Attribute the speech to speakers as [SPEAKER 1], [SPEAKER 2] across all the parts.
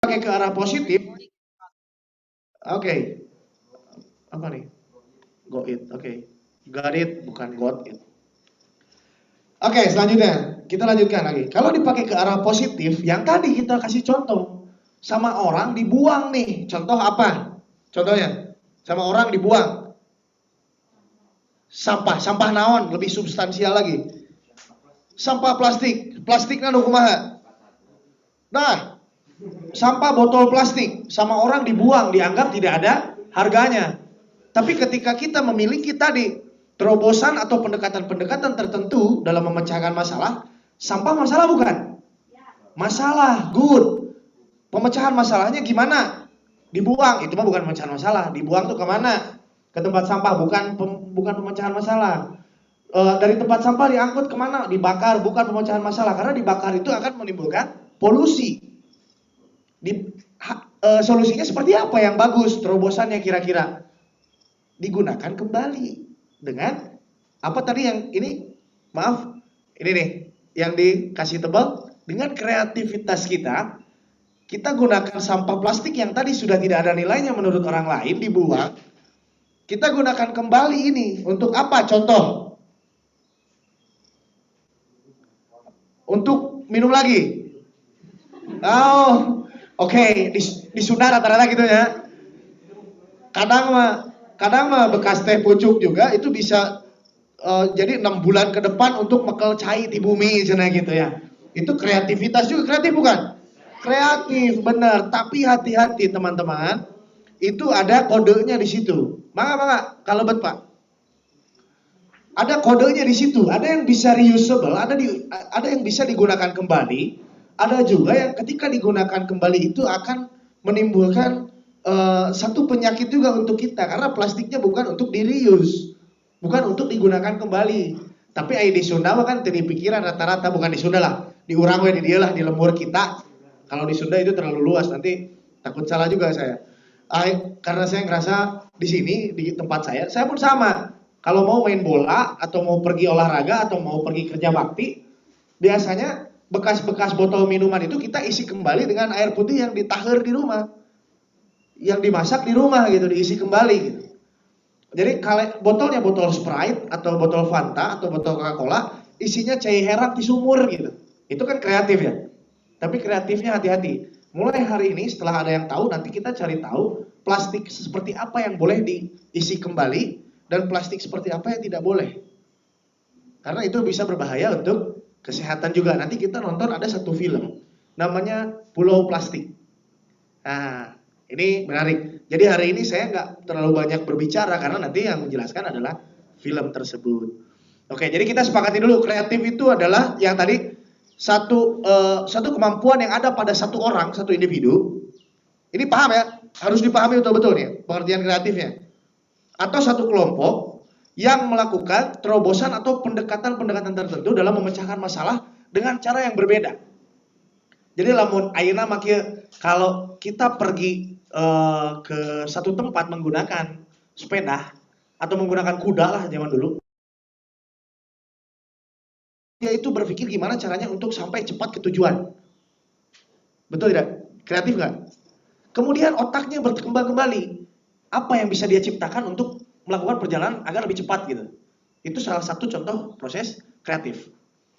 [SPEAKER 1] pakai ke arah positif. Oke. Apa nih? Go it. Oke. Got it, bukan got it. Oke, selanjutnya kita lanjutkan lagi. Kalau dipakai ke arah positif, yang tadi kita kasih contoh sama orang dibuang nih. Contoh apa? Contohnya sama orang dibuang sampah naon lebih substansial lagi. Sampah plastik, plastiknya nu kumaha? Nah, sampah botol plastik sama orang dibuang dianggap tidak ada harganya. Tapi ketika kita memiliki tadi terobosan atau pendekatan-pendekatan tertentu dalam memecahkan masalah, sampah masalah bukan? Masalah, good. Pemecahan masalahnya gimana? Dibuang, itu mah bukan pemecahan masalah. Dibuang tuh kemana? Ke tempat sampah, bukan pemecahan masalah. Dari tempat sampah diangkut kemana? Dibakar, bukan pemecahan masalah. Karena dibakar itu akan menimbulkan polusi. Solusinya seperti apa yang bagus? Terobosannya kira-kira digunakan kembali dengan apa tadi yang ini? Maaf, ini nih yang dikasih tebal. Dengan kreativitas kita gunakan sampah plastik yang tadi sudah tidak ada nilainya menurut orang lain dibuang. Kita gunakan kembali ini untuk apa? Contoh, untuk minum lagi. Oh, oke. Di Sunda rata-rata gitu ya. Kadang mah bekas teh pucuk juga itu bisa jadi 6 bulan ke depan untuk mekel cai di bumi cina gitu ya. Itu kreativitas juga, kreatif bukan? Kreatif, benar. Tapi hati-hati teman-teman, itu ada kodenya di situ. Maka kalau bet Pak, ada kodenya di situ. Ada yang bisa reusable, ada yang bisa digunakan kembali, ada juga yang ketika digunakan kembali itu akan menimbulkan satu penyakit juga untuk kita karena plastiknya bukan untuk di reuse, bukan untuk digunakan kembali. Tapi di Sunda kan tadi pikiran rata-rata bukan di Sunda lah, di urang we di dia lah di lembur kita. Kalau di Sunda itu terlalu luas, nanti takut salah juga saya. Karena saya ngerasa di sini, di tempat saya pun sama. Kalau mau main bola, atau mau pergi olahraga, atau mau pergi kerja bakti, biasanya bekas-bekas botol minuman itu kita isi kembali dengan air putih yang ditahir di rumah. Yang dimasak di rumah gitu, diisi kembali gitu. Jadi botolnya botol Sprite, atau botol Fanta, atau botol Coca-Cola, isinya cai herak di sumur gitu. Itu kan kreatif ya. Tapi kreatifnya hati-hati. Mulai hari ini setelah ada yang tahu, nanti kita cari tahu plastik seperti apa yang boleh diisi kembali dan plastik seperti apa yang tidak boleh. Karena itu bisa berbahaya untuk kesehatan juga. Nanti kita nonton ada satu film namanya Pulau Plastik. Nah, ini menarik. Jadi hari ini saya nggak terlalu banyak berbicara karena nanti yang menjelaskan adalah film tersebut. Oke, jadi kita sepakati dulu kreatif itu adalah yang tadi satu kemampuan yang ada pada satu orang, satu individu. Ini paham ya? Harus dipahami betul-betul nih pengertian kreatifnya. Atau satu kelompok yang melakukan terobosan atau pendekatan-pendekatan tertentu dalam memecahkan masalah dengan cara yang berbeda. Jadi lamun ayeuna makia kalau kita pergi ke satu tempat menggunakan sepeda atau menggunakan kuda lah zaman dulu. Dia itu berpikir gimana caranya untuk sampai cepat ke tujuan. Betul tidak? Kreatif nggak? Kemudian otaknya berkembang kembali. Apa yang bisa dia ciptakan untuk melakukan perjalanan agar lebih cepat gitu. Itu salah satu contoh proses kreatif.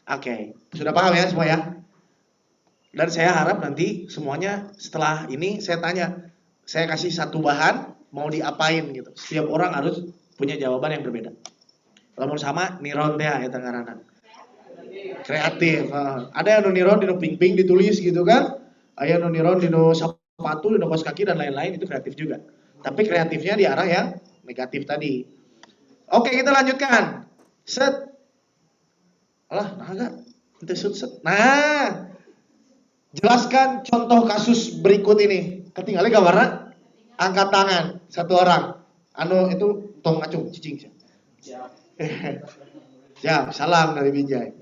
[SPEAKER 1] Oke, sudah paham ya semua ya? Dan saya harap nanti semuanya setelah ini saya tanya, saya kasih satu bahan, mau diapain gitu. Setiap orang harus punya jawaban yang berbeda. Lamun sama niron teh eta ngaranna. Kreatif. Ada yang niron dino ping-ping ditulis gitu kan. Aya nu niron dino sepatu, dino kaos kaki dan lain-lain, itu kreatif juga. Tapi kreatifnya di arah yang negatif tadi. Oke, kita lanjutkan. Set. Alah, nah enggak. Set. Nah, jelaskan contoh kasus berikut ini. Ketinggalan gambarnya angkat tangan satu orang. Anu itu tong ngacung cicing. Ya, salam dari Binjai.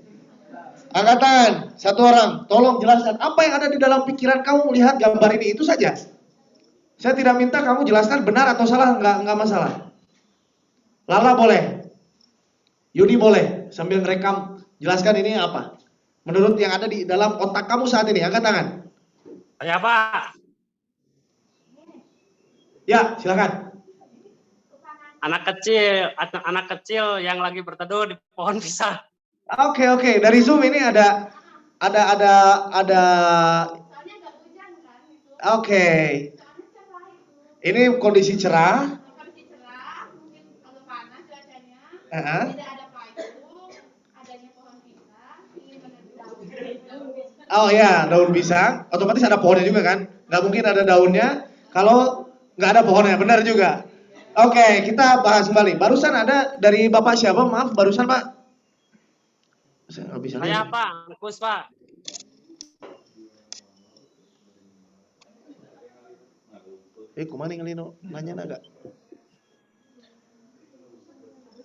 [SPEAKER 1] Angkat tangan satu orang. Tolong jelaskan apa yang ada di dalam pikiran kamu melihat gambar ini, itu saja. Saya tidak minta kamu jelaskan benar atau salah, enggak masalah. Lala boleh. Yudi boleh sambil rekam jelaskan ini apa. Menurut yang ada di dalam otak kamu saat ini, angkat tangan.
[SPEAKER 2] Saya Pak.
[SPEAKER 1] Ya, silakan.
[SPEAKER 2] Anak kecil yang lagi berteduh di pohon pisang.
[SPEAKER 1] Oke. Dari Zoom ini ada. Oke. Ini kondisi cerah.
[SPEAKER 3] Mungkin kalau panas cuacanya,
[SPEAKER 1] Uh-huh.
[SPEAKER 3] tidak ada payung, adanya pohon pisang, ingin menanam daun pisang.
[SPEAKER 1] Oh ya, daun pisang, otomatis ada pohonnya juga kan? Nggak mungkin ada daunnya kalau nggak ada pohonnya, benar juga. Oke, kita bahas kembali. Barusan ada dari Bapak siapa? Maaf, barusan Pak. Saya nggak bisa
[SPEAKER 2] Saya
[SPEAKER 1] lihat.
[SPEAKER 2] Pak, Angkus Pak.
[SPEAKER 1] Kemana ngelino? Nanya nggak?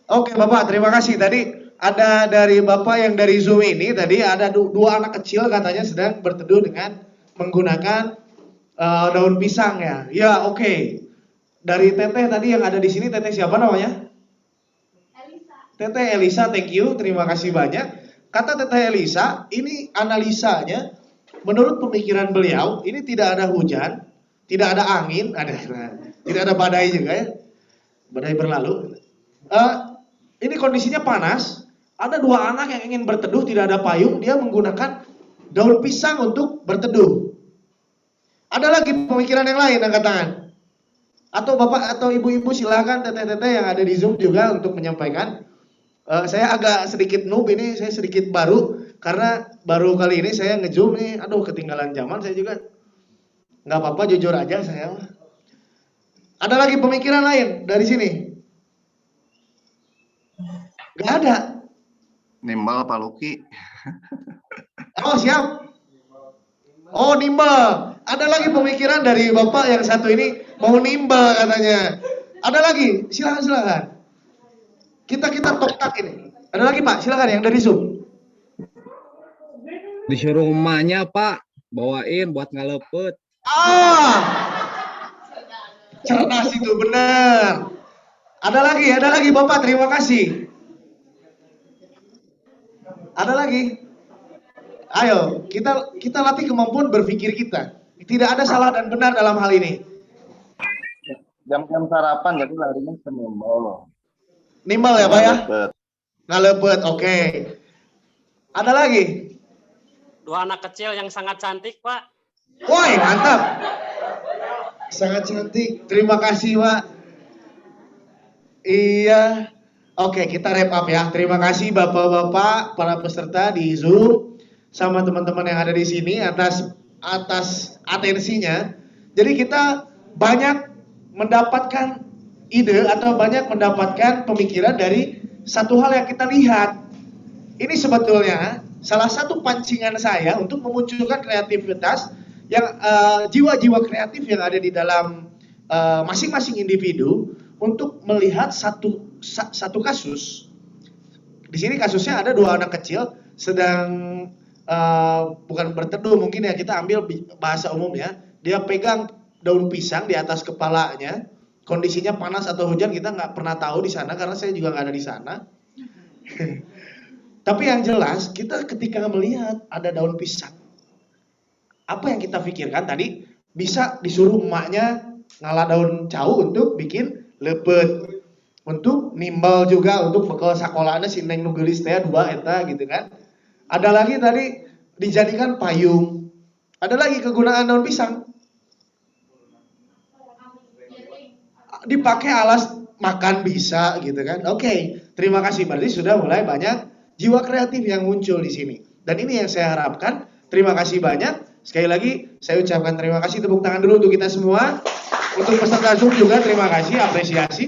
[SPEAKER 1] Oke Bapak, terima kasih. Tadi ada dari Bapak yang dari Zoom ini, tadi ada dua anak kecil katanya sedang berteduh dengan menggunakan daun pisang ya. Ya oke. Dari Teteh tadi yang ada di sini, Teteh siapa namanya?
[SPEAKER 3] Elisa.
[SPEAKER 1] Teteh Elisa, thank you, terima kasih banyak. Kata Teteh Elisa, ini analisanya, menurut pemikiran beliau, ini tidak ada hujan, tidak ada angin, tidak ada badai juga ya, badai berlalu. Ini kondisinya panas, ada dua anak yang ingin berteduh, tidak ada payung, dia menggunakan daun pisang untuk berteduh. Ada lagi pemikiran yang lain, angkat tangan. Atau bapak atau ibu-ibu silakan teteh-teteh yang ada di Zoom juga untuk menyampaikan. Saya agak sedikit noob ini, saya sedikit baru karena baru kali ini saya nge-zoom nih. Aduh, ketinggalan zaman saya juga. Nggak apa-apa, jujur aja saya. Ada lagi pemikiran lain dari sini? Nggak ada.
[SPEAKER 4] Nimbal Pak Luki.
[SPEAKER 1] Oh, siap. Oh, nimbal. Ada lagi pemikiran dari bapak yang satu ini mau nimbal katanya. Ada lagi? Silakan. Kita top tak ini. Ada lagi Pak, silakan yang dari Zoom.
[SPEAKER 5] Disuruh emaknya Pak, bawain buat ngalepet.
[SPEAKER 1] Cerdas itu benar. Ada lagi Bapak, terima kasih. Ada lagi. Ayo, kita latih kemampuan berpikir kita. Tidak ada salah dan benar dalam hal ini.
[SPEAKER 4] Jam-jam sarapan jadi larinya ke nimbal loh.
[SPEAKER 1] Nimbal ya Pak ya? Ngalepet, oke. Ada lagi?
[SPEAKER 2] Dua anak kecil yang sangat cantik Pak.
[SPEAKER 1] Woi, mantap. Sangat cantik. Terima kasih Pak. Iya. Oke, kita wrap up ya. Terima kasih Bapak-bapak, para peserta di Zoom, sama teman-teman yang ada di sini atas atensinya. Jadi kita banyak mendapatkan ide atau banyak mendapatkan pemikiran dari satu hal yang kita lihat. Ini sebetulnya salah satu pancingan saya untuk memunculkan kreativitas yang jiwa-jiwa kreatif yang ada di dalam masing-masing individu untuk melihat satu kasus. Di sini kasusnya ada dua anak kecil sedang bukan berteduh, mungkin ya kita ambil bahasa umum ya. Dia pegang daun pisang di atas kepalanya. Kondisinya panas atau hujan kita nggak pernah tahu di sana karena saya juga nggak ada di sana. Tapi yang jelas kita ketika melihat ada daun pisang, apa yang kita pikirkan tadi bisa disuruh emaknya ngalah daun cau untuk bikin lepet, untuk nimbal juga untuk bekal sakolana si neng nugelis teh dua eta gitu kan. Ada lagi tadi dijadikan payung. Ada lagi kegunaan daun pisang. Dipakai alas makan bisa gitu kan. Oke, terima kasih. Berarti sudah mulai banyak jiwa kreatif yang muncul di sini. Dan ini yang saya harapkan. Terima kasih banyak. Sekali lagi saya ucapkan terima kasih, tepuk tangan dulu untuk kita semua. Untuk peserta Zoom juga terima kasih, apresiasi.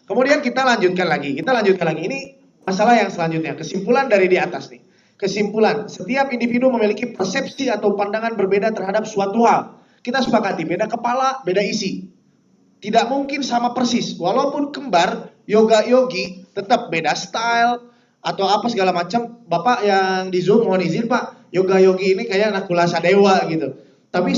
[SPEAKER 1] Kemudian kita lanjutkan lagi. Ini masalah yang selanjutnya. Kesimpulan dari di atas nih. Kesimpulan, setiap individu memiliki persepsi atau pandangan berbeda terhadap suatu hal. Kita sepakati, beda kepala, beda isi. Tidak mungkin sama persis, walaupun kembar, yogi tetap beda style atau apa segala macam. Bapak yang di Zoom mohon izin Pak, yogi ini kayak anak kulasa dewa gitu. Tapi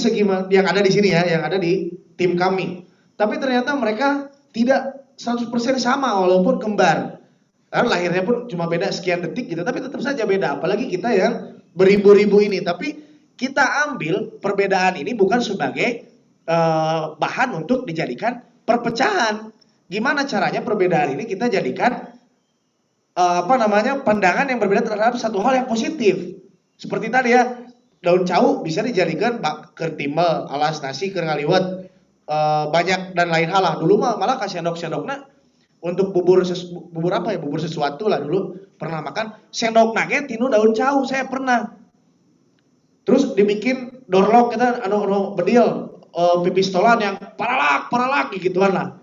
[SPEAKER 1] yang ada di sini ya, yang ada di tim kami. Tapi ternyata mereka tidak 100% sama walaupun kembar. Karena lahirnya pun cuma beda sekian detik gitu, tapi tetap saja beda. Apalagi kita yang beribu-ribu ini. Tapi kita ambil perbedaan ini bukan sebagai bahan untuk dijadikan perpecahan. Gimana caranya perbedaan ini kita jadikan pandangan yang berbeda terhadap satu hal yang positif. Seperti tadi ya, daun cau bisa dijadikan keur timel, alas nasi, keur ngaliwet, banyak dan lain hal lah. Dulu malah kasih sendok-sendokna untuk bubur sesuatu lah dulu pernah makan sendok nugget tinu daun cau, saya pernah. Terus dibikin dorlok kita anu bedil, pipistolan yang paralak gituan lah.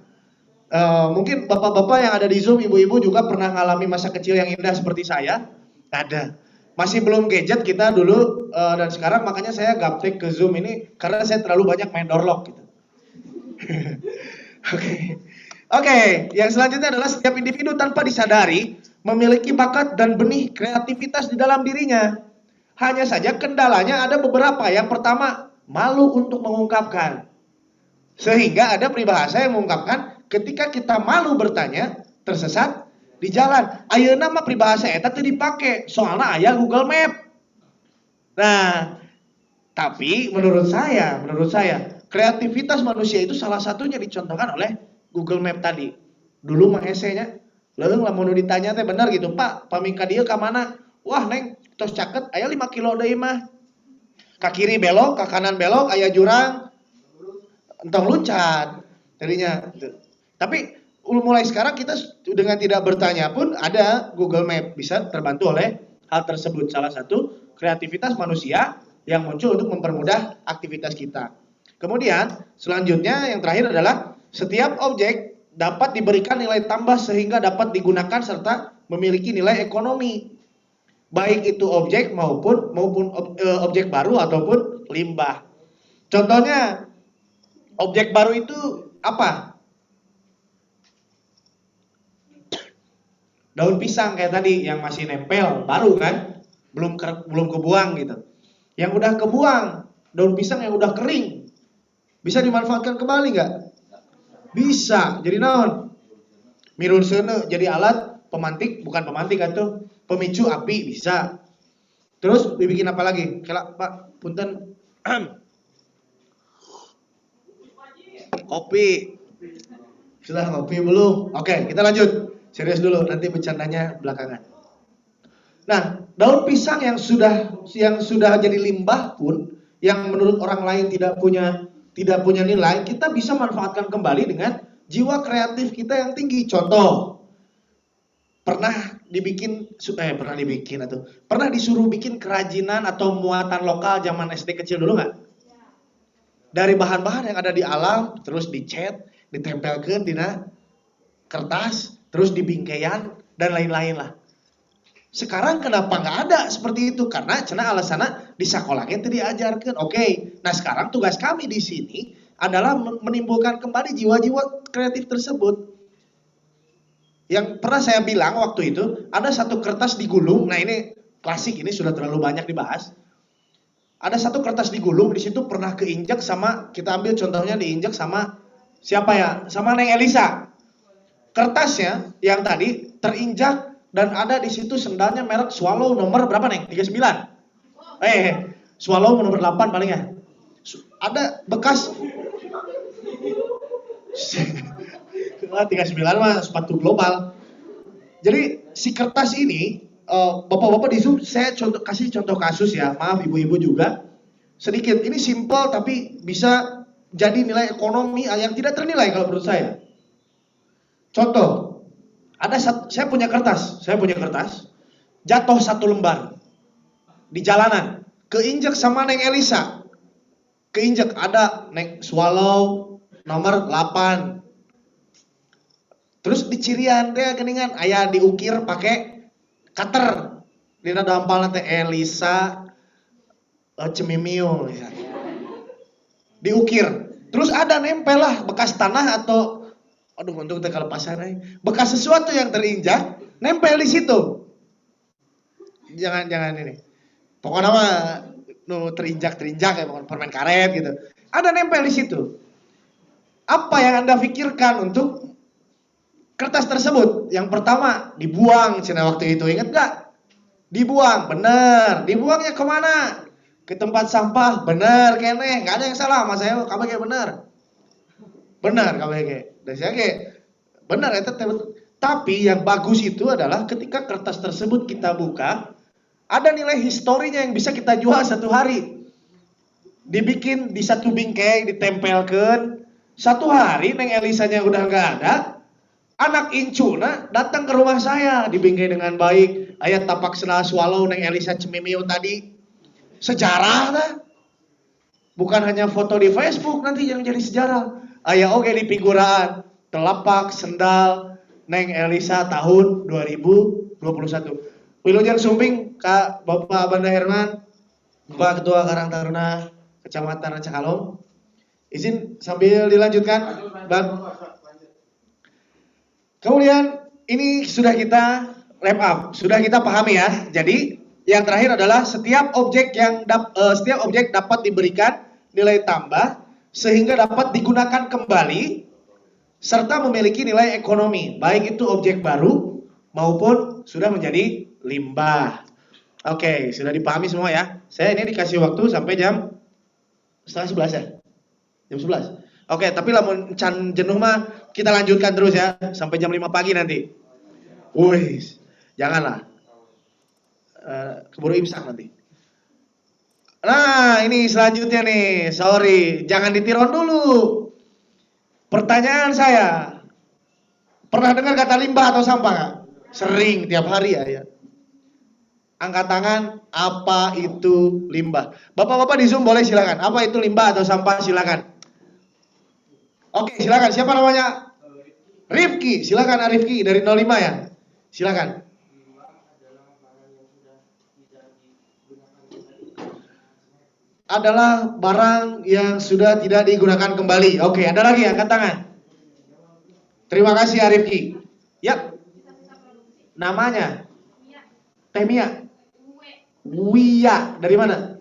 [SPEAKER 1] Mungkin bapak-bapak yang ada di Zoom, ibu-ibu juga pernah ngalami masa kecil yang indah seperti saya. Ada. Masih belum gadget kita dulu, dan sekarang makanya saya gaptek ke Zoom ini karena saya terlalu banyak main dorlok gitu. Oke, yang selanjutnya adalah setiap individu tanpa disadari memiliki bakat dan benih kreativitas di dalam dirinya. Hanya saja kendalanya ada beberapa. Yang pertama, malu untuk mengungkapkan. Sehingga ada peribahasa yang mengungkapkan ketika kita malu bertanya, tersesat di jalan. Ayeuna mah peribahasa eta teu dipake, soalnya aya Google Map. Nah, tapi menurut saya, kreativitas manusia itu salah satunya dicontohkan oleh Google Map tadi. Dulu mah hesenya, leung lamun ditanya teh bener gitu, Pak, pamingka dieu ka mana? Wah, Neng, tos caket aya 5 kilo deui mah. Ka kiri belok, ka kanan belok, aya jurang. Entong luncat. Jadinya tapi mulai sekarang kita dengan tidak bertanya pun ada Google Map, bisa terbantu oleh hal tersebut. Salah satu kreativitas manusia yang muncul untuk mempermudah aktivitas kita. Kemudian selanjutnya yang terakhir adalah setiap objek dapat diberikan nilai tambah sehingga dapat digunakan serta memiliki nilai ekonomi. Baik itu objek maupun objek baru ataupun limbah. Contohnya objek baru itu apa? Daun pisang kayak tadi yang masih nempel, baru kan? Belum kebuang gitu. Yang udah kebuang, daun pisang yang udah kering, bisa dimanfaatkan kembali nggak? Bisa. Jadi naon? Mirun seuneu jadi alat pemantik, bukan pemantik atuh, pemicu api bisa. Terus dibikin apa lagi? Kela, Pak, punten. Kopi. Sudah ngopi belum? Oke, kita lanjut. Serius dulu, nanti bercandanya belakangan. Nah, daun pisang yang sudah jadi limbah pun, yang menurut orang lain tidak punya nilai, kita bisa manfaatkan kembali dengan jiwa kreatif kita yang tinggi. Contoh, pernah disuruh bikin kerajinan atau muatan lokal zaman SD kecil dulu nggak? Dari bahan-bahan yang ada di alam, terus dicat, ditempelkan di kertas, terus dibingkaian dan lain-lain lah. Sekarang kenapa nggak ada seperti itu? Karena cenah alasanna di sekolah itu diajarkan. Oke, nah sekarang tugas kami di sini adalah menimbulkan kembali jiwa-jiwa kreatif tersebut. Yang pernah saya bilang waktu itu, ada satu kertas digulung. Nah ini klasik, ini sudah terlalu banyak dibahas. Ada satu kertas digulung, di situ pernah keinjak sama, kita ambil contohnya diinjak sama siapa ya? Sama Neng Elisa. Kertasnya yang tadi terinjak dan ada di situ sendalnya merek Swallow nomor berapa Neng? 39. Swallow nomor 8 paling ya. Ada bekas 39 mah sepatu global. Jadi si kertas ini, bapak-bapak di Zoom saya kasih contoh kasus ya. Maaf ibu-ibu juga. Sedikit, ini simple tapi bisa jadi nilai ekonomi yang tidak ternilai kalau menurut saya. Contoh, saya punya kertas, jatuh 1 lembar di jalanan, keinjek sama Neng Elisa, keinjek ada Neng Swallow nomor 8, terus dicirian deh geningan, aya diukir pakai cutter, dina dampal nanti Elisa Cemimiu, ya. Diukir, terus ada nempel lah bekas tanah atau untuk kelepasan bekas sesuatu yang terinjak nempel di situ. Jangan ini. Pokoknya mah terinjak ya, permen karet gitu. Ada nempel di situ. Apa yang Anda pikirkan untuk kertas tersebut? Yang pertama dibuang cina waktu itu, ingat gak? Dibuang, bener. Dibuangnya kemana? ke tempat sampah, bener kene, nggak ada yang salah sama saya, KBG bener. Bener KBG. Dan saya kayak bener itu. Tapi yang bagus itu adalah ketika kertas tersebut kita buka, ada nilai historinya yang bisa kita jual satu hari. Dibikin di satu bingkai, ditempelkan. Satu hari Neng Elisanya udah nggak ada, anak incuna datang ke rumah saya, dibingkai dengan baik. Ayat tapak senal swallow Neng Elisa Cemimio tadi. Sejarah dah. Bukan hanya foto di Facebook nanti yang jadi sejarah. Aya oge di figuraan telapak sendal Neng Elisa tahun 2021. Wilujeng sumping Kak Bapak Banda Herman, Pak Ketua Karang Taruna Kecamatan Rancakalong. Izin sambil dilanjutkan, Bang. Kemudian ini sudah kita wrap up, sudah kita pahami ya. Jadi yang terakhir adalah setiap objek dapat diberikan nilai tambah sehingga dapat digunakan kembali serta memiliki nilai ekonomi, baik itu objek baru maupun sudah menjadi limbah. Oke, sudah dipahami semua ya. Saya ini dikasih waktu sampai jam setengah 11 ya? Jam 11. Oke, tapi lamun can jenuh mah kita lanjutkan terus ya sampai jam 5 pagi nanti. Wih, janganlah. Keburu imsak nanti. Nah, ini selanjutnya nih. Sorry, jangan ditiron dulu. Pertanyaan saya, pernah dengar kata limbah atau sampah nggak? Sering, tiap hari ya. Angkat tangan, apa itu limbah? Bapak-bapak di Zoom boleh silakan. Apa itu limbah atau sampah? Silakan. Oke, silakan. Siapa namanya? Rifki. Silakan Rifki dari 05 ya. Silakan. Adalah barang yang sudah tidak digunakan kembali. Oke, ada lagi angkat tangan. Terima kasih Rifki. Ya. Namanya? Temia. Wia. Dari mana?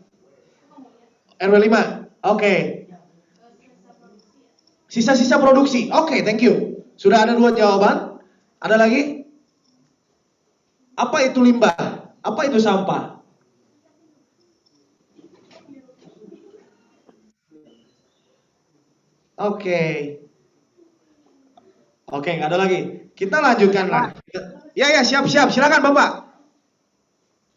[SPEAKER 1] RW 5. Oke. Sisa-sisa produksi. Oke, thank you. Sudah ada 2 jawaban. Ada lagi? Apa itu limbah? Apa itu sampah? Oke, nggak ada lagi. Kita lanjutkan lah. Ya, siap. Silakan Bapak.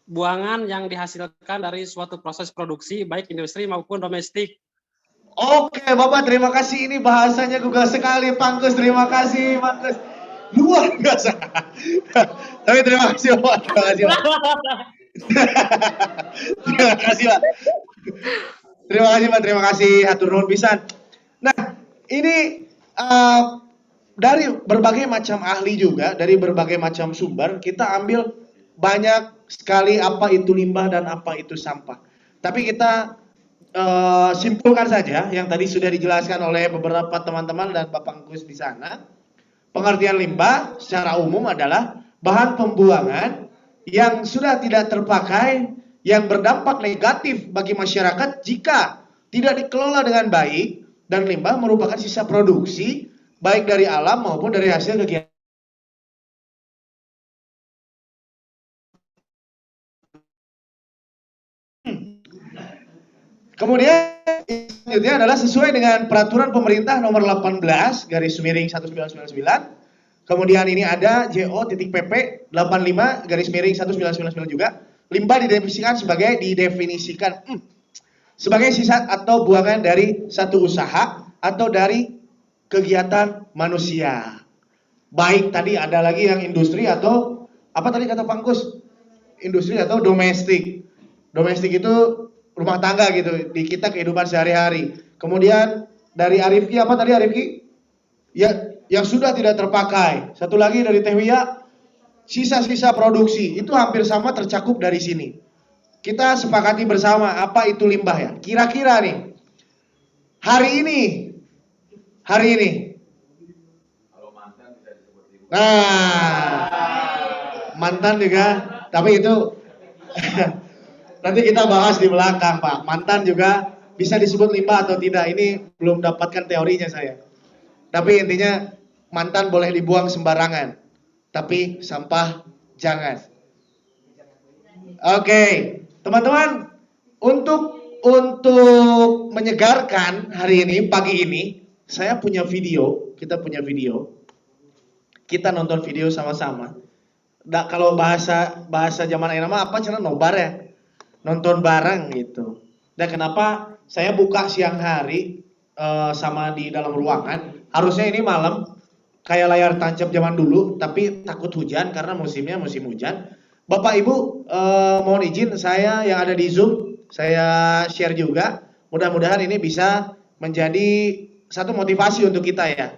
[SPEAKER 2] Buangan yang dihasilkan dari suatu proses produksi, baik industri maupun domestik.
[SPEAKER 1] Oke, Bapak, terima kasih. Ini bahasanya gugah sekali, Pangkus. Terima kasih, Pangkus. Luar biasa. Tapi terima kasih, Bapak. Terima kasih, Pak. Terima kasih, Hatur nuhun pisan. Nah, ini dari berbagai macam ahli juga, dari berbagai macam sumber, kita ambil banyak sekali apa itu limbah dan apa itu sampah. Tapi kita simpulkan saja yang tadi sudah dijelaskan oleh beberapa teman-teman dan Bapak Angkus di sana. Pengertian limbah secara umum adalah bahan pembuangan yang sudah tidak terpakai, yang berdampak negatif bagi masyarakat jika tidak dikelola dengan baik. Dan limbah merupakan sisa produksi baik dari alam maupun dari hasil kegiatan. Kemudian selanjutnya adalah sesuai dengan peraturan pemerintah nomor 18 garis miring 1999. Kemudian ini ada JO.PP 85 garis miring 1999 juga. Limbah didefinisikan sebagai sisa atau buangan dari satu usaha atau dari kegiatan manusia. Baik tadi ada lagi yang industri atau apa tadi kata Pangkus? Industri atau domestik. Domestik itu rumah tangga gitu di kita kehidupan sehari-hari. Kemudian dari Arifki apa tadi Arifki? Ya, yang sudah tidak terpakai. Satu lagi dari Tehwia, sisa-sisa produksi. Itu hampir sama tercakup dari sini. Kita sepakati bersama apa itu limbah ya. Kira-kira nih, hari ini. Nah, mantan juga, tapi itu nanti kita bahas di belakang Pak. Mantan juga bisa disebut limbah atau tidak. Ini belum dapatkan teorinya saya. Tapi intinya mantan boleh dibuang sembarangan. Tapi sampah jangan. Oke. Teman-teman, untuk untuk menyegarkan hari ini, pagi ini, saya punya video, kita punya video. Kita nonton video sama-sama. Kalau bahasa zaman ayeuna mah apa cenah nobar ya? Nonton bareng gitu. Dan kenapa saya buka siang hari sama di dalam ruangan? Harusnya ini malam kayak layar tancap zaman dulu, tapi takut hujan karena musimnya musim hujan. Bapak Ibu mohon izin saya yang ada di Zoom, saya share juga. Mudah-mudahan ini bisa menjadi satu motivasi untuk kita ya.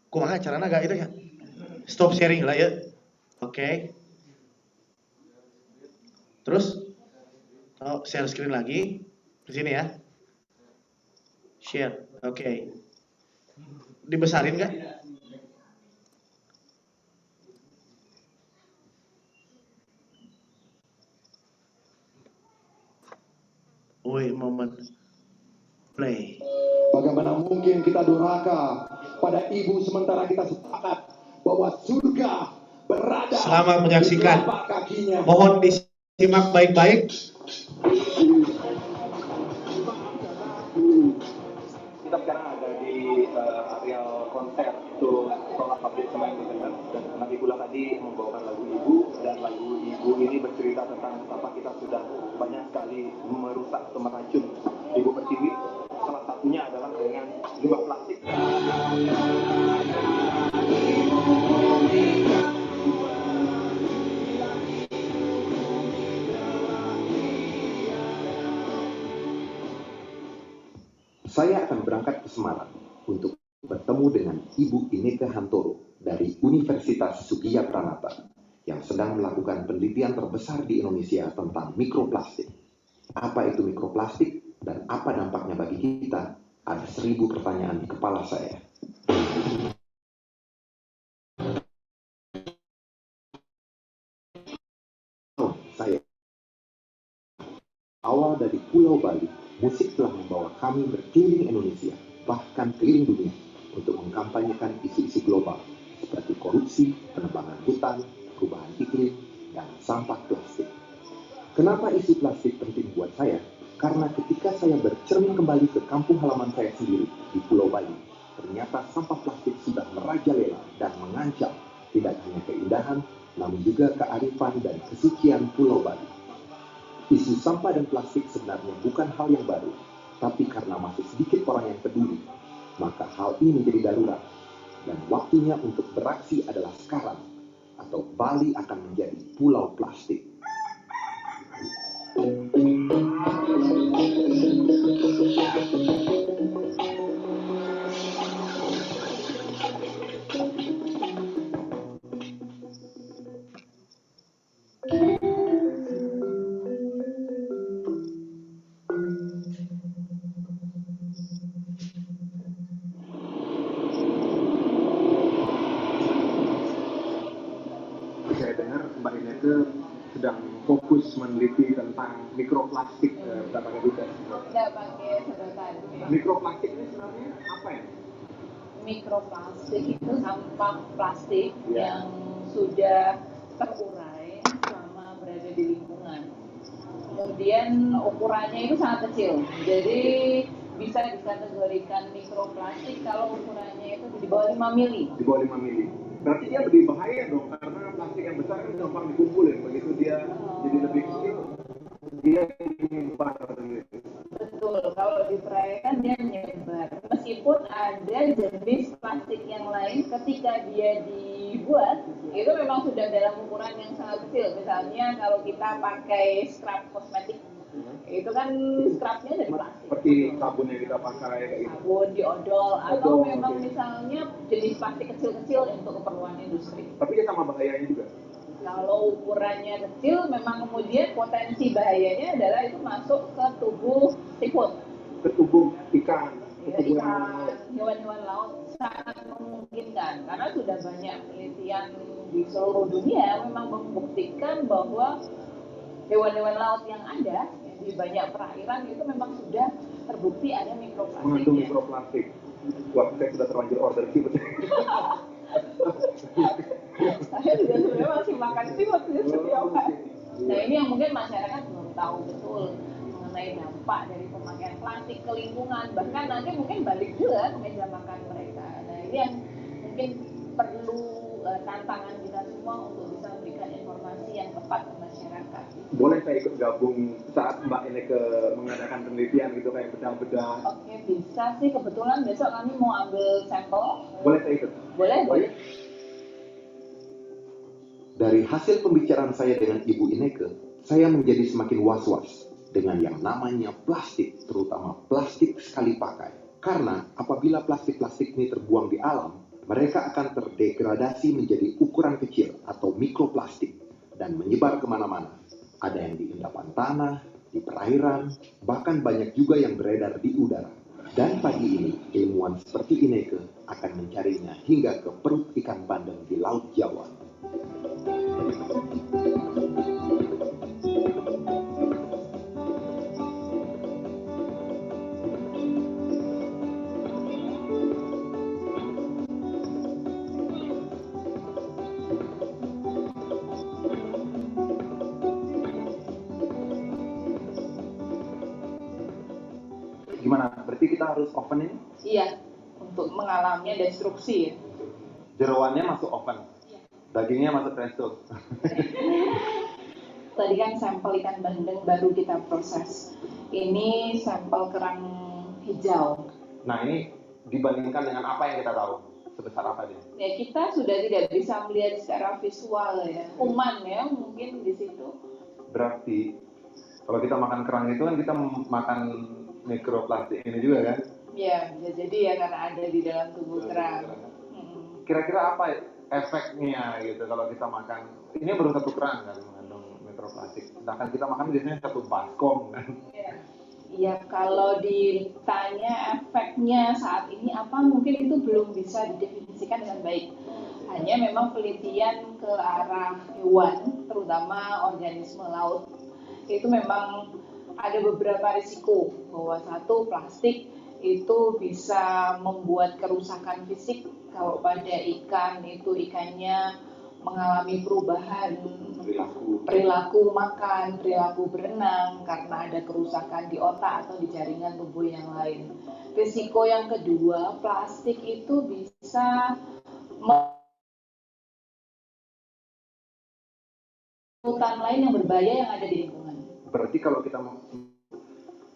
[SPEAKER 1] Kumaha carana gak itu ya? Stop sharing lah ya. Oke. Terus share screen lagi. Di sini ya. Share. Oke. Dibesarin nggak? Wait moment. Play.
[SPEAKER 6] Bagaimana mungkin kita durhaka pada ibu sementara kita sepakat bahwa surga berada
[SPEAKER 1] Selamat menyaksikan.
[SPEAKER 6] di telapak kakinya.
[SPEAKER 1] Mohon disimak baik-baik.
[SPEAKER 7] Kita sekarang ada di areal konser untuk sholat pabrik semen di Kendal, dan Nabi Pula tadi membawakan lagu Ibu, dan lagu Ibu ini bercerita tentang betapa kita sudah banyak sekali merusak atau meracun Ibu Pertiwi. Salah satunya adalah dengan limbah plastik.
[SPEAKER 8] Saya akan berangkat ke Semarang untuk bertemu dengan Ibu Ineke Hantoro dari Universitas Sugiya Pranata yang sedang melakukan penelitian terbesar di Indonesia tentang mikroplastik. Apa itu mikroplastik dan apa dampaknya bagi kita? Ada 1000 pertanyaan di kepala saya. Saya awal dari Pulau Bali, musik telah membawa kami berkeliling Indonesia, bahkan keliling dunia, untuk mengkampanyekan isu-isu global, seperti korupsi, penebangan hutan, perubahan iklim, dan sampah plastik. Kenapa isu plastik penting buat saya? Karena ketika saya bercermin kembali ke kampung halaman saya sendiri, di Pulau Bali, ternyata sampah plastik sudah merajalela dan mengancam tidak hanya keindahan, namun juga kearifan dan kesucian Pulau Bali. Isu sampah dan plastik sebenarnya bukan hal yang baru, tapi karena masih sedikit orang yang peduli, maka hal ini menjadi darurat. Dan waktunya untuk beraksi adalah sekarang, atau Bali akan menjadi pulau plastik.
[SPEAKER 7] Saya dengar Mbak Ineke sedang fokus meneliti tentang mikroplastik, tidak pakai duta.
[SPEAKER 9] Tidak pakai sedotan.
[SPEAKER 7] Mikroplastik ini sebenarnya apa ya?
[SPEAKER 9] Mikroplastik itu sampah plastik
[SPEAKER 7] Ya.
[SPEAKER 9] yang sudah terurai selama berada di lingkungan. Kemudian ukurannya itu sangat kecil, jadi bisa dikategorikan mikroplastik kalau ukurannya itu di bawah 5 mili.
[SPEAKER 7] Di bawah 5 mili. Berarti dia lebih bahaya dong, karena plastik yang besar kan gampang dikumpulin. Begitu dia jadi lebih kecil, dia menyebar gitu.
[SPEAKER 9] Betul, kalau diperaikan dia menyebar. Meskipun ada jenis plastik yang lain ketika dia dibuat, itu memang sudah dalam ukuran yang sangat kecil. Misalnya kalau kita pakai scrub kosmetik, itu kan scrubnya dari plastik.
[SPEAKER 7] Seperti sabun yang kita pakai kayak gitu.
[SPEAKER 9] Sabun, diodol, atau
[SPEAKER 7] Odol,
[SPEAKER 9] memang
[SPEAKER 7] oke.
[SPEAKER 9] misalnya jenis plastik kecil-kecil untuk keperluan industri.
[SPEAKER 7] Tapi dia sama bahayanya juga.
[SPEAKER 9] Kalau ukurannya kecil, memang kemudian potensi bahayanya adalah itu masuk ke tubuh seafood.
[SPEAKER 7] Ke tubuh ikan, ke
[SPEAKER 9] Ya,
[SPEAKER 7] tubuh
[SPEAKER 9] ikan, hewan-hewan laut sangat memungkinkan karena sudah banyak penelitian di seluruh dunia memang membuktikan bahwa hewan-hewan laut yang ada di banyak perairan itu memang sudah terbukti ada
[SPEAKER 7] mengandung
[SPEAKER 9] mikroplastiknya.
[SPEAKER 7] mikroplastik. Wah, saya sudah terlanjur order sih.
[SPEAKER 9] Saya juga sebenarnya masih makan seafood setiap hari. Nah ini yang mungkin masyarakat belum tahu betul. mengenai dampak dari pemakaian plastik ke lingkungan, bahkan nanti mungkin balik juga ke meja makan mereka. Nah ini yang mungkin perlu tantangan kita semua untuk bisa memberikan informasi yang tepat ke masyarakat.
[SPEAKER 7] Boleh saya ikut gabung saat Mbak Ineke mengadakan penelitian gitu kayak bedah-bedah?
[SPEAKER 9] Oke, bisa sih, kebetulan besok kami mau ambil sampel.
[SPEAKER 7] Boleh saya ikut?
[SPEAKER 9] Boleh, boleh.
[SPEAKER 8] Dari hasil pembicaraan saya dengan Ibu Ineke, saya menjadi semakin was-was dengan yang namanya plastik, terutama plastik sekali pakai. Karena apabila plastik-plastik ini terbuang di alam, mereka akan terdegradasi menjadi ukuran kecil atau mikroplastik dan menyebar kemana-mana. Ada yang di endapan tanah, di perairan, bahkan banyak juga yang beredar di udara. Dan pagi ini, ilmuwan seperti Ineke akan mencarinya hingga ke perut ikan bandeng di Laut Jawa.
[SPEAKER 7] Gimana? Berarti kita harus oven ini?
[SPEAKER 9] Iya, untuk mengalami destruksi ya.
[SPEAKER 7] Jeroannya masuk oven, dagingnya masuk presto.
[SPEAKER 9] Tadi kan sampel ikan bandeng baru kita proses. Ini sampel kerang hijau.
[SPEAKER 7] Nah ini dibandingkan dengan apa yang kita tahu, sebesar apa dia?
[SPEAKER 9] Ya kita sudah tidak bisa melihat secara visual ya. Kuman ya mungkin di situ.
[SPEAKER 7] Berarti kalau kita makan kerang itu kan kita makan mikroplastik ini juga kan?
[SPEAKER 9] Ya bisa jadi ya karena ada di dalam tubuh kerang.
[SPEAKER 7] Kira-kira apa efeknya gitu kalau kita makan? Ini baru satu kerang kan mengandung mikroplastik. Sedangkan kita makan biasanya satu baskom kan?
[SPEAKER 9] Ya kalau ditanya efeknya saat ini apa mungkin itu belum bisa didefinisikan dengan baik. Hanya memang penelitian ke arah hewan, terutama organisme laut, itu memang ada beberapa risiko bahwa satu plastik itu bisa membuat kerusakan fisik. Kalau pada ikan itu ikannya mengalami perubahan perilaku makan, perilaku berenang karena ada kerusakan di otak atau di jaringan tubuh yang lain. Risiko yang kedua, plastik itu bisa polutan lain yang berbahaya yang ada di lingkungan.
[SPEAKER 7] Berarti kalau kita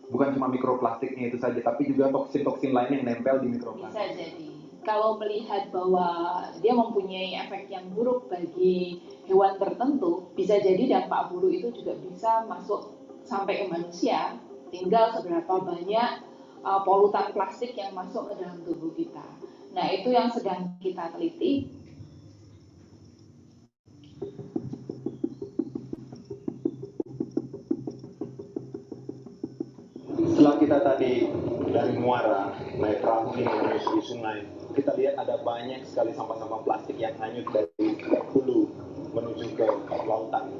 [SPEAKER 7] bukan cuma mikroplastiknya itu saja, tapi juga toksin-toksin lain yang nempel di mikroplastik.
[SPEAKER 9] Bisa jadi. Kalau melihat bahwa dia mempunyai efek yang buruk bagi hewan tertentu, bisa jadi dampak buruk itu juga bisa masuk sampai ke manusia. Tinggal seberapa banyak polutan plastik yang masuk ke dalam tubuh kita. Nah, itu yang sedang kita teliti.
[SPEAKER 8] Setelah kita tadi dari muara naik perahu ini menyusuri sungai, kita lihat ada banyak sekali sampah-sampah plastik yang hanyut dari hulu menuju ke lautan.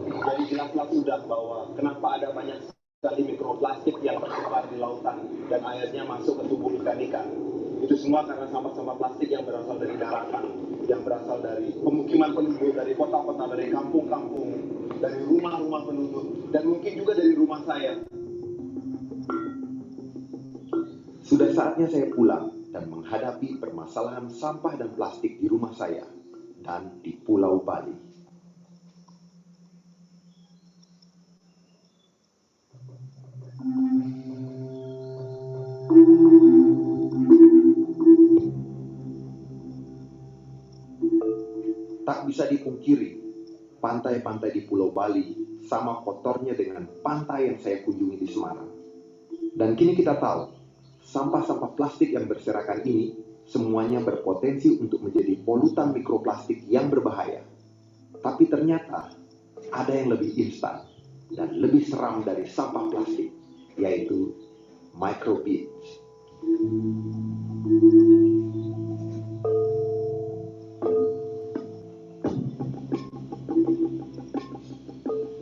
[SPEAKER 8] Jadi jelaslah sudah bahwa kenapa ada banyak sekali mikroplastik yang tersebar di lautan dan akhirnya masuk ke tubuh ikan-ikan. Itu semua karena sampah-sampah plastik yang berasal dari daratan, yang berasal dari pemukiman penduduk, dari kota-kota, dari kampung-kampung, dari rumah-rumah penduduk, dan mungkin juga dari rumah saya. Sudah saatnya saya pulang dan menghadapi permasalahan sampah dan plastik di rumah saya dan di Pulau Bali. Tak bisa dipungkiri, pantai-pantai di Pulau Bali sama kotornya dengan pantai yang saya kunjungi di Semarang. Dan kini kita tahu, sampah-sampah plastik yang berserakan ini semuanya berpotensi untuk menjadi polutan mikroplastik yang berbahaya. Tapi ternyata ada yang lebih instan dan lebih seram dari sampah plastik, yaitu microbeads.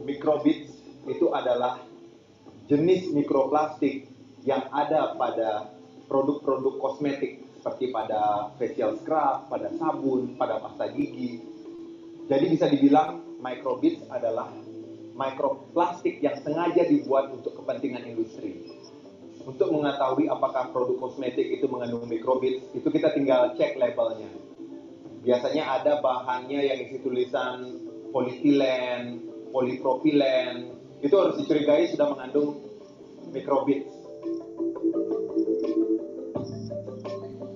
[SPEAKER 8] Microbeads itu adalah jenis mikroplastik yang ada pada produk-produk kosmetik seperti pada facial scrub, pada sabun, pada pasta gigi. Jadi bisa dibilang microbeads adalah
[SPEAKER 7] mikroplastik yang sengaja dibuat untuk kepentingan industri. Untuk mengetahui apakah produk kosmetik itu mengandung mikrobit, itu kita tinggal cek labelnya. Biasanya ada bahannya yang isi tulisan polietilen, polipropilen, itu harus dicurigai sudah mengandung mikrobit.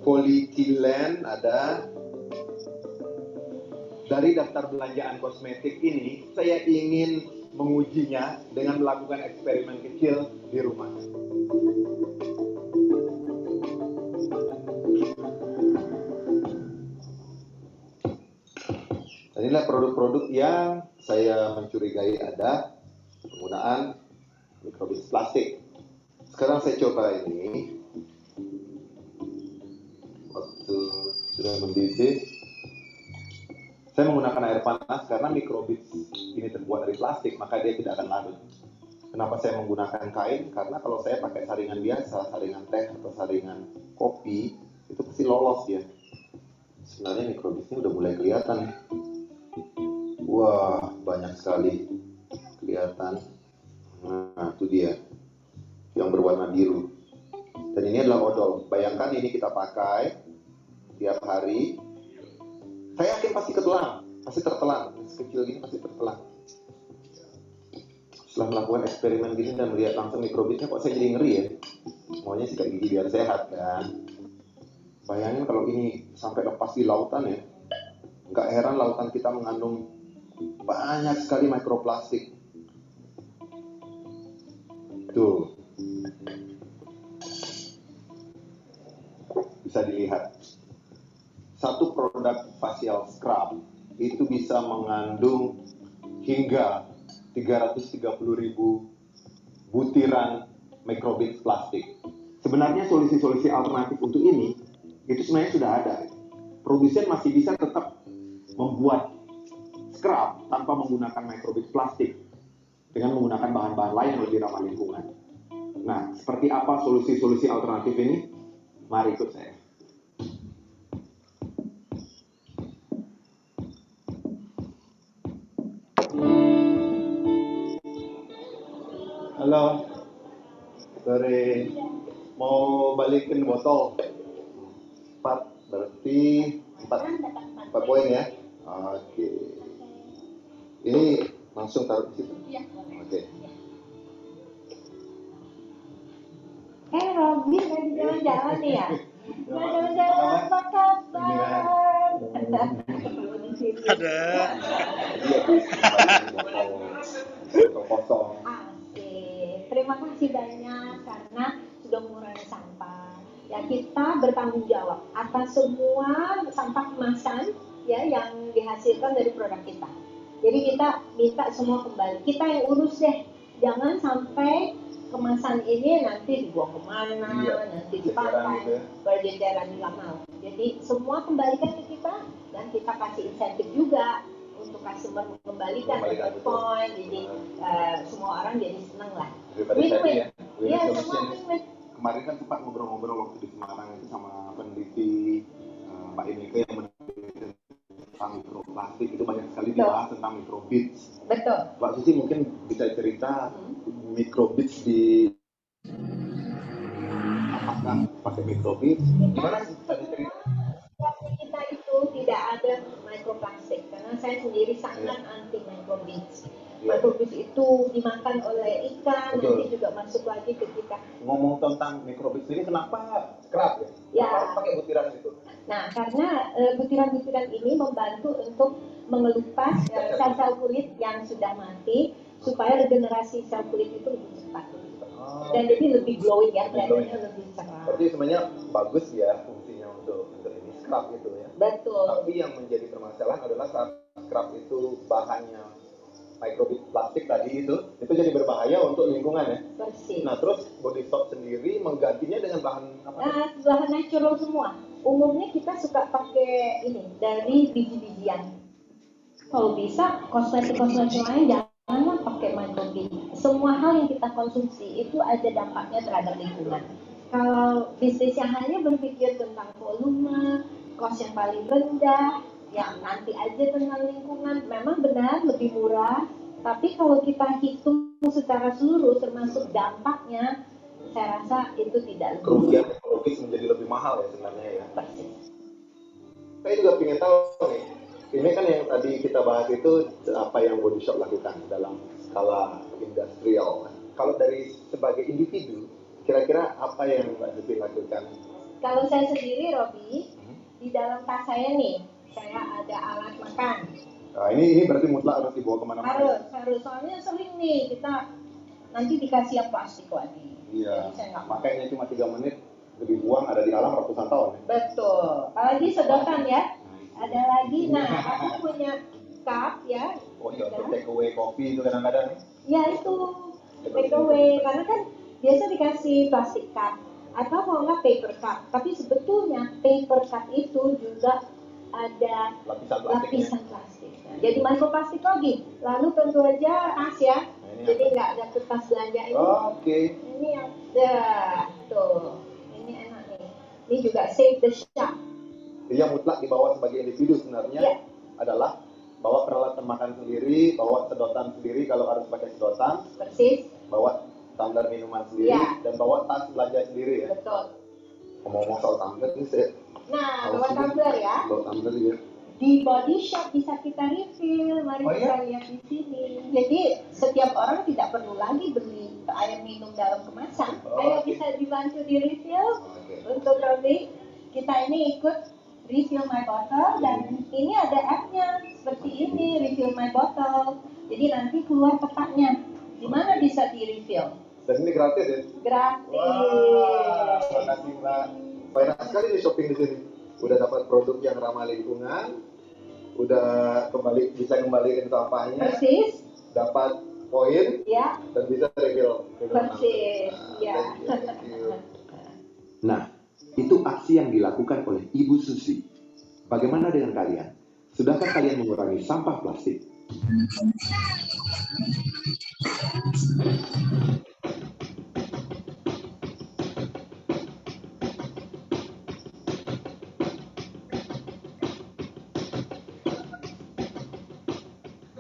[SPEAKER 7] Polietilen ada. Dari daftar belanjaan kosmetik ini, saya ingin mengujinya dengan melakukan eksperimen kecil di rumah. Dan inilah produk-produk yang saya mencurigai ada penggunaan mikrobit plastik. Sekarang saya coba ini. Waktu sudah mendidih, saya menggunakan air panas karena mikrobit ini terbuat dari plastik, maka dia tidak akan larut. Kenapa saya menggunakan kain? Karena kalau saya pakai saringan biasa, saringan teh atau saringan kopi, itu pasti lolos ya. Sebenarnya mikrobitnya udah mulai kelihatan. Wah, banyak sekali kelihatan. Nah, itu dia. Yang berwarna biru. Dan ini adalah odol. Bayangkan ini kita pakai tiap hari. Saya yakin pasti pasti tertelan. Sekecil gini pasti tertelan. Setelah melakukan eksperimen gini dan melihat langsung mikrobitnya, kok saya jadi ngeri ya. Maunya sikat gigi biar sehat kan. Bayangin kalau ini sampai lepas di lautan ya. Nggak heran lautan kita mengandung banyak sekali mikroplastik. Tuh. Bisa dilihat. Satu produk facial scrub itu bisa mengandung hingga 330.000 butiran mikrobit plastik. Sebenarnya solusi-solusi alternatif untuk ini itu sebenarnya sudah ada. Produsen masih bisa tetap membuat scrub tanpa menggunakan mikrobit plastik dengan menggunakan bahan-bahan lain yang lebih ramah lingkungan. Nah, seperti apa solusi-solusi alternatif ini? Mari ikut saya. Halo, sorry, mau balikin botol 4, berarti 4 poin ya. Oke. Ini langsung taruh di situ. Oke.
[SPEAKER 10] Robby lagi jalan-jalan nih ya? Jalan-jalan apa kabar?
[SPEAKER 1] Ada.
[SPEAKER 7] Botol kosong.
[SPEAKER 10] Asik. Terima kasih banyak karena sudah mengurangi sampah. Ya, kita bertanggung jawab atas semua sampah kemasan ya yang dihasilkan dari produk kita. Jadi kita minta semua kembali. Kita yang urus deh. Jangan sampai kemasan ini nanti dibuang kemana, nanti dipakai, berjejeran juga mau. Jadi semua kembalikan ke kita dan kita kasih insentif juga untuk customer mengembalikan poin. Jadi semua orang jadi senang lah. Win-win. Iya, semua win-win.
[SPEAKER 7] Kemarin kan sempat ngobrol-ngobrol waktu di Semarang itu sama peneliti Mbak Ineke yang meneliti tentang mikroplastik, itu banyak sekali dibahas tentang mikrobits.
[SPEAKER 10] Betul.
[SPEAKER 7] Mbak Susi mungkin bisa cerita mikrobits di apakah pakai mikrobits? Gimana sih tadi cerita?
[SPEAKER 10] Kita itu tidak ada mikroplastik karena saya sendiri sangat anti mikrobits. Mikrobits itu dimakan oleh ikan, nanti juga masuk lagi ke kita.
[SPEAKER 7] Ngomong tentang mikrobits ini, kenapa scrub ya? Kenapa pakai butiran itu?
[SPEAKER 10] Nah, karena butiran-butiran ini membantu untuk mengelupas sel-sel kulit yang sudah mati supaya regenerasi sel kulit itu lebih cepat. Dan jadi lebih glowing ya, kelihatannya lebih cerah.
[SPEAKER 7] Berarti sebenarnya bagus ya fungsinya untuk ini scrub itu ya.
[SPEAKER 10] Betul.
[SPEAKER 7] Tapi yang menjadi permasalahan adalah saat scrub itu bahannya mikrobit plastik tadi itu jadi berbahaya untuk lingkungan ya.
[SPEAKER 10] Persis.
[SPEAKER 7] Nah, terus Body Shop sendiri menggantinya dengan bahan apa?
[SPEAKER 10] Bahan natural semua. Umumnya kita suka pakai ini dari biji-bijian. Kalau bisa kosmetik-kosmetik lain jangan pakai mikrobit. Semua hal yang kita konsumsi itu ada dampaknya terhadap lingkungan. Kalau bisnis yang hanya berpikir tentang volume, cost yang paling rendah, yang nanti aja tentang lingkungan, memang benar lebih murah, Tapi kalau kita hitung secara seluruh termasuk dampaknya, saya rasa itu tidak
[SPEAKER 8] Kerugian ekologis menjadi lebih mahal ya sebenarnya ya.
[SPEAKER 10] persis.
[SPEAKER 8] Saya juga ingin tahu nih, ini kan yang tadi kita bahas itu apa yang Body Shop lakukan dalam skala industrial. Kalau dari sebagai individu, kira-kira apa yang Mbak Zubi lakukan?
[SPEAKER 10] Kalau saya sendiri, Robi, di dalam tas saya nih, saya ada alat makan.
[SPEAKER 8] Nah, ini berarti mutlak harus dibawa kemana-mana.
[SPEAKER 10] Harus. Soalnya sering nih kita nanti dikasih yang plastik lagi.
[SPEAKER 8] Iya.
[SPEAKER 10] Jadi saya nggak mau.
[SPEAKER 8] Makanya cuma 3 menit lebih buang ada di alam ratusan tahun.
[SPEAKER 10] Betul. Apalagi sedotan ya. Ada lagi. Nah, aku punya cup ya.
[SPEAKER 8] Oh iya, untuk take away kopi itu kadang-kadang.
[SPEAKER 10] Ya itu take away karena kan biasa dikasih plastik cup atau kalau nggak paper cup. Tapi sebetulnya paper cup itu juga ada lapisan plastik. Jadi mikroplastik lagi. Lalu tentu aja tas ya. Jadi nggak ada kertas belanja ini.
[SPEAKER 8] Oke.
[SPEAKER 10] Ini ada tuh. Ini enak nih. Ini juga save the shop.
[SPEAKER 8] Yang mutlak dibawa sebagai individu sebenarnya adalah bawa peralatan makan sendiri, bawa sedotan sendiri kalau harus pakai sedotan.
[SPEAKER 10] Persis.
[SPEAKER 8] Bawa tumbler minuman sendiri dan bawa tas belanja sendiri ya.
[SPEAKER 10] Betul.
[SPEAKER 8] Ngomong-ngomong soal tumbler ini saya.
[SPEAKER 10] Nah, bawa tumbler ya.
[SPEAKER 8] Bawa tumbler juga.
[SPEAKER 10] Di Body Shop bisa kita refill, mari kita lihat di sini. Jadi setiap orang tidak perlu lagi beli air minum dalam kemasan. Ayo bisa dibantu di refill. Untuk Robi, kita ini ikut refill my bottle dan ini ada app-nya seperti ini, refill my bottle. Jadi nanti keluar petanya di mana bisa di refill.
[SPEAKER 8] Dan ini gratis ya?
[SPEAKER 10] Gratis.
[SPEAKER 8] Wah, terima kasih Mbak. Banyak sekali nih shopping di sini. Udah dapat produk yang ramah lingkungan, udah bisa kembaliin sampahnya,
[SPEAKER 10] persis,
[SPEAKER 8] dapat poin,
[SPEAKER 10] ya,
[SPEAKER 8] dan bisa refill.
[SPEAKER 10] Persis, ya.
[SPEAKER 8] Nah, itu aksi yang dilakukan oleh Ibu Susi. Bagaimana dengan kalian? Sudahkah kalian mengurangi sampah plastik?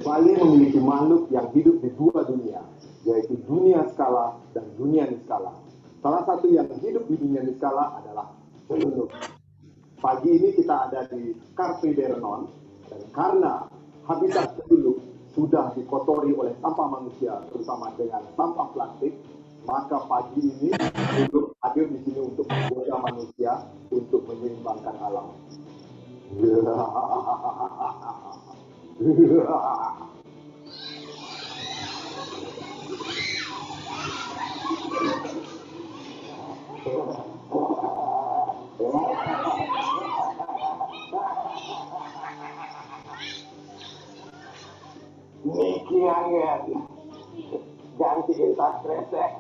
[SPEAKER 8] Bali memiliki makhluk yang hidup di dua dunia, yaitu dunia skala dan dunia niskala. Salah satu yang hidup di dunia niskala adalah celuluk. Pagi ini kita ada di Carpe Berenon, dan karena habitat celuluk sudah dikotori oleh sampah manusia, terutama dengan sampah plastik, maka pagi ini celuluk hadir di sini untuk menggoda manusia untuk menyeimbangkan alam. Niki angin gantiin tas kresek.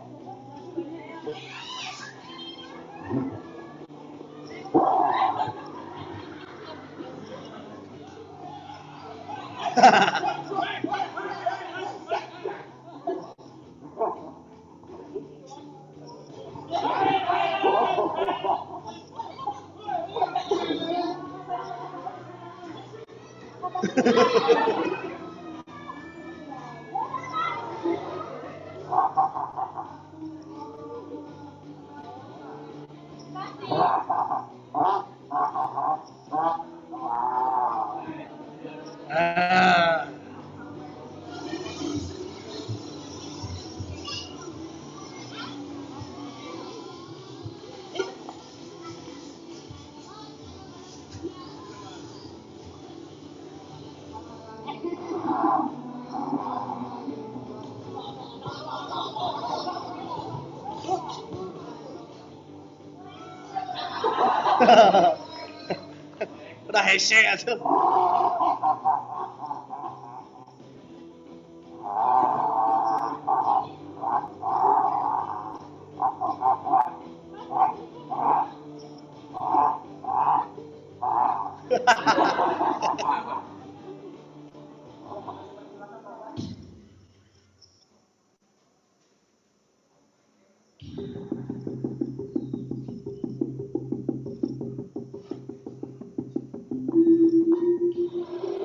[SPEAKER 1] Udah hese atuh.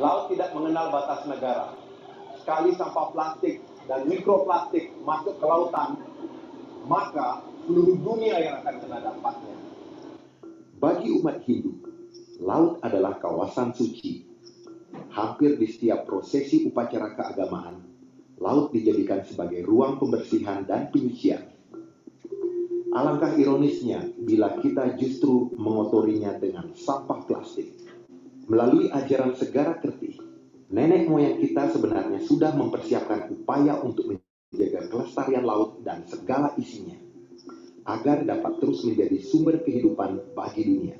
[SPEAKER 8] Laut tidak mengenal batas negara.
[SPEAKER 6] sekali sampah plastik dan mikroplastik masuk ke lautan, maka seluruh dunia yang akan kena dampaknya.
[SPEAKER 8] Bagi umat Hindu, laut adalah kawasan suci. Hampir di setiap prosesi upacara keagamaan, laut dijadikan sebagai ruang pembersihan dan penyucian. Alangkah ironisnya bila kita justru mengotorinya dengan sampah plastik. Melalui ajaran Segara Kerti, nenek moyang kita sebenarnya sudah mempersiapkan upaya untuk menjaga kelestarian laut dan segala isinya, agar dapat terus menjadi sumber kehidupan bagi dunia.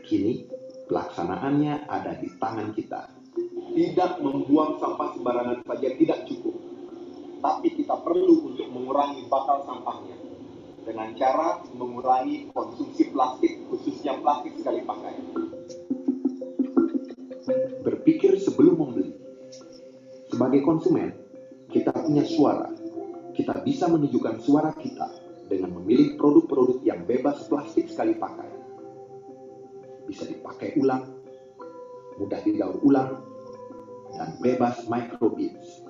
[SPEAKER 8] Kini, pelaksanaannya ada di tangan kita.
[SPEAKER 6] Tidak membuang sampah sembarangan saja tidak cukup, tapi kita perlu untuk mengurangi bakal sampahnya dengan cara mengurangi konsumsi plastik, khususnya plastik sekali pakai.
[SPEAKER 8] Berpikir sebelum membeli. Sebagai konsumen, kita punya suara. Kita bisa menunjukkan suara kita dengan memilih produk-produk yang bebas plastik sekali pakai. Bisa dipakai ulang, mudah didaur ulang, dan bebas microbeads.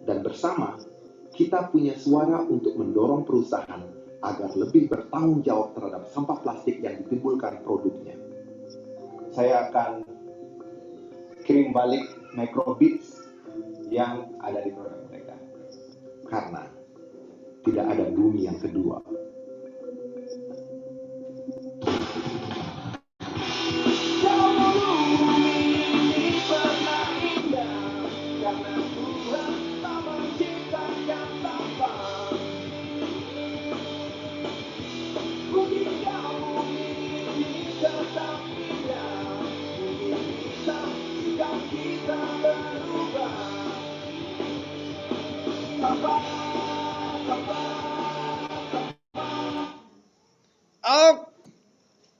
[SPEAKER 8] Dan bersama, kita punya suara untuk mendorong perusahaan agar lebih bertanggung jawab terhadap sampah plastik yang ditimbulkan produknya.
[SPEAKER 6] Saya akan kirim balik microbeads yang ada di produk mereka.
[SPEAKER 8] Karena tidak ada bumi yang kedua.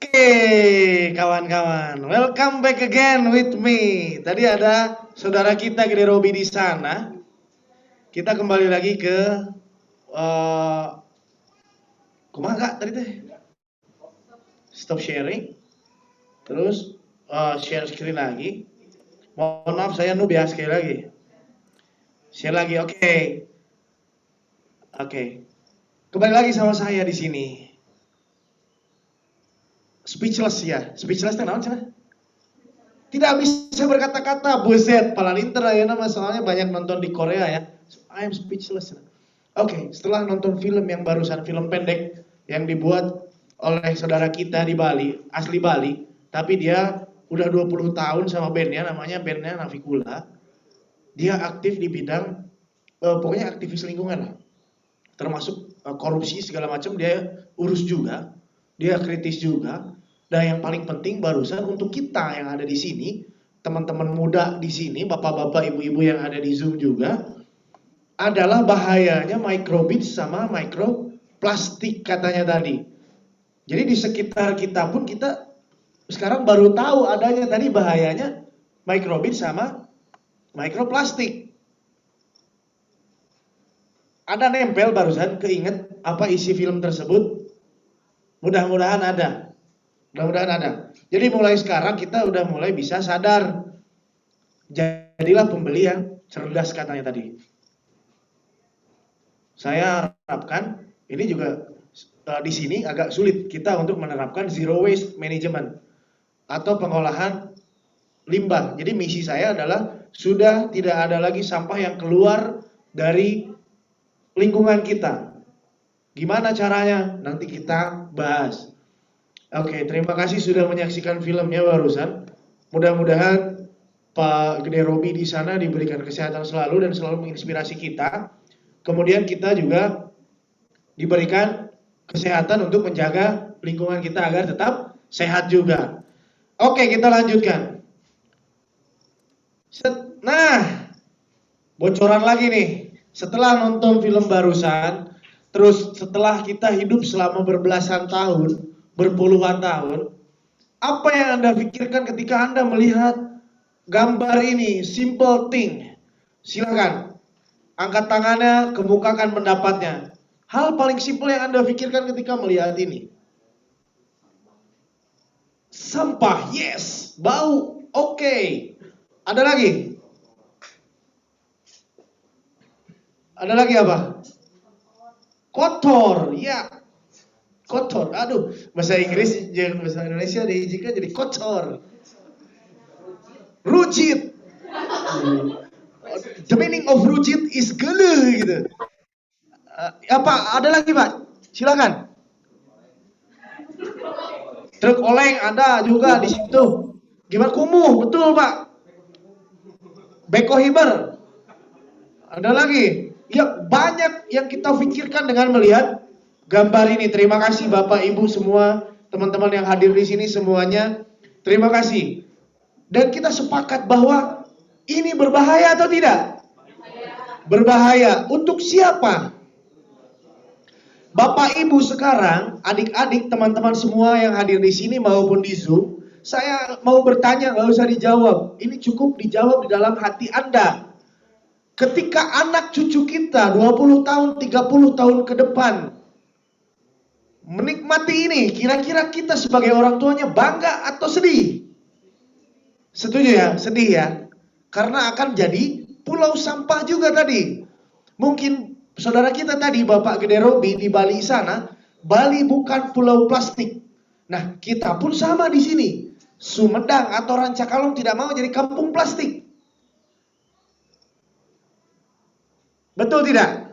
[SPEAKER 1] Oke, kawan-kawan, welcome back again with me. Tadi ada saudara kita Gede Robi di sana. Kita kembali lagi ke kumaha Kak tadi teh? Stop sharing. Terus share screen lagi. Mohon maaf saya nubiah sekali lagi. Share lagi, oke. Kembali lagi sama saya di sini. Speechless ya, speechless itu naon cenah? Tidak bisa berkata-kata, buset, palalinter ya nama soalnya banyak nonton di Korea ya. I am speechless. Oke, setelah nonton film yang barusan, film pendek yang dibuat oleh saudara kita di Bali, asli Bali, tapi dia udah 20 tahun sama bandnya, namanya Navikula. Dia aktif di bidang, pokoknya aktivis lingkungan lah. Termasuk korupsi segala macam dia urus juga, dia kritis juga. Dan yang paling penting barusan untuk kita yang ada di sini, teman-teman muda di sini, bapak-bapak, ibu-ibu yang ada di Zoom juga, adalah bahayanya microbeads sama microplastik katanya tadi. Jadi di sekitar kita pun kita sekarang baru tahu adanya tadi bahayanya microbeads sama microplastik. Ada nempel barusan, keinget apa isi film tersebut? Mudah-mudahan ada. Jadi mulai sekarang kita udah mulai bisa sadar. Jadilah pembeli yang cerdas katanya tadi. Saya harapkan ini juga di sini agak sulit kita untuk menerapkan zero waste management atau pengolahan limbah. Jadi misi saya adalah sudah tidak ada lagi sampah yang keluar dari lingkungan kita. Gimana caranya? Nanti kita bahas. Oke, terima kasih sudah menyaksikan filmnya barusan. Mudah-mudahan Pak Gede Robi di sana diberikan kesehatan selalu dan selalu menginspirasi kita. Kemudian kita juga diberikan kesehatan untuk menjaga lingkungan kita agar tetap sehat juga. Oke, kita lanjutkan. Nah, bocoran lagi nih. Setelah nonton film barusan, terus setelah kita hidup selama berbelasan tahun, berpuluhan tahun, apa yang Anda pikirkan ketika Anda melihat gambar ini? Simple thing. Silakan, angkat tangannya, kemukakan pendapatnya. Hal paling simpel yang Anda pikirkan ketika melihat ini? Sampah, yes. Bau, oke. Ada lagi? Ada lagi apa? Kotor, ya. Kotor. Aduh, bahasa Inggris jangan bahasa Indonesia diizinkan jadi kotor. Rujit. The meaning of rujit is gele gitu. Apa? Ada lagi, Pak? Silakan. Truk oleng ada juga di situ. Gimana kumuh? Betul, Pak. Beko hiber. Ada lagi. Ya, banyak yang kita pikirkan dengan melihat gambar ini. Terima kasih Bapak Ibu semua, teman-teman yang hadir di sini semuanya. Terima kasih. Dan kita sepakat bahwa ini berbahaya atau tidak? Berbahaya. Untuk siapa? Bapak Ibu sekarang, adik-adik, teman-teman semua yang hadir di sini maupun di Zoom, saya mau bertanya, nggak usah dijawab. Ini cukup dijawab di dalam hati Anda. Ketika anak cucu kita 20 tahun, 30 tahun ke depan menikmati ini, kira-kira kita sebagai orang tuanya bangga atau sedih? Setuju ya? Sedih ya? Karena akan jadi pulau sampah juga tadi. Mungkin saudara kita tadi, Bapak Gede Robi di Bali sana, Bali bukan pulau plastik. Nah, kita pun sama di sini. Sumedang atau Rancakalong tidak mau jadi kampung plastik. Betul tidak?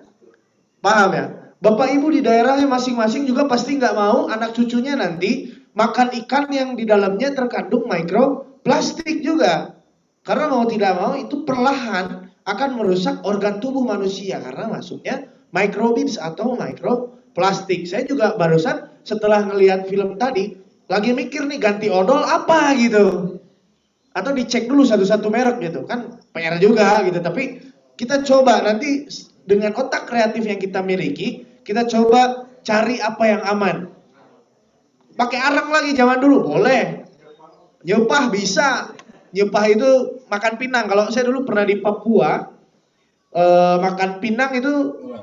[SPEAKER 1] Paham ya? Bapak Ibu di daerahnya masing-masing juga pasti nggak mau anak cucunya nanti makan ikan yang di dalamnya terkandung mikroplastik juga. Karena mau tidak mau itu perlahan akan merusak organ tubuh manusia karena masuknya microbeads atau mikroplastik. Saya juga barusan setelah ngelihat film tadi lagi mikir nih ganti odol apa gitu. Atau dicek dulu satu-satu merek gitu kan PR juga gitu. Tapi kita coba nanti dengan otak kreatif yang kita miliki, kita coba cari apa yang aman. Pakai arang lagi zaman dulu boleh. Nyepah bisa. Nyepah itu makan pinang. Kalau saya dulu pernah di Papua, makan pinang itu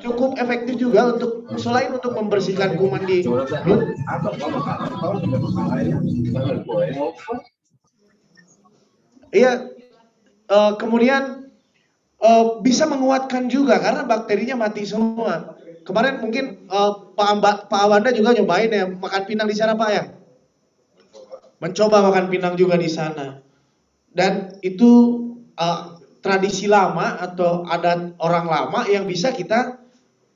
[SPEAKER 1] cukup efektif juga untuk selain untuk membersihkan kuman di mulut. Iya, kemudian bisa menguatkan juga karena bakterinya mati semua. Kemarin mungkin Pak Awanda juga nyobain ya makan pinang di sana Pak ya. Mencoba makan pinang juga di sana. Dan itu tradisi lama atau adat orang lama yang bisa kita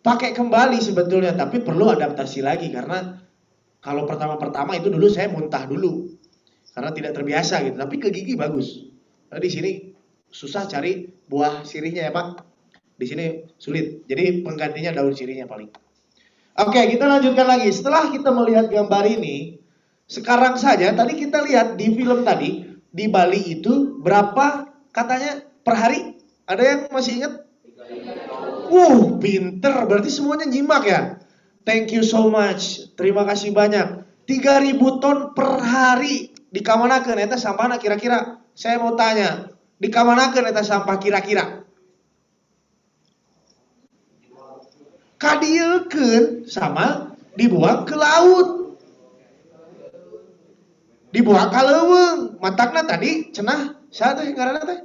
[SPEAKER 1] pakai kembali sebetulnya, tapi perlu adaptasi lagi karena kalau pertama-pertama itu dulu saya muntah dulu karena tidak terbiasa gitu, tapi ke gigi bagus. Nah, di sini susah cari buah sirihnya ya Pak. Di sini sulit. Jadi penggantinya daun sirihnya paling. Oke, kita lanjutkan lagi. Setelah kita melihat gambar ini, sekarang saja tadi kita lihat di film tadi di Bali itu berapa katanya per hari? Ada yang masih ingat? Pinter. Berarti semuanya nyimak ya. Thank you so much. Terima kasih banyak. 3.000 ton per hari dikamanakeun eta sampahna kira-kira. Saya mau tanya, dikamanakeun eta sampah kira-kira? Kadiekeun sama dibuang ke laut. Dibuang ka leuweung. Matakna tadi cenah saha teh ngaranna teh?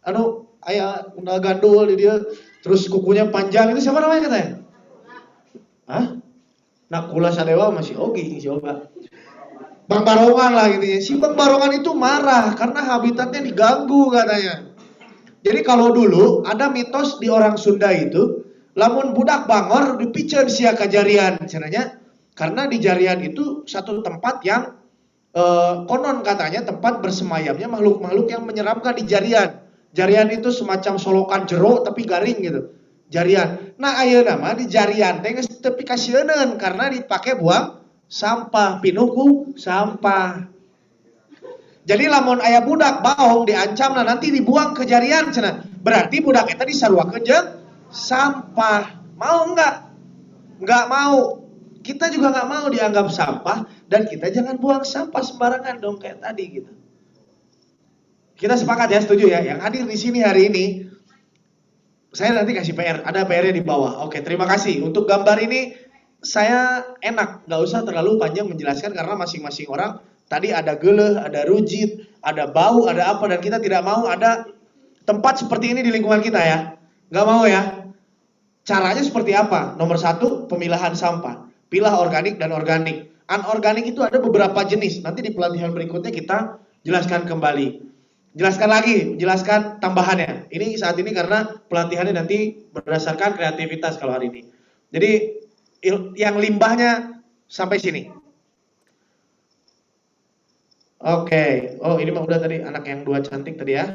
[SPEAKER 1] Anu aya gandul di dieu terus kukunya panjang itu siapa namanya katanya? Hah? Nakula Sadewa masih oge si Oba. Bang Barongan lah gitu ya. Si Bang Barongan itu marah karena habitatnya diganggu katanya. Jadi kalau dulu ada mitos di orang Sunda itu, lamun budak bangor dipiceun sia ka jarian cenanya. Karena di jarian itu satu tempat yang konon katanya tempat bersemayamnya makhluk-makhluk yang menyeramkan di jarian. Jarian itu semacam solokan jero tapi garing gitu. Jarian. Nah ayeuna mah di jarian teh geus teu pikasieun karena dipakai buang sampah, pinuh sampah. Jadi lamun aya budak baong diancam nah nanti dibuang ke jarian cenah. Berarti budak eta disaruakeun jeung sampah. Mau enggak? Enggak mau. Kita juga nggak mau dianggap sampah dan kita jangan buang sampah sembarangan dong kayak tadi gitu. Kita sepakat ya, setuju ya? Yang hadir di sini hari ini, saya nanti kasih PR, ada PR-nya di bawah. Oke, terima kasih. Untuk gambar ini saya enak, nggak usah terlalu panjang menjelaskan karena masing-masing orang tadi ada geleh, ada rujit, ada bau, ada apa dan kita tidak mau ada tempat seperti ini di lingkungan kita ya, nggak mau ya. Caranya seperti apa? Nomor 1, pemilahan sampah. Pilah organik dan organik. Anorganik itu ada beberapa jenis. Nanti di pelatihan berikutnya kita jelaskan kembali. Jelaskan tambahannya. Ini saat ini karena pelatihannya nanti berdasarkan kreativitas kalau hari ini. Jadi yang limbahnya sampai sini. Oke. Oh, ini mah udah tadi anak yang 2 cantik tadi ya.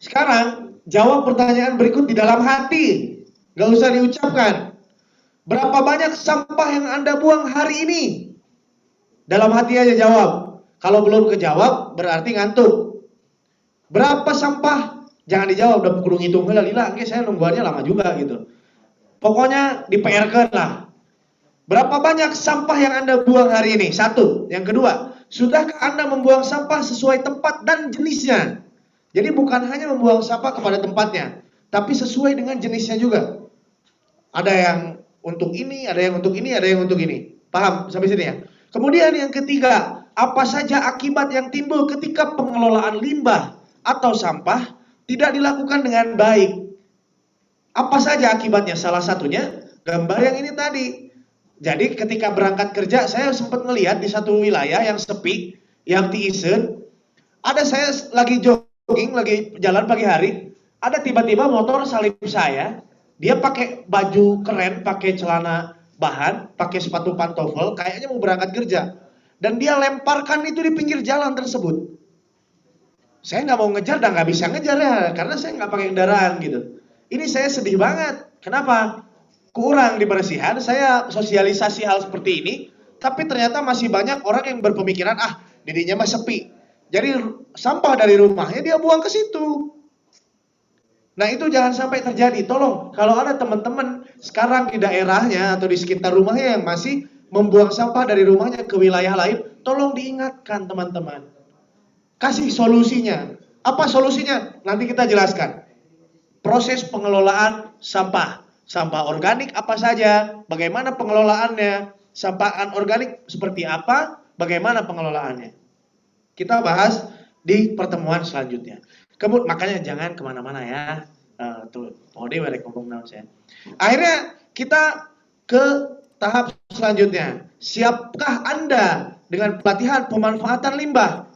[SPEAKER 1] Sekarang jawab pertanyaan berikut di dalam hati. Gak usah diucapkan. Berapa banyak sampah yang Anda buang hari ini? Dalam hati aja jawab. Kalau belum kejawab berarti ngantuk. Berapa sampah? Jangan dijawab, udah kudu ngitung heula lila, engke saya nungguannya lama juga gitu. Pokoknya di-PR-keun lah. Berapa banyak sampah yang Anda buang hari ini? 1. Yang kedua, sudahkah Anda membuang sampah sesuai tempat dan jenisnya? Jadi bukan hanya membuang sampah kepada tempatnya, tapi sesuai dengan jenisnya juga. Ada yang untuk ini, ada yang untuk ini, ada yang untuk ini. Paham sampai sini ya? Kemudian yang ketiga, apa saja akibat yang timbul ketika pengelolaan limbah atau sampah tidak dilakukan dengan baik? Apa saja akibatnya? Salah satunya gambar yang ini tadi. Jadi ketika berangkat kerja saya sempat ngelihat di satu wilayah yang sepi, yang tiisen, ada saya lagi jogging, lagi jalan pagi hari, ada tiba-tiba motor salib saya, dia pakai baju keren, pakai celana bahan, pakai sepatu pantofel, kayaknya mau berangkat kerja. Dan dia lemparkan itu di pinggir jalan tersebut. Saya nggak mau ngejar dan nggak bisa ngejar ya, karena saya nggak pakai kendaraan gitu. Ini saya sedih banget. Kenapa? Kurang dibersihan, saya sosialisasi hal seperti ini, tapi ternyata masih banyak orang yang berpemikiran, dirinya mah sepi. Jadi sampah dari rumahnya dia buang ke situ. Nah itu jangan sampai terjadi. Tolong, kalau ada teman-teman sekarang di daerahnya atau di sekitar rumahnya yang masih membuang sampah dari rumahnya ke wilayah lain, tolong diingatkan teman-teman. Kasih solusinya. Apa solusinya? Nanti kita jelaskan. Proses pengelolaan sampah. Sampah organik apa saja, bagaimana pengelolaannya, sampah anorganik seperti apa, bagaimana pengelolaannya. Kita bahas di pertemuan selanjutnya. Makanya jangan kemana-mana ya. Tuh, mode mereka ngomong saya. Akhirnya kita ke tahap selanjutnya. Siapkah Anda dengan pelatihan pemanfaatan limbah?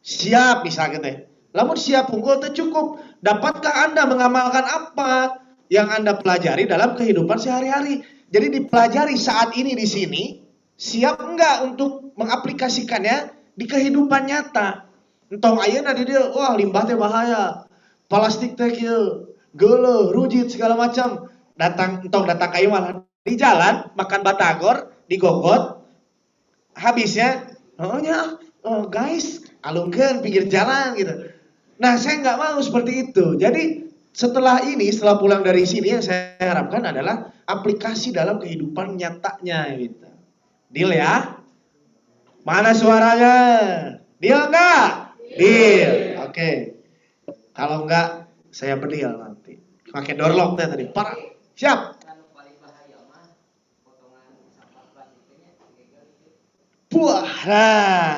[SPEAKER 1] Siap misalnya teh. Lamun siap unggul teh cukup. Dapatkah Anda mengamalkan apa yang Anda pelajari dalam kehidupan sehari-hari? Jadi dipelajari saat ini di sini, siap enggak untuk mengaplikasikannya di kehidupan nyata? Entong ayeuna di dieu, wah limbah teh bahaya. Plastik teh kieu, geuleuh, rujit segala macam. Datang ka ieu malah di jalan makan batagor, digogot. Habisnya, guys, alungkeun pinggir jalan gitu. Nah, saya nggak mau seperti itu. Jadi setelah pulang dari sini yang saya harapkan adalah aplikasi dalam kehidupan nyatanya gitu. Deal ya? Mana suaranya? Deal nggak? Deal. Oke. Kalau nggak, saya bedil nanti. Pakai door lock tadi. Parah. Siap. Puah. Nah.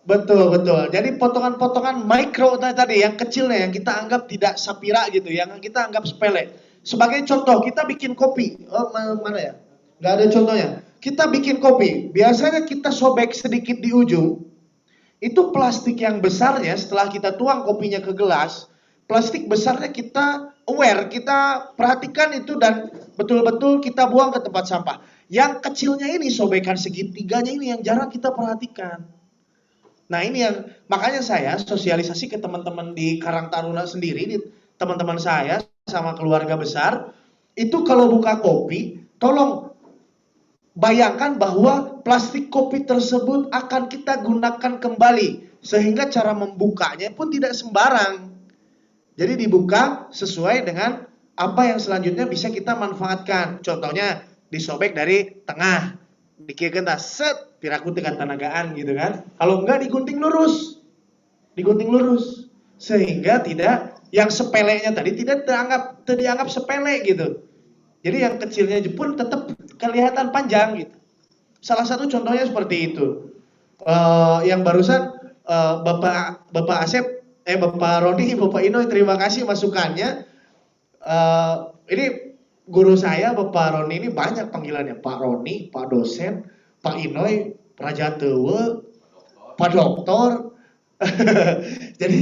[SPEAKER 1] Betul. Jadi potongan-potongan mikro tadi yang kecilnya yang kita anggap tidak sapira gitu, yang kita anggap sepele. Sebagai contoh, kita bikin kopi. Oh, mana ya? Nggak ada contohnya. Kita bikin kopi. Biasanya kita sobek sedikit di ujung. Itu plastik yang besarnya setelah kita tuang kopinya ke gelas, plastik besarnya kita aware, kita perhatikan itu dan betul-betul kita buang ke tempat sampah. Yang kecilnya ini, sobekan segitiganya ini yang jarang kita perhatikan. Nah ini yang makanya saya sosialisasi ke teman-teman di Karang Taruna sendiri, teman-teman saya sama keluarga besar, itu kalau buka kopi, tolong bayangkan bahwa plastik kopi tersebut akan kita gunakan kembali, sehingga cara membukanya pun tidak sembarang. Jadi dibuka sesuai dengan apa yang selanjutnya bisa kita manfaatkan. Contohnya disobek dari tengah, dikirkan set, piraku dengan tenagaan gitu kan. Kalau enggak digunting lurus, sehingga tidak yang sepelenya tadi tidak dianggap sepele gitu. Jadi yang kecilnya pun tetap kelihatan panjang gitu. Salah satu contohnya seperti itu. Yang barusan Bapak Asep Bapak Roni, Bapak Inoy, terima kasih masukannya. Ini guru saya, Bapak Roni ini banyak panggilannya. Pak Roni, Pak dosen, Pak Inoy, Prajatewe, Pak Doktor. jadi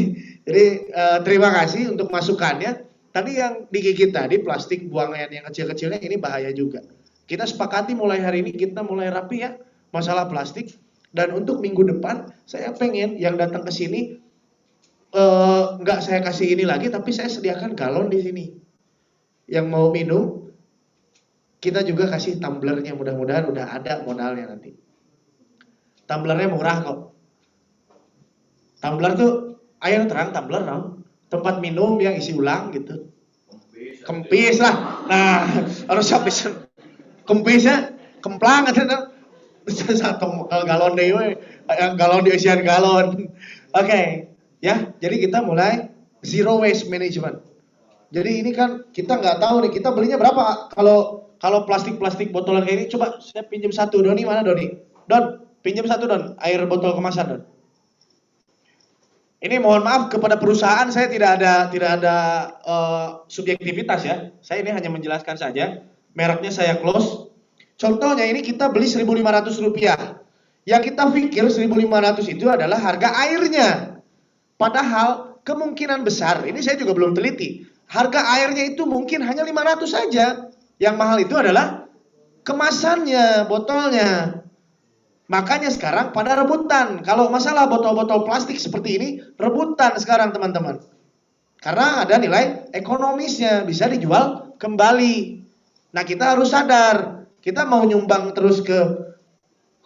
[SPEAKER 1] terima kasih untuk masukannya. Tadi yang digigit tadi, plastik buangan yang kecil-kecilnya ini bahaya juga. Kita sepakati mulai hari ini kita mulai rapi ya masalah plastik. Dan untuk minggu depan saya pengen yang datang ke sini nggak saya kasih ini lagi, tapi saya sediakan galon di sini. Yang mau minum, kita juga kasih tumblernya. Mudah-mudahan udah ada modalnya nanti. Tumblernya murah kok. Tumbler tuh, ayo terang tumbler no? Tempat minum yang isi ulang gitu. Kempis lah. Nah, harus habis kempisnya, kemplang kan. Satu galon deh, galon diisian galon. Oke. Ya, jadi kita mulai zero waste management. Jadi ini kan kita nggak tahu nih, kita belinya berapa? Kalau plastik botolan kayak ini, coba saya pinjam satu. Doni mana Doni? Don, pinjam satu Don, air botol kemasan Don. Ini mohon maaf kepada perusahaan, saya tidak ada subjektivitas ya. Saya ini hanya menjelaskan saja. Mereknya saya close. Contohnya ini kita beli Rp1.500. Yang kita pikir 1.500 itu adalah harga airnya. Padahal kemungkinan besar, ini saya juga belum teliti, harga airnya itu mungkin hanya 500 saja. Yang mahal itu adalah kemasannya, botolnya. Makanya sekarang pada rebutan. Kalau masalah botol-botol plastik seperti ini, rebutan sekarang teman-teman. Karena ada nilai ekonomisnya, bisa dijual kembali. Nah kita harus sadar, kita mau nyumbang terus ke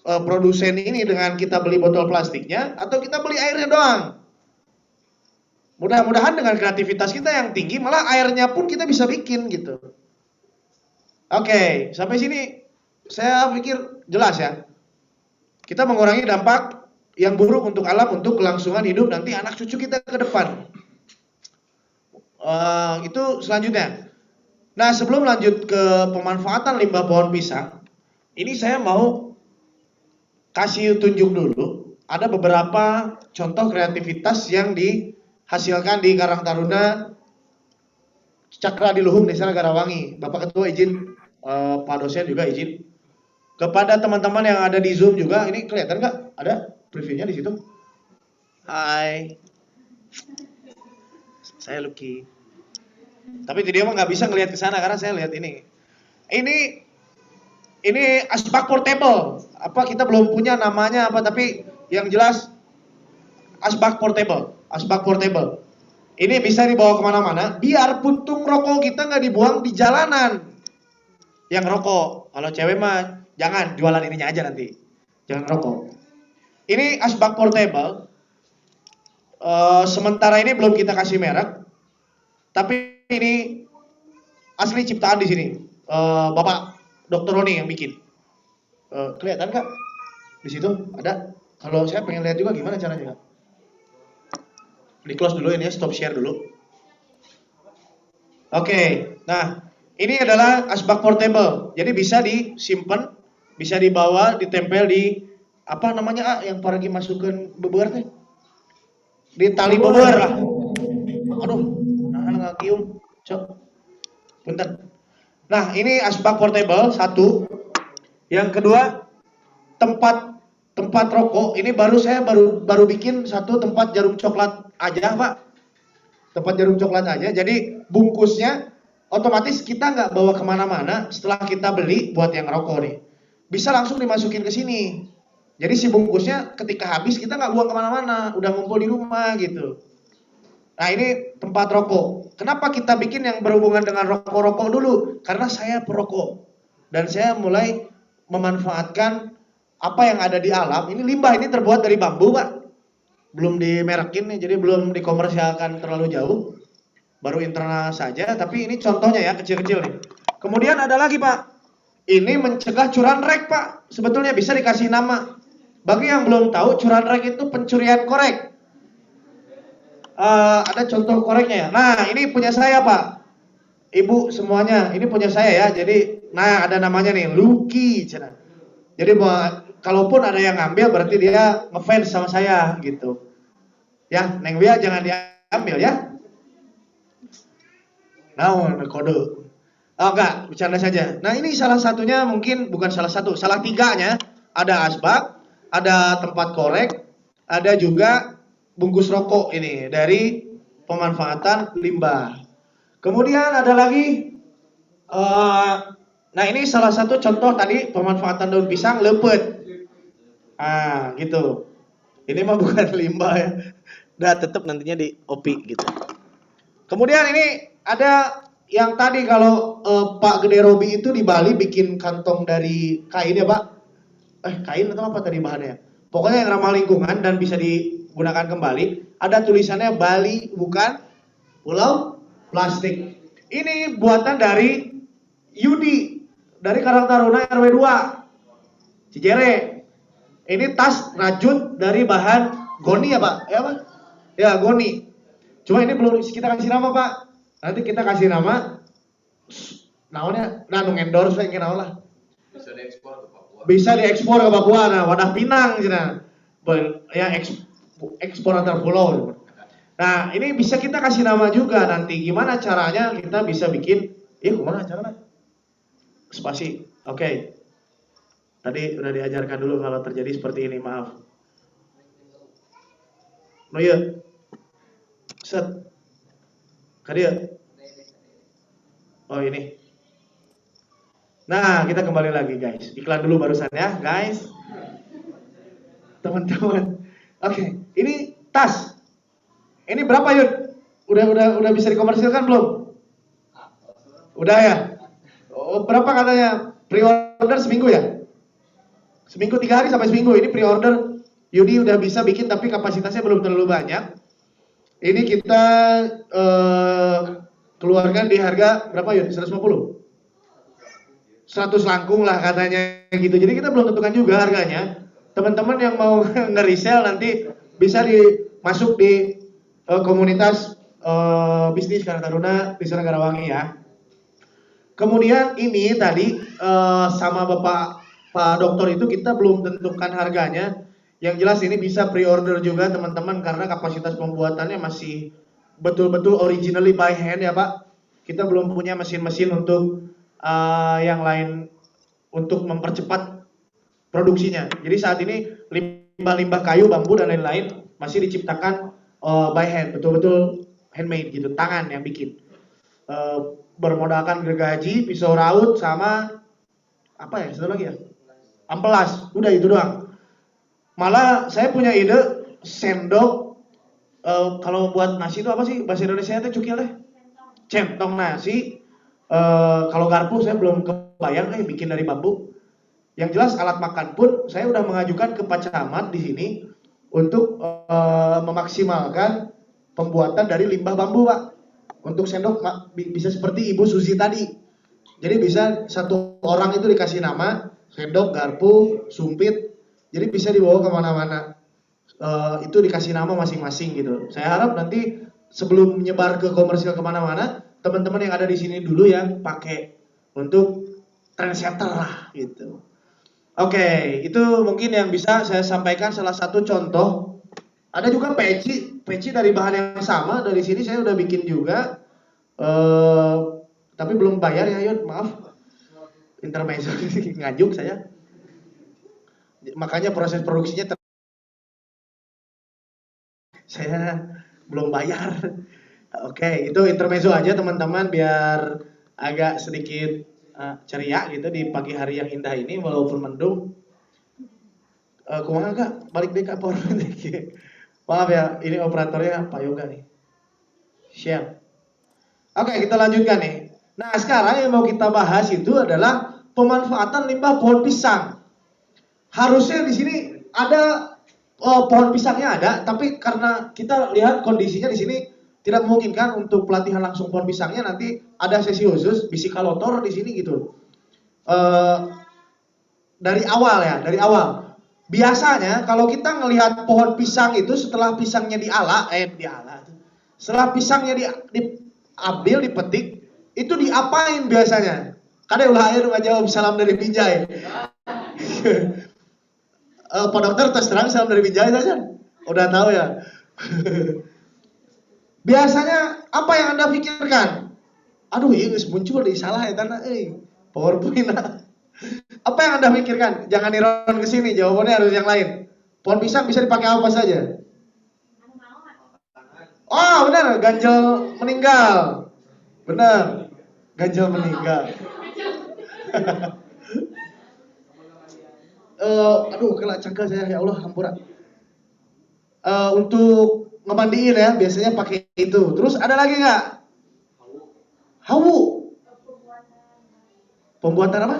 [SPEAKER 1] produsen ini dengan kita beli botol plastiknya, atau kita beli airnya doang. Mudah-mudahan dengan kreativitas kita yang tinggi, malah airnya pun kita bisa bikin gitu. Oke, sampai sini saya pikir jelas ya. Kita mengurangi dampak yang buruk untuk alam, untuk kelangsungan hidup nanti anak cucu kita ke depan. Itu selanjutnya. Nah sebelum lanjut ke pemanfaatan limbah pohon pisang, ini saya mau kasih tunjuk dulu. Ada beberapa contoh kreativitas yang dihasilkan di Karang Taruna Cakra di Luhung, Desa Negarawangi. Bapak Ketua izin, Pak dosen juga izin. Kepada teman-teman yang ada di Zoom juga, ini kelihatan nggak? Ada previewnya di situ? Hai, saya Lucky. Tapi video mah nggak bisa ngelihat ke sana karena saya lihat ini. Ini asbak portable. Apa kita belum punya namanya apa, tapi yang jelas asbak portable. Asbak portable. Ini bisa dibawa kemana-mana. Biar puntung rokok kita nggak dibuang di jalanan. Yang rokok, kalau cewek mah jangan, jualan ininya aja nanti. Jangan rokok. Ini asbak portable. Sementara ini belum kita kasih merek. Tapi ini asli ciptaan di sini. Bapak Dr. Roni yang bikin. Kelihatan Kak? Di situ ada. Kalau saya pengen lihat juga gimana caranya Kak? Di close dulu ini ya, stop share dulu. Oke, nah ini adalah asbak portable. Jadi bisa disimpan, bisa dibawa, ditempel di apa namanya yang pergi masukin beber teh? Di tali beber lah. Aduh, nggak kium, cok. Bentar. Nah ini asbak portable satu. Yang kedua tempat rokok. Ini saya baru bikin satu tempat jarum coklat aja Pak. Tempat jarum coklat aja. Jadi bungkusnya otomatis kita nggak bawa kemana-mana. Setelah kita beli buat yang rokok nih, bisa langsung dimasukin ke sini. Jadi si bungkusnya ketika habis kita nggak buang kemana-mana, udah ngumpul di rumah gitu. Nah ini tempat rokok. Kenapa kita bikin yang berhubungan dengan rokok-rokok dulu? Karena saya perokok. Dan saya mulai memanfaatkan apa yang ada di alam. Ini limbah ini terbuat dari bambu Pak. Belum dimerekin nih, jadi belum dikomersialkan terlalu jauh. Baru internal saja, tapi ini contohnya ya, kecil-kecil nih. Kemudian ada lagi Pak. Ini mencegah curanrek Pak. Sebetulnya bisa dikasih nama. Bagi yang belum tahu, curanrek itu pencurian korek. Ada contoh koreknya ya. Nah ini punya saya Pak. Ibu semuanya, ini punya saya ya. Jadi, nah ada namanya nih, Lucky. Jadi kalaupun ada yang ngambil berarti dia ngefans sama saya gitu. Ya, Neng Wia jangan diambil ya. Nah, kode. Oh enggak, bercanda saja. Nah ini salah satunya mungkin bukan salah satu, salah tiganya. Ada asbak, ada tempat korek, ada juga bungkus rokok ini dari pemanfaatan limbah. Kemudian ada lagi, nah ini salah satu contoh tadi pemanfaatan daun pisang lepet. Ah gitu. Ini mah bukan limbah ya. Udah tetap nantinya di OPI gitu. Kemudian ini ada yang tadi kalau Pak Gede Robi itu di Bali bikin kantong dari kain ya Pak? Kain atau apa tadi bahannya? Pokoknya yang ramah lingkungan dan bisa digunakan kembali. Ada tulisannya Bali bukan pulau plastik. Ini buatan dari Yudi dari Karang Taruna RW 2 Cijere. Ini tas rajut dari bahan goni ya Pak? Ya Pak? Ya goni. Cuma ini belum kita kasih nama Pak. Nanti kita kasih nama naonnya, endorse kayak gini lah. Bisa diekspor ke Papua. Bisa diekspor ke Papua, nah wadah Pinang cina. Ya ekspor antar pulau. Nah, ini bisa kita kasih nama juga nanti. Gimana caranya kita bisa bikin? Gimana caranya? Spasi. Oke. Tadi udah diajarkan dulu kalau terjadi seperti ini, maaf. No ya. Set. Kadia. Oh ini. Nah, kita kembali lagi guys. Iklan dulu barusan ya, guys. Teman-teman. Oke, ini tas. Ini berapa Yud? Udah bisa dikomersilkan belum? Udah ya? Oh, berapa katanya? Pre-order seminggu ya? Seminggu 3 hari sampai seminggu. Ini pre-order. Yudi udah bisa bikin tapi kapasitasnya belum terlalu banyak. Ini kita keluarkan di harga berapa Yud? 150? 100 langkung lah katanya gitu. Jadi kita belum tentukan juga harganya. Teman-teman yang mau nge-resell nanti bisa masuk di komunitas bisnis Karang Taruna di Garawangi ya. Kemudian ini tadi sama Pak Dokter itu kita belum tentukan harganya. Yang jelas ini bisa pre-order juga teman-teman karena kapasitas pembuatannya masih betul-betul originally by hand ya Pak. Kita belum punya mesin-mesin untuk yang lain untuk mempercepat produksinya. Jadi saat ini limbah-limbah kayu, bambu dan lain-lain masih diciptakan by hand, betul-betul handmade gitu, tangan yang bikin. Bermodalkan gergaji, pisau raut sama apa ya? Satu lagi ya? Amplas. Udah itu doang. Malah saya punya ide sendok kalau buat nasi itu apa sih bahasa Indonesia itu cukil deh. Centong nasi. Kalau garpu saya belum kebayang bikin dari bambu. Yang jelas alat makan pun saya udah mengajukan ke Pak Camat di sini untuk memaksimalkan pembuatan dari limbah bambu Pak. Untuk sendok bisa seperti Ibu Susi tadi. Jadi bisa satu orang itu dikasih nama sendok, garpu, sumpit. Jadi bisa dibawa kemana-mana. Itu dikasih nama masing-masing gitu. Saya harap nanti sebelum menyebar ke komersil kemana-mana, teman-teman yang ada di sini dulu yang pakai untuk trendsetter lah gitu. Oke, itu mungkin yang bisa saya sampaikan salah satu contoh. Ada juga peci dari bahan yang sama. Dari sini saya udah bikin juga. Tapi belum bayar ya Yud, maaf. Intermezzo ngajuk saya. Makanya proses produksinya saya belum bayar. Oke, itu intermezzo aja teman-teman biar agak sedikit ceria gitu di pagi hari yang indah ini walaupun mendung. Kumaha Kak? Balik deh Kak PowerPoint. Maaf ya, ini operatornya Pak Yoga nih. Share. Oke, kita lanjutkan nih. Nah, sekarang yang mau kita bahas itu adalah pemanfaatan limbah pohon pisang. Harusnya di sini ada pohon pisangnya ada, tapi karena kita lihat kondisinya di sini tidak memungkinkan untuk pelatihan langsung pohon pisangnya, nanti ada sesi khusus bisikalotor di sini gitu. Dari awal. Biasanya kalau kita ngelihat pohon pisang itu setelah pisangnya setelah pisangnya diambil, dipetik, itu diapain biasanya? Kadang ulah air ngajawab salam dari Binjai. Pak Dokter terus terang salam dari Binjai saja. Udah tahu ya. Biasanya apa yang Anda pikirkan? Aduh, ini muncul di salah ya tanah, PowerPoint. Apa yang Anda pikirkan? Jangan iron ke sini, jawabannya harus yang lain. Pohon pisang bisa dipakai apa saja? Oh, benar, ganjel meninggal. Benar, ganjel meninggal. Aduh, kena cangkel saya, ya Allah, hampura. Untuk ngemandiin ya, biasanya pakai itu. Terus ada lagi nggak? Hawu. Pembuatan apa?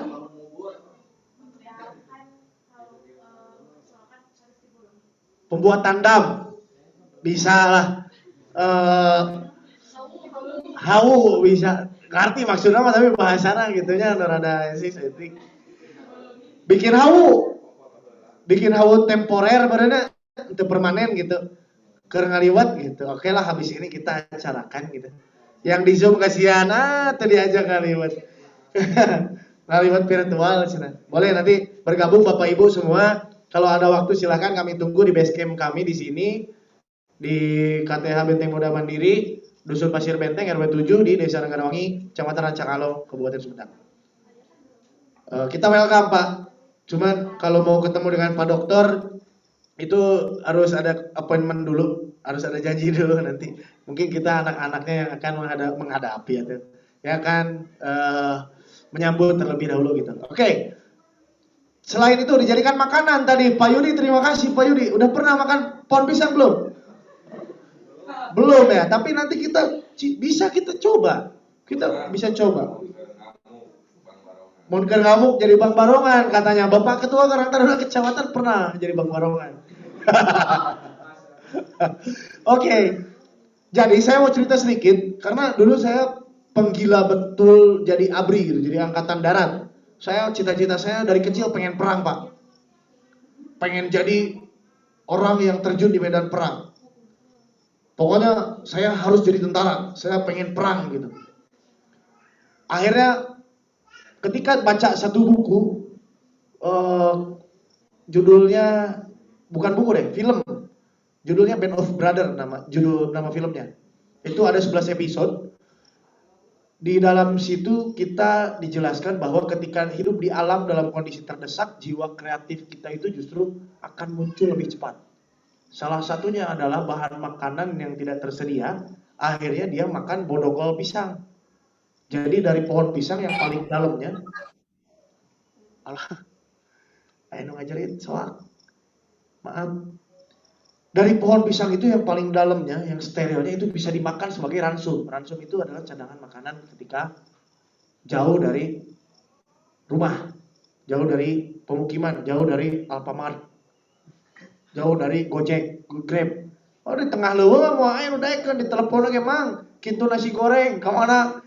[SPEAKER 1] Pembuatan dam. Bisa lah. Hawu bisa. Ngerti maksudnya mah, tapi bahasana gitunya rada sih setik. Bikin hawu temporer berarti itu permanen gitu. Keur ngaliwat gitu. Oke lah, habis ini kita acarakan gitu. Yang di Zoom kasihan, tadi aja ngaliwat. Ngaliwat virtual cina. Boleh nanti bergabung Bapak Ibu semua. Kalau ada waktu silahkan kami tunggu di base camp kami di sini di KTH Benteng Muda Mandiri, Dusun Pasir Benteng RW 7 di Desa Negarawangi, Kecamatan Rancakalo, Kabupaten Sumedang. Kita welcome Pak. Cuman kalau mau ketemu dengan Pak Dokter itu harus ada appointment dulu, harus ada janji dulu nanti. Mungkin kita anak-anaknya yang akan menghadapi ya kan menyambut terlebih dahulu gitu. Oke. Selain itu dijadikan makanan tadi Pak Yudi, terima kasih Pak Yudi. Udah pernah makan pohon pisang belum? Belum ya, tapi nanti kita coba. Kita bisa coba. Munker ngamuk jadi Bang Barongan katanya. Bapak Ketua Karang Taruna Kecamatan pernah jadi Bang Barongan. Oke. Jadi saya mau cerita sedikit karena dulu saya penggila betul jadi ABRI gitu, jadi angkatan darat. Saya cita-cita saya dari kecil pengen perang, Pak. Pengen jadi orang yang terjun di medan perang. Pokoknya saya harus jadi tentara, saya pengen perang gitu. Akhirnya ketika baca satu buku, judulnya bukan buku deh, film. Judulnya Band of Brothers nama filmnya. Itu ada 11 episode. Di dalam situ kita dijelaskan bahwa ketika hidup di alam dalam kondisi terdesak, jiwa kreatif kita itu justru akan muncul lebih cepat. Salah satunya adalah bahan makanan yang tidak tersedia, akhirnya dia makan bodogol pisang. Jadi dari pohon pisang yang paling dalamnya, ayo ngajarin soal, maaf. Dari pohon pisang itu yang paling dalamnya, yang sterilnya itu bisa dimakan sebagai ransum. Ransum itu adalah cadangan makanan ketika jauh dari rumah, jauh dari pemukiman, jauh dari Alfamart, jauh dari Gojek, Grab. Oh di tengah leuweung mau aya nu daekeun di telepon lagi mang, kintu nasi goreng, ka mana?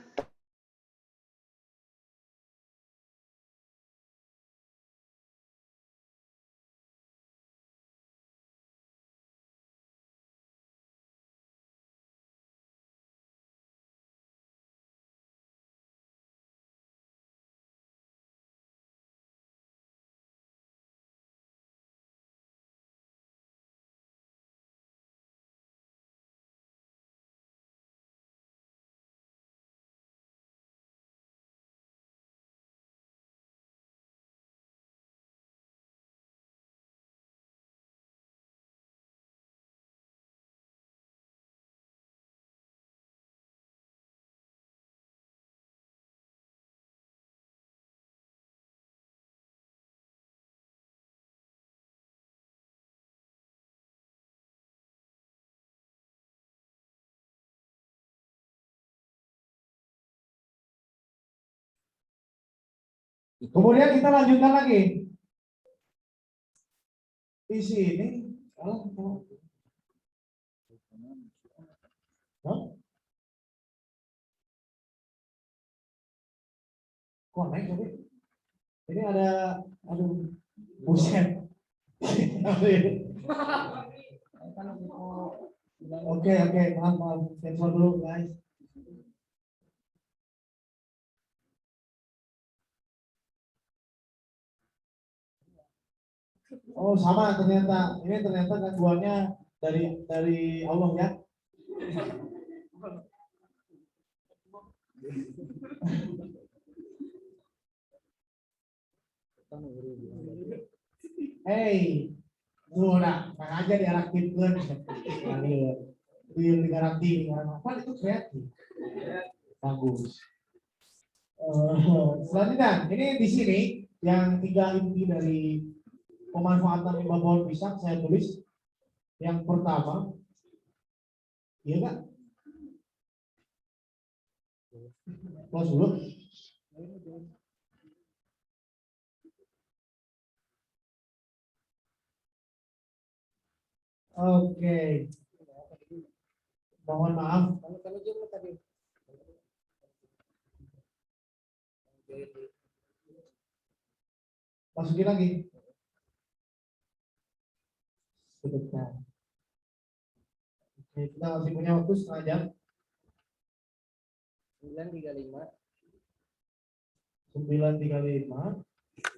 [SPEAKER 1] Kemudian kita lanjutkan lagi. Di sini, connect jadi. Ini ada, aduh, buset. Oke, maaf, cancel dulu guys. Oh sama ternyata, ini ternyata gangguannya dari Allah ya. Hey, lu nak aja diaktifkan. Di garanti apa itu kreatif. Bagus. Selanjutnya, ini di sini yang 3 inti dari pemanfaatan limbah pohon pisang saya tulis. Yang pertama, iya nggak? Close dulu. Oke. Mohon maaf. Masukin lagi. Sebentar. Oke, kita masih punya waktu setengah jam.
[SPEAKER 5] 935
[SPEAKER 1] 935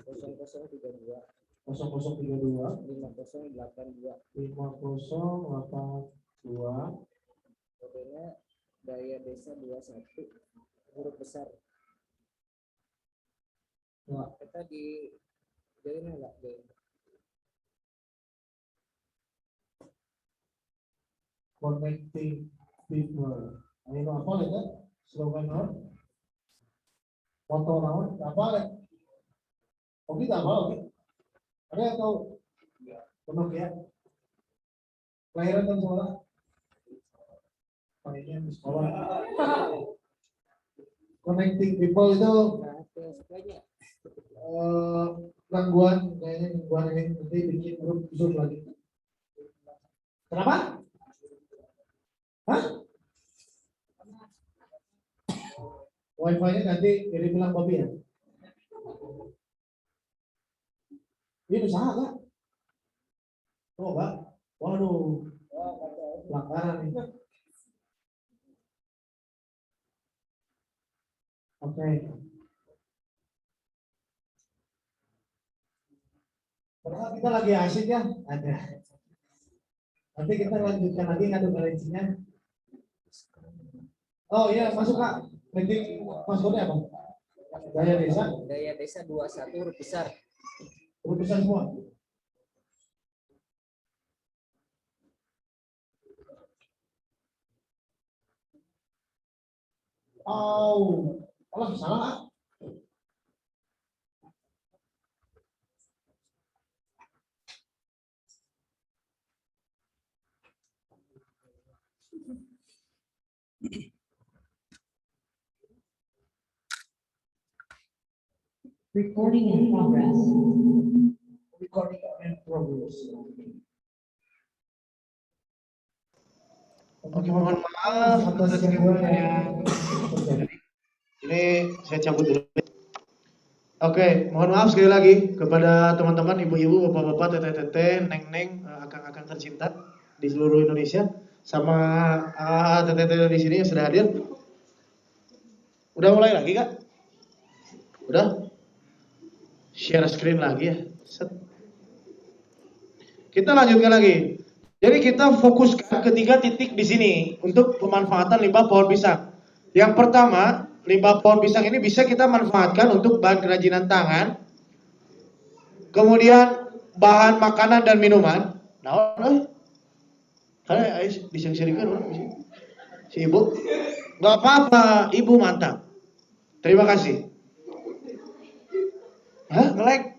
[SPEAKER 5] 0032
[SPEAKER 1] 0032
[SPEAKER 5] 5082
[SPEAKER 1] 5082.
[SPEAKER 5] kodenya Daya Desa 21 huruf besar.
[SPEAKER 1] Nah,
[SPEAKER 5] Kita di jadi enggak deh.
[SPEAKER 1] Connecting people. Ayo apa ya? Slogan apa? Foto naon? Apa ya? Oke, tak apa, oke. Ada yang tahu? Penuh ya? Kelahiran dan sekolah? Kayaknya di sekolah. Connecting people itu gangguan, kayaknya gangguan ini nanti bikin grup Zoom lagi. Kenapa? Hah? Wifi-nya nanti jadi bilang Bobby ya? Ini usaha nggak? Oh enggak? Waduh, pelanggaran nih. Oke. Padahal kita lagi asik ya, ada. Nanti kita lanjutkan lagi ngadu galaksinya. Oh iya, masuk Kak. Nanti passwordnya apa? Daya Desa.
[SPEAKER 5] Daya Desa 21 huruf besar.
[SPEAKER 1] Huruf besar semua. Oh, Allah salah.
[SPEAKER 11] Recording in progress.
[SPEAKER 1] Recording in progress. Oke, mohon maaf atas gangguan yang terjadi. Ini saya cabut dulu. Oke, mohon maaf sekali lagi kepada teman-teman, ibu-ibu, bapak-bapak, teteh-teteh, neng-neng, akang-akang tercinta di seluruh Indonesia, sama teteh-teteh di sini yang sudah hadir. Udah mulai lagi Kak? Udah? Share screen lagi ya. Set. Kita lanjutkan lagi. Jadi kita fokuskan ke 3 titik di sini untuk pemanfaatan limbah pohon pisang. Yang pertama, limbah pohon pisang ini bisa kita manfaatkan untuk bahan kerajinan tangan. Kemudian bahan makanan dan minuman. Nah, karena disering-seringkan si ibu. Gak apa-apa, ibu mantap. Terima kasih. Hah, nge-lag.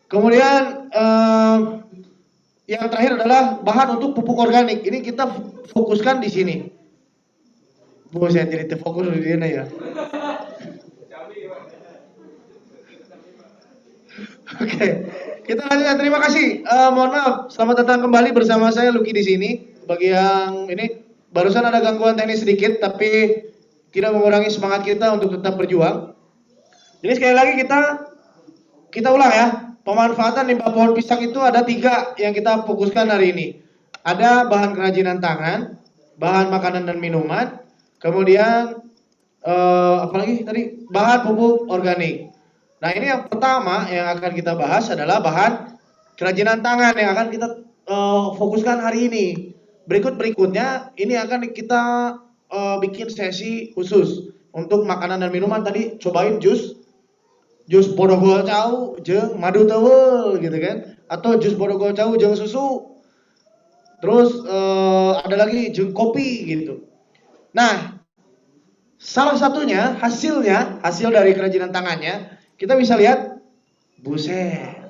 [SPEAKER 1] Kemudian yang terakhir adalah bahan untuk pupuk organik. Ini kita fokuskan di sini. Bu, saya jadi terfokus di sini ya. Oke, kita lanjutkan. Terima kasih. Mohon maaf, selamat datang kembali bersama saya Lucky di sini. Bagi yang ini barusan ada gangguan teknis sedikit, tapi tidak mengurangi semangat kita untuk tetap berjuang. Jadi sekali lagi kita ulang ya. Pemanfaatan limbah pohon pisang itu ada 3 yang kita fokuskan hari ini. Ada bahan kerajinan tangan, bahan makanan dan minuman, kemudian apalagi tadi bahan pupuk organik. Nah ini yang pertama yang akan kita bahas adalah bahan kerajinan tangan yang akan kita fokuskan hari ini. Berikutnya ini akan kita bikin sesi khusus untuk makanan dan minuman. Tadi cobain jus bodogol cau jeung madu teuweul gitu kan, atau jus bodogol cau jeung susu. Terus ada lagi jeung kopi gitu. Nah, salah satunya hasil dari kerajinan tangannya, kita bisa lihat, buset,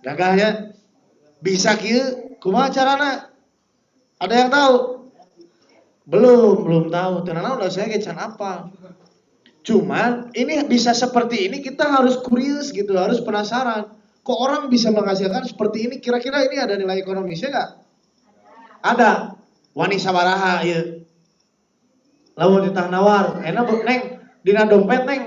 [SPEAKER 1] gagahnya bisa kieu, kumaha carana? Ada yang tahu? Belum tahu. Tenang udah saya kecan apa. Cuman ini bisa seperti ini, kita harus curious gitu, harus penasaran. Kok orang bisa menghasilkan seperti ini? Kira-kira ini ada nilai ekonomisnya nggak? Ada. Wani sabaraha ieu. Lamun ditah nawar, enak neng, dina dompet neng.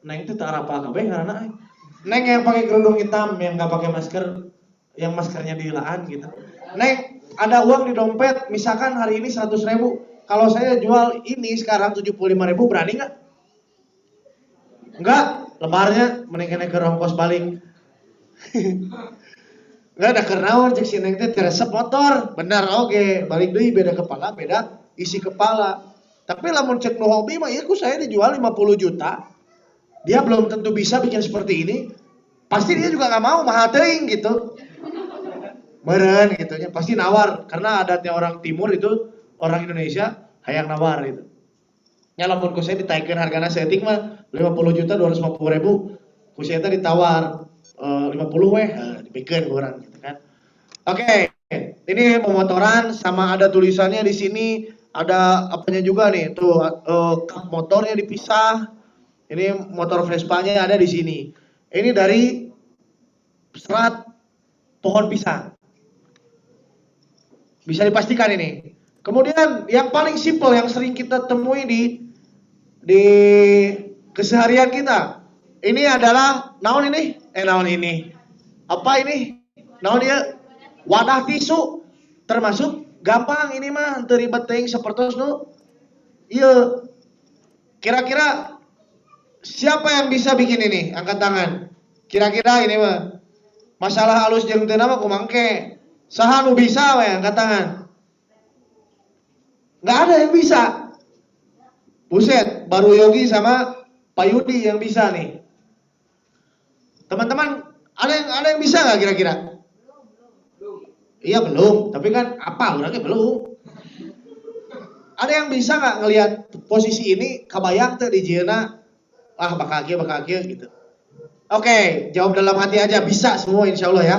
[SPEAKER 1] Neng itu tak apa kabeh ngaranna. Neng yang pakai kerudung hitam, yang nggak pakai masker, yang maskernya dilaan gitu. Neng, ada uang di dompet, misalkan hari ini 100.000. Kalau saya jual ini sekarang 75.000, berani nggak? Enggak, lebarnya mending kena ke ongkos balik. Enggak ada kernaon cek si neng teh resep motor. Benar oke, balik deui beda kepala, beda isi kepala. Tapi lamun cek nu hobi mah ieu ku saya dijual 50 juta. Dia belum tentu bisa bikin seperti ini. Pasti dia juga nggak mau mahal teuing gitu. Meureun gitu nya, pasti nawar karena adatnya orang timur itu orang Indonesia hayang nawar gitu. Nya lamun ku saya ditaikeun hargana setting mah 50 juta 250.000. Ku saya teh ditawar 50 weh, dipikeun kurang gitu kan. Oke, ini pemotoran sama ada tulisannya di sini, ada apanya juga nih, tuh kap motornya dipisah. Ini motor Vespa-nya ada di sini. Ini dari serat pohon pisang. Bisa dipastikan ini. Kemudian yang paling simpel yang sering kita temui di keseharian kita. Ini adalah naon ini? Naon ini? Apa ini? Naon dia? Wadah tisu. Termasuk gampang ini mah teu ribet teuing sapertos nu. Ieu. Kira-kira siapa yang bisa bikin ini? Angkat tangan. Kira-kira ini mah masalah halus jeung teu mah kumangke. Saha nu bisa we angkat tangan? Enggak ada yang bisa. Buset, baru Yogi sama Pak Yudi yang bisa nih. Teman-teman, ada yang bisa nggak kira-kira? Iya belum, tapi kan apa orangnya belum. Ada yang bisa nggak ngelihat posisi ini kabayang tuh di jieuna, bakal kieu gitu. Oke, jawab dalam hati aja, bisa semua insya Allah ya.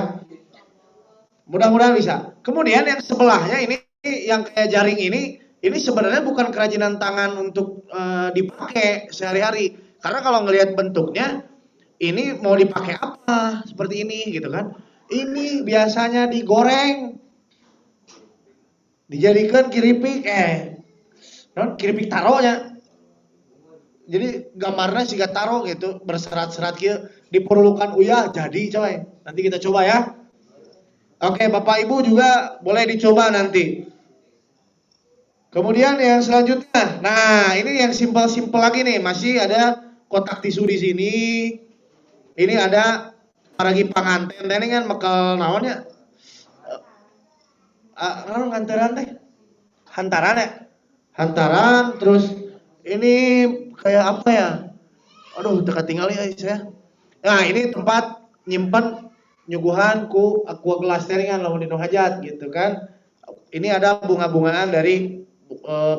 [SPEAKER 1] Mudah-mudahan bisa. Kemudian yang sebelahnya ini yang kayak jaring ini sebenarnya bukan kerajinan tangan untuk dipakai sehari-hari. Karena kalau ngelihat bentuknya, ini mau dipakai apa? Seperti ini gitu kan. Ini biasanya digoreng. Dijadikan kiripik kiripik taronya. Jadi gambarnya siga taro gitu, berserat-serat kieu, diperlukan uyah jadi coy. Nanti kita coba ya. Oke, Bapak Ibu juga boleh dicoba nanti. Kemudian yang selanjutnya, nah ini yang simpel-simpel lagi nih, masih ada kotak tisu di sini. Ini ada paragi panganten, ini kan mekel naonnya, nganteran teh, hantaran ya, hantaran. Terus ini kayak apa ya? Aduh, teka tinggal ya saya. Nah ini tempat nyimpen nyuguhan ku aqua gelas teringan lamun dino hajat gitu kan. Ini ada bunga-bungaan dari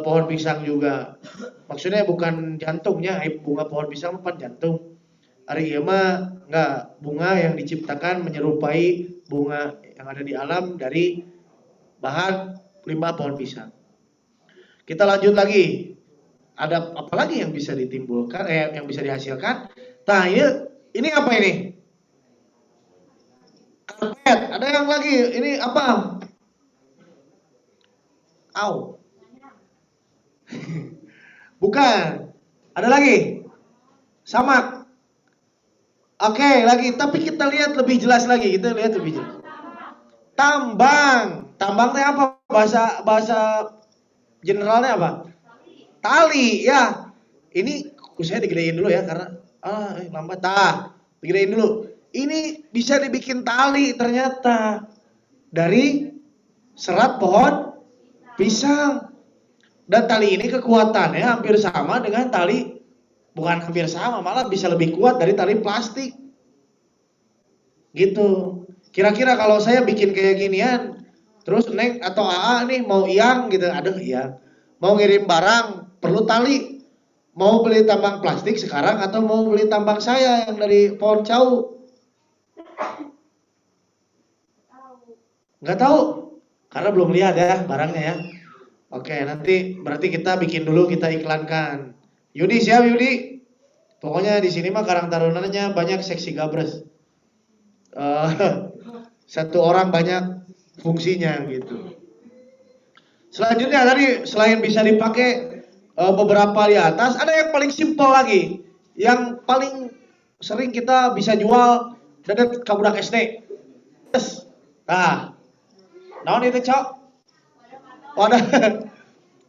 [SPEAKER 1] pohon pisang juga. Maksudnya bukan jantungnya, bunga pohon pisang bukan jantung. Ari ieu mah enggak, bunga yang diciptakan menyerupai bunga yang ada di alam dari bahan limbah pohon pisang. Kita lanjut lagi. Ada apa lagi yang bisa ditimbulkan, yang bisa dihasilkan? Nah, ini apa ini? Karpet. Ada yang lagi. Ini apa? Au. Bukan. Ada lagi. Samak. Oke, lagi. Tapi kita lihat lebih jelas lagi. Kita lihat lebih jelas. Tambang. Tambang itu apa? Bahasa generalnya apa? Tali. Ya. Ini saya digedein dulu ya karena lambat. Digedein dulu. ini bisa dibikin tali ternyata dari serat pohon pisang. Dan tali ini kekuatannya hampir sama dengan tali, bukan hampir sama, malah bisa lebih kuat dari tali plastik. Gitu. Kira-kira kalau saya bikin kayak ginian, terus Neng atau AA nih mau Iyang gitu, aduh iya, mau ngirim barang perlu tali. Mau beli tambang plastik sekarang atau mau beli tambang saya yang dari pohon cau? Nggak tahu, karena belum lihat ya barangnya ya. Oke, nanti berarti kita bikin dulu, kita iklankan. Yudi siap Yudi? Pokoknya di sini mah Karang Tarunanya banyak seksi gabres. Satu orang banyak fungsinya gitu. Selanjutnya tadi selain bisa dipakai beberapa di atas, ada yang paling simpel lagi, yang paling sering kita bisa jual dadet ka budak SD. Yes. Nah, naon itu cok?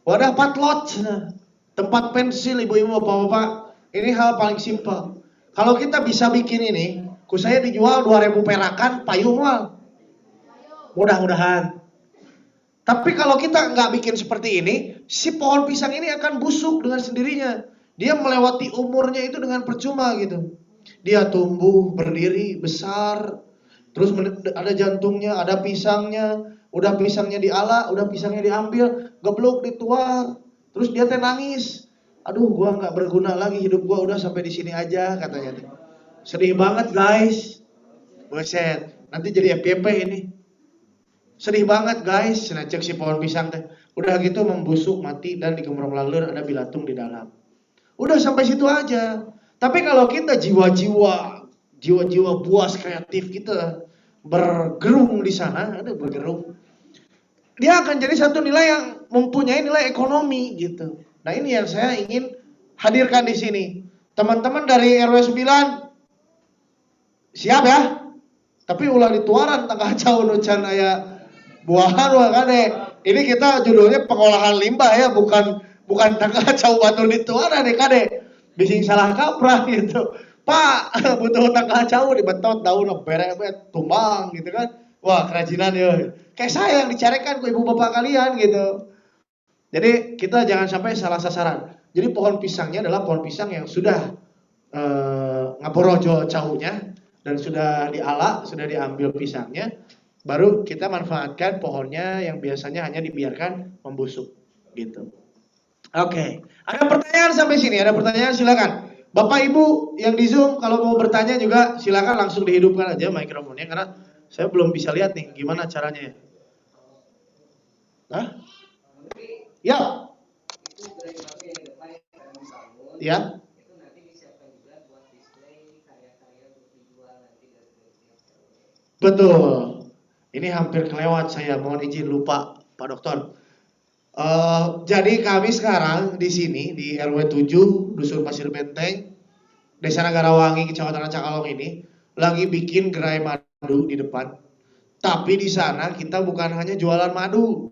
[SPEAKER 1] Wadah patlot, tempat pensil ibu-ibu bapak-bapak. Ini hal paling simpel. Kalau kita bisa bikin ini, ku saya dijual 2.000 perakan payung mal. Mudah-mudahan. Tapi kalau kita nggak bikin seperti ini, si pohon pisang ini akan busuk dengan sendirinya. Dia melewati umurnya itu dengan percuma gitu. Dia tumbuh, berdiri, besar, terus ada jantungnya, ada pisangnya. Udah pisangnya diala, udah pisangnya diambil, geblok dituar, terus dia teh nangis. Aduh, gua nggak berguna lagi hidup gua, udah sampai di sini aja katanya. Sedih banget guys, buset. Nanti jadi FYP ini. Sedih banget guys, cek si pohon pisang teh. Udah gitu membusuk, mati dan di gemrong lalur ada bilatung di dalam. Udah sampai situ aja. Tapi kalau kita jiwa-jiwa buas kreatif kita bergerung di sana, ada bergerung. Dia akan jadi satu nilai yang mempunyai nilai ekonomi gitu. Nah, ini yang saya ingin hadirkan di sini. Teman-teman dari RW 9 siap ya? Tapi ulah dituaran tangga jauh nucan aya buahan wah kade. Ini kita judulnya pengolahan limbah ya, bukan tangga jauh batu dituaran nih kade. Bising salah kaprah gitu. Pak, butuh tangga jauh dibetot daun bere-bere tumbang gitu kan. Wah, kerajinan ya. Kayak saya yang dicarikan ke ibu bapak kalian gitu. Jadi kita jangan sampai salah sasaran. Jadi pohon pisangnya adalah pohon pisang yang sudah ngaborojo caunya dan sudah diala, sudah diambil pisangnya. Baru kita manfaatkan pohonnya yang biasanya hanya dibiarkan membusuk gitu. Oke, ada pertanyaan sampai sini? Ada pertanyaan silakan. Bapak Ibu yang di Zoom kalau mau bertanya juga silakan langsung dihidupkan aja mikrofonnya karena saya belum bisa lihat nih gimana caranya. Hah? Ya. Ya. Betul. Ini hampir kelewat saya, mohon izin lupa Pak Dokter. Jadi kami sekarang di sini di RW 7 Dusun Pasir Benteng, Desa Nagarawangi, Kecamatan Cakalong ini lagi bikin gerai madu di depan. Tapi di sana kita bukan hanya jualan madu,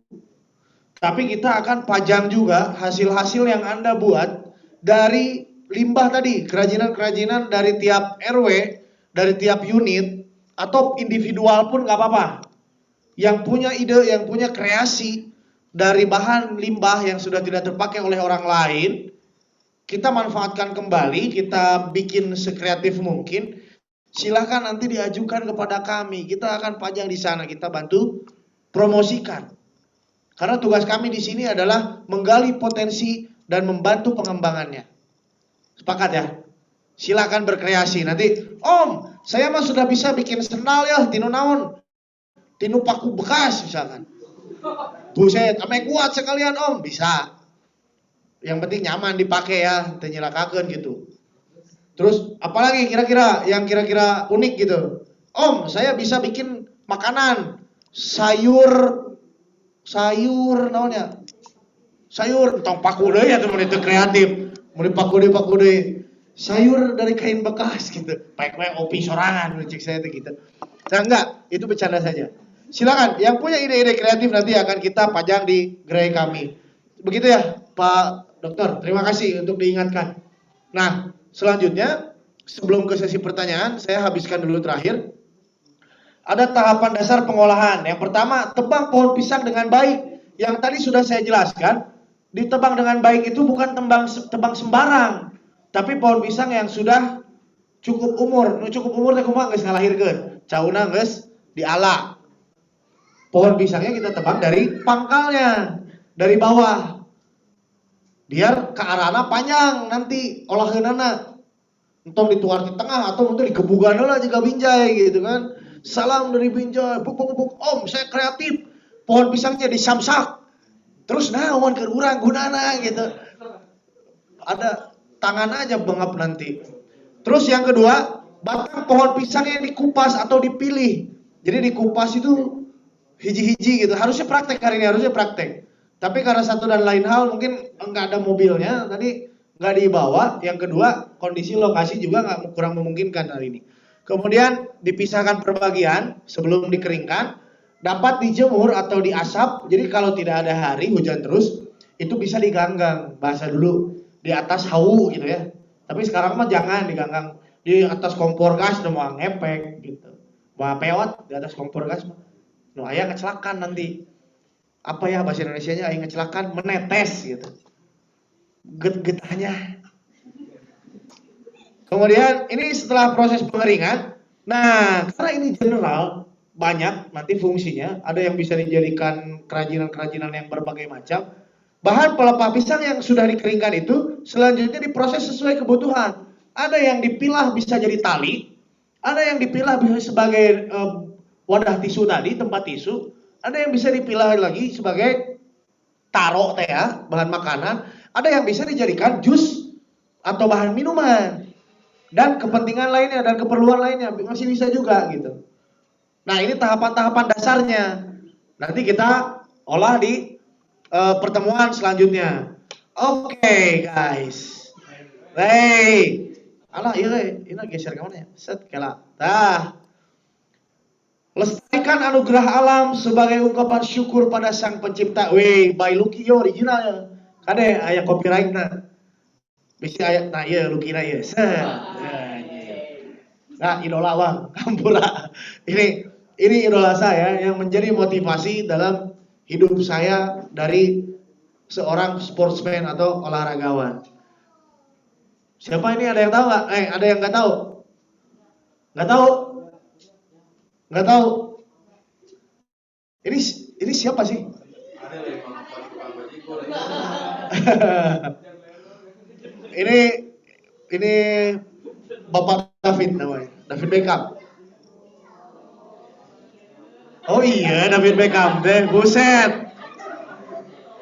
[SPEAKER 1] tapi kita akan pajang juga hasil-hasil yang Anda buat dari limbah tadi, kerajinan-kerajinan dari tiap RW, dari tiap unit atau individual pun nggak apa-apa. Yang punya ide, yang punya kreasi dari bahan limbah yang sudah tidak terpakai oleh orang lain, kita manfaatkan kembali, kita bikin sekreatif mungkin. Silahkan nanti diajukan kepada kami, kita akan pajang di sana, kita bantu promosikan. Karena tugas kami di sini adalah menggali potensi dan membantu pengembangannya. Sepakat ya? Silahkan berkreasi. Nanti, Om, saya mah sudah bisa bikin sendal ya, tinu naon, tinu paku bekas misalkan. Buset, ame kuat sekalian Om, bisa. Yang penting nyaman dipakai ya, tenyilakakeun gitu. Terus apalagi kira-kira yang kira-kira unik gitu. Om, saya bisa bikin makanan sayur naonnya? Sayur tong paku deui atuh mun itu kreatif. Mun paku deui. Sayur dari kain bekas gitu. Paek-paek opi sorangan cek saya tuh gitu. Nah, enggak, itu bercanda saja. Silakan yang punya ide-ide kreatif nanti akan kita pajang di gerai kami. Begitu ya, Pak Dokter. Terima kasih untuk diingatkan. Nah, selanjutnya sebelum ke sesi pertanyaan, saya habiskan dulu terakhir. Ada tahapan dasar pengolahan. Yang pertama, tebang pohon pisang dengan baik. Yang tadi sudah saya jelaskan, ditebang dengan baik itu bukan tebang sembarang, tapi pohon pisang yang sudah cukup umur. Cukup umur teh kumaha geus ngalahirkeun. Cauna geus diala. Pohon pisangnya kita tebang dari pangkalnya, dari bawah. Biar ke arahna panjang nanti olaheunana. Entong dituar di tengah atau untuk dikebugan lah jika binjai gitu kan. Salam dari binjai, buk om saya kreatif. Pohon pisangnya disamsak. Terus naon ke urang gunana gitu. Ada tangan aja bengap nanti. Terus yang kedua, batang pohon pisangnya dikupas atau dipilih. Jadi dikupas itu hiji-hiji gitu. Harusnya praktek hari ini, harusnya praktek. Tapi karena satu dan lain hal mungkin nggak ada mobilnya, tadi nggak dibawa. Yang kedua, kondisi lokasi juga kurang memungkinkan hari ini. Kemudian dipisahkan per bagian sebelum dikeringkan, dapat dijemur atau diasap. Jadi kalau tidak ada hari hujan terus, itu bisa diganggang. Bahasa dulu di atas hawu gitu ya. Tapi sekarang mah jangan diganggang di atas kompor gas, udah mau ngepek gitu. Wah pewat di atas kompor gas mah. Nu aya kecelakaan nanti. Apa ya bahasa Indonesianya aya kecelakaan menetes gitu. Getahnya. Kemudian ini setelah proses pengeringan. Nah, karena ini general banyak nanti fungsinya, ada yang bisa dijadikan kerajinan-kerajinan yang berbagai macam. Bahan pelepah pisang yang sudah dikeringkan itu selanjutnya diproses sesuai kebutuhan. Ada yang dipilah bisa jadi tali, ada yang dipilah bisa sebagai wadah tisu tadi, tempat tisu, ada yang bisa dipilah lagi sebagai taro teh ya, bahan makanan, ada yang bisa dijadikan jus atau bahan minuman. Dan kepentingan lainnya dan keperluan lainnya masih bisa juga gitu. Nah, ini tahapan-tahapan dasarnya. Nanti kita olah di pertemuan selanjutnya. Oke, guys. Hey. Alah, iya, ini geser ke mana ya? Set, kela. Dah. Lestarikan anugerah alam sebagai ungkapan syukur pada Sang Pencipta. Weh, by Lucky original ya. Kade aya copyright-na. Bisa aya nah ieu Lucky-na ieu. Set. Nah, idola bang, Kampura. Ini idola saya yang menjadi motivasi dalam hidup saya dari seorang sportsman atau olahragawan. Siapa ini, ada yang tahu nggak? Ada yang nggak tahu? Nggak tahu? Nggak tahu? Ini siapa sih? ini Bapak David namanya, David Beckham. Oh iya, David Beckham deh, buset.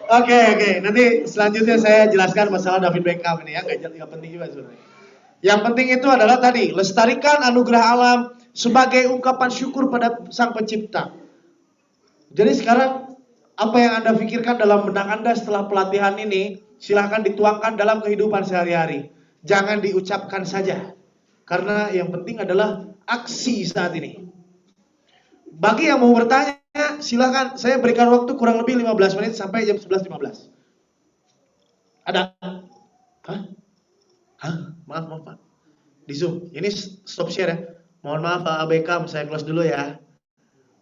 [SPEAKER 1] Oke, nanti selanjutnya saya jelaskan masalah David Beckham ini ya, nggak penting juga sebenarnya. Yang penting itu adalah tadi, lestarikan anugerah alam sebagai ungkapan syukur pada Sang Pencipta. Jadi sekarang apa yang Anda pikirkan dalam benak Anda setelah pelatihan ini, silahkan dituangkan dalam kehidupan sehari-hari. Jangan diucapkan saja. Karena yang penting adalah aksi saat ini. Bagi yang mau bertanya, silakan. Saya berikan waktu kurang lebih 15 menit sampai jam 11.15. Ada? Hah? Maaf Pak. Di Zoom. Ini stop share ya. Mohon maaf Pak Beckham, saya close dulu ya.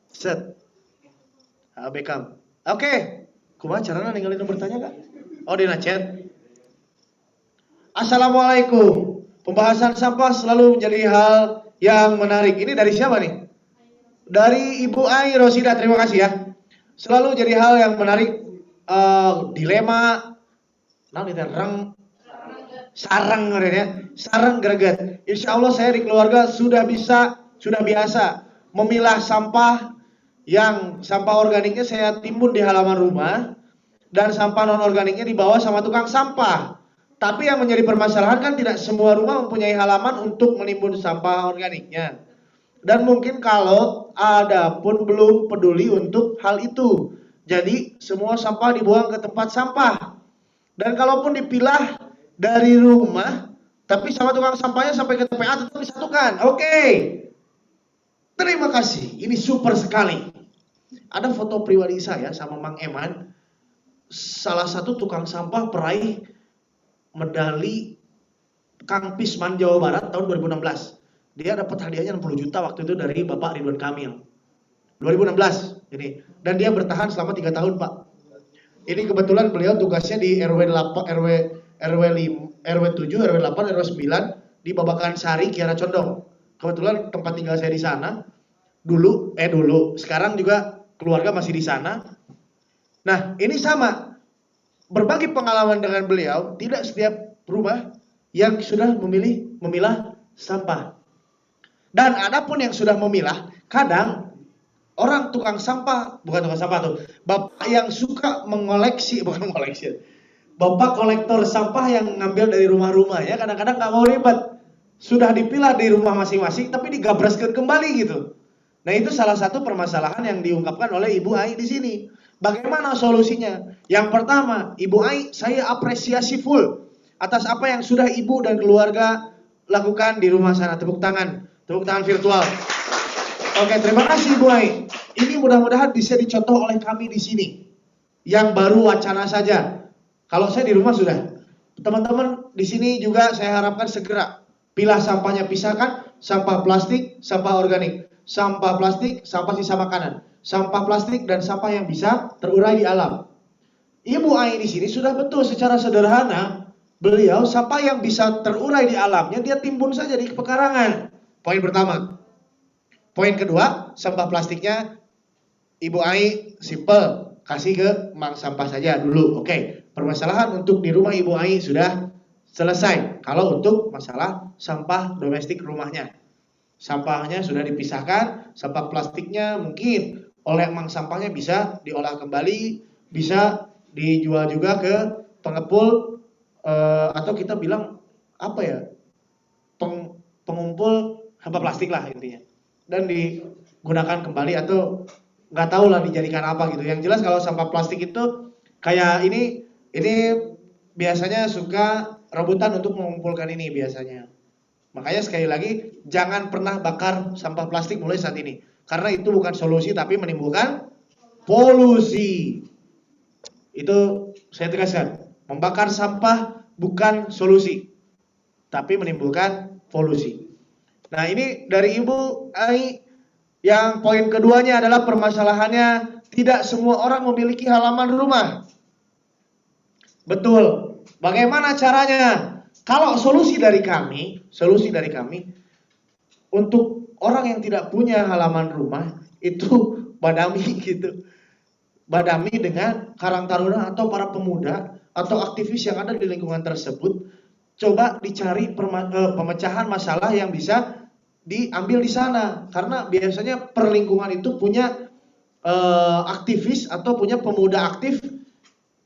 [SPEAKER 1] Set. Pak Beckham. Oke. Kumaha caranya ninggalin yang bertanya Kak? Oh, di chat. Assalamualaikum. Pembahasan sampah selalu menjadi hal yang menarik. Ini dari siapa nih? Dari Ibu Ai Rosida, terima kasih ya. Selalu jadi hal yang menarik, dilema, sarang greget. Insya Allah saya di keluarga sudah biasa memilah sampah yang sampah organiknya saya timbun di halaman rumah dan sampah non organiknya dibawa sama tukang sampah. Tapi yang menjadi permasalahan kan tidak semua rumah mempunyai halaman untuk menimbun sampah organiknya. Dan mungkin kalau ada pun belum peduli untuk hal itu. Jadi semua sampah dibuang ke tempat sampah. Dan kalaupun dipilah dari rumah, tapi sama tukang sampahnya sampai ke TPA tetap disatukan. Oke. Terima kasih. Ini super sekali. Ada foto pribadi saya sama Mang Eman. Salah satu tukang sampah peraih medali Kang Pisman Jawa Barat tahun 2016. Dia dapat hadiahnya 60 juta waktu itu dari Bapak Ridwan Kamil. 2016 ini. Dan dia bertahan selama 3 tahun, Pak. Ini kebetulan beliau tugasnya di RW 8, RW 7, RW 8, RW 9 di Babakan Sari, Kiara Condong. Kebetulan tempat tinggal saya di sana. Dulu, sekarang juga keluarga masih di sana. Nah, ini sama. Berbagi pengalaman dengan beliau, tidak setiap rumah yang sudah memilah sampah. Dan adapun yang sudah memilah, kadang orang tukang sampah, bukan tukang sampah tuh, bapak yang suka bapak kolektor sampah yang ngambil dari rumah-rumah ya, kadang-kadang nggak mau ribet, sudah dipilah di rumah masing-masing, tapi digabraskan kembali gitu. Nah itu salah satu permasalahan yang diungkapkan oleh Ibu Ai di sini. Bagaimana solusinya? Yang pertama, Ibu Ai, saya apresiasi full atas apa yang sudah Ibu dan keluarga lakukan di rumah sana. Tepuk tangan virtual. Oke, terima kasih Ibu Ai. Ini mudah-mudahan bisa dicontoh oleh kami di sini. Yang baru wacana saja. Kalau saya di rumah sudah. Teman-teman di sini juga saya harapkan segera pilah sampahnya, pisahkan sampah plastik, sampah organik. Sampah plastik, sampah sisa makanan, sampah plastik dan sampah yang bisa terurai di alam. Ibu Ai di sini sudah betul secara sederhana, beliau sampah yang bisa terurai di alamnya dia timbun saja di pekarangan. Poin pertama. Poin kedua, sampah plastiknya Ibu Ai simple, kasih ke mang sampah saja dulu. Oke, permasalahan untuk di rumah Ibu Ai sudah selesai. Kalau untuk masalah sampah domestik rumahnya. Sampahnya sudah dipisahkan, sampah plastiknya mungkin oleh mang sampahnya bisa diolah kembali, bisa dijual juga ke pengepul atau kita bilang apa ya, pengumpul sampah plastik lah intinya, dan digunakan kembali atau nggak tahu lah dijadikan apa gitu. Yang jelas kalau sampah plastik itu kayak ini biasanya suka rebutan untuk mengumpulkan ini biasanya. Makanya sekali lagi, jangan pernah bakar sampah plastik mulai saat ini. Karena itu bukan solusi, tapi menimbulkan polusi. Itu saya tegaskan. Membakar sampah bukan solusi, tapi menimbulkan polusi. Nah ini dari Ibu Ai, yang poin keduanya adalah permasalahannya tidak semua orang memiliki halaman rumah. Betul. Bagaimana caranya? Kalau solusi dari kami untuk orang yang tidak punya halaman rumah itu badami gitu. Badami dengan Karang Taruna atau para pemuda atau aktivis yang ada di lingkungan tersebut. Coba dicari pemecahan masalah yang bisa diambil di sana. Karena biasanya per lingkungan itu punya aktivis atau punya pemuda aktif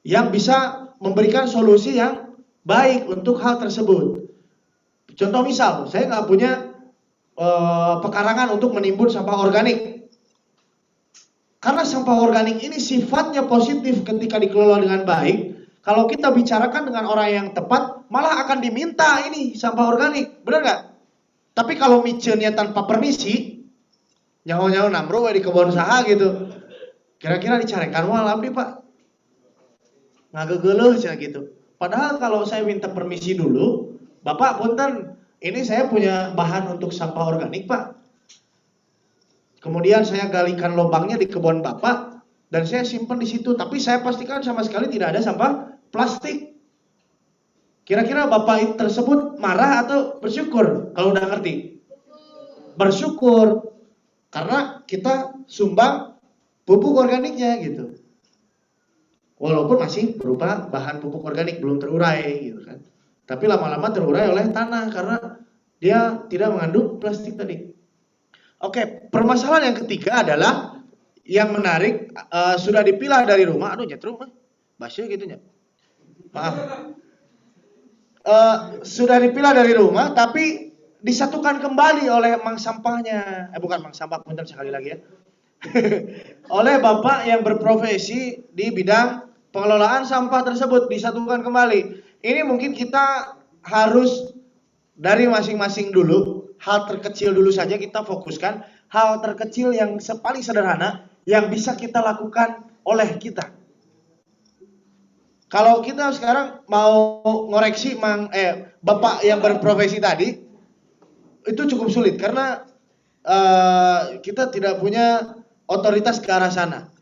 [SPEAKER 1] yang bisa memberikan solusi yang baik untuk hal tersebut. Contoh misal, saya nggak punya pekarangan untuk menimbun sampah organik. Karena sampah organik ini sifatnya positif ketika dikelola dengan baik. Kalau kita bicarakan dengan orang yang tepat, malah akan diminta ini sampah organik, benar nggak? Tapi kalau micennya tanpa permisi, nyaho-nyaho namro di kebun saha gitu, kira-kira dicarekan walam nih Pak, ngagegeuleuh cenah gitu. Padahal kalau saya minta permisi dulu, Bapak punten, ini saya punya bahan untuk sampah organik Pak. Kemudian saya galikan lubangnya di kebun Bapak dan saya simpan di situ. Tapi saya pastikan sama sekali tidak ada sampah plastik. Kira-kira Bapak tersebut marah atau bersyukur kalau udah ngerti? Bersyukur, karena kita sumbang pupuk organiknya gitu. Walaupun masih berupa bahan pupuk organik, belum terurai gitu kan. Tapi lama-lama terurai oleh tanah karena dia tidak mengandung plastik tadi. Oke, permasalahan yang ketiga adalah yang menarik, sudah dipilah dari rumah. Aduh nyetrum bahasa gitu nya. Maaf. Sudah dipilah dari rumah tapi disatukan kembali oleh mang sampahnya. Bukan mang sampah, punten sekali lagi ya. Oleh Bapak yang berprofesi di bidang pengelolaan sampah tersebut, disatukan kembali. Ini mungkin kita harus dari masing-masing dulu, hal terkecil dulu saja kita fokuskan, hal terkecil yang paling sederhana yang bisa kita lakukan oleh kita. Kalau kita sekarang mau ngoreksi Bapak yang berprofesi tadi, itu cukup sulit karena kita tidak punya otoritas ke arah sana.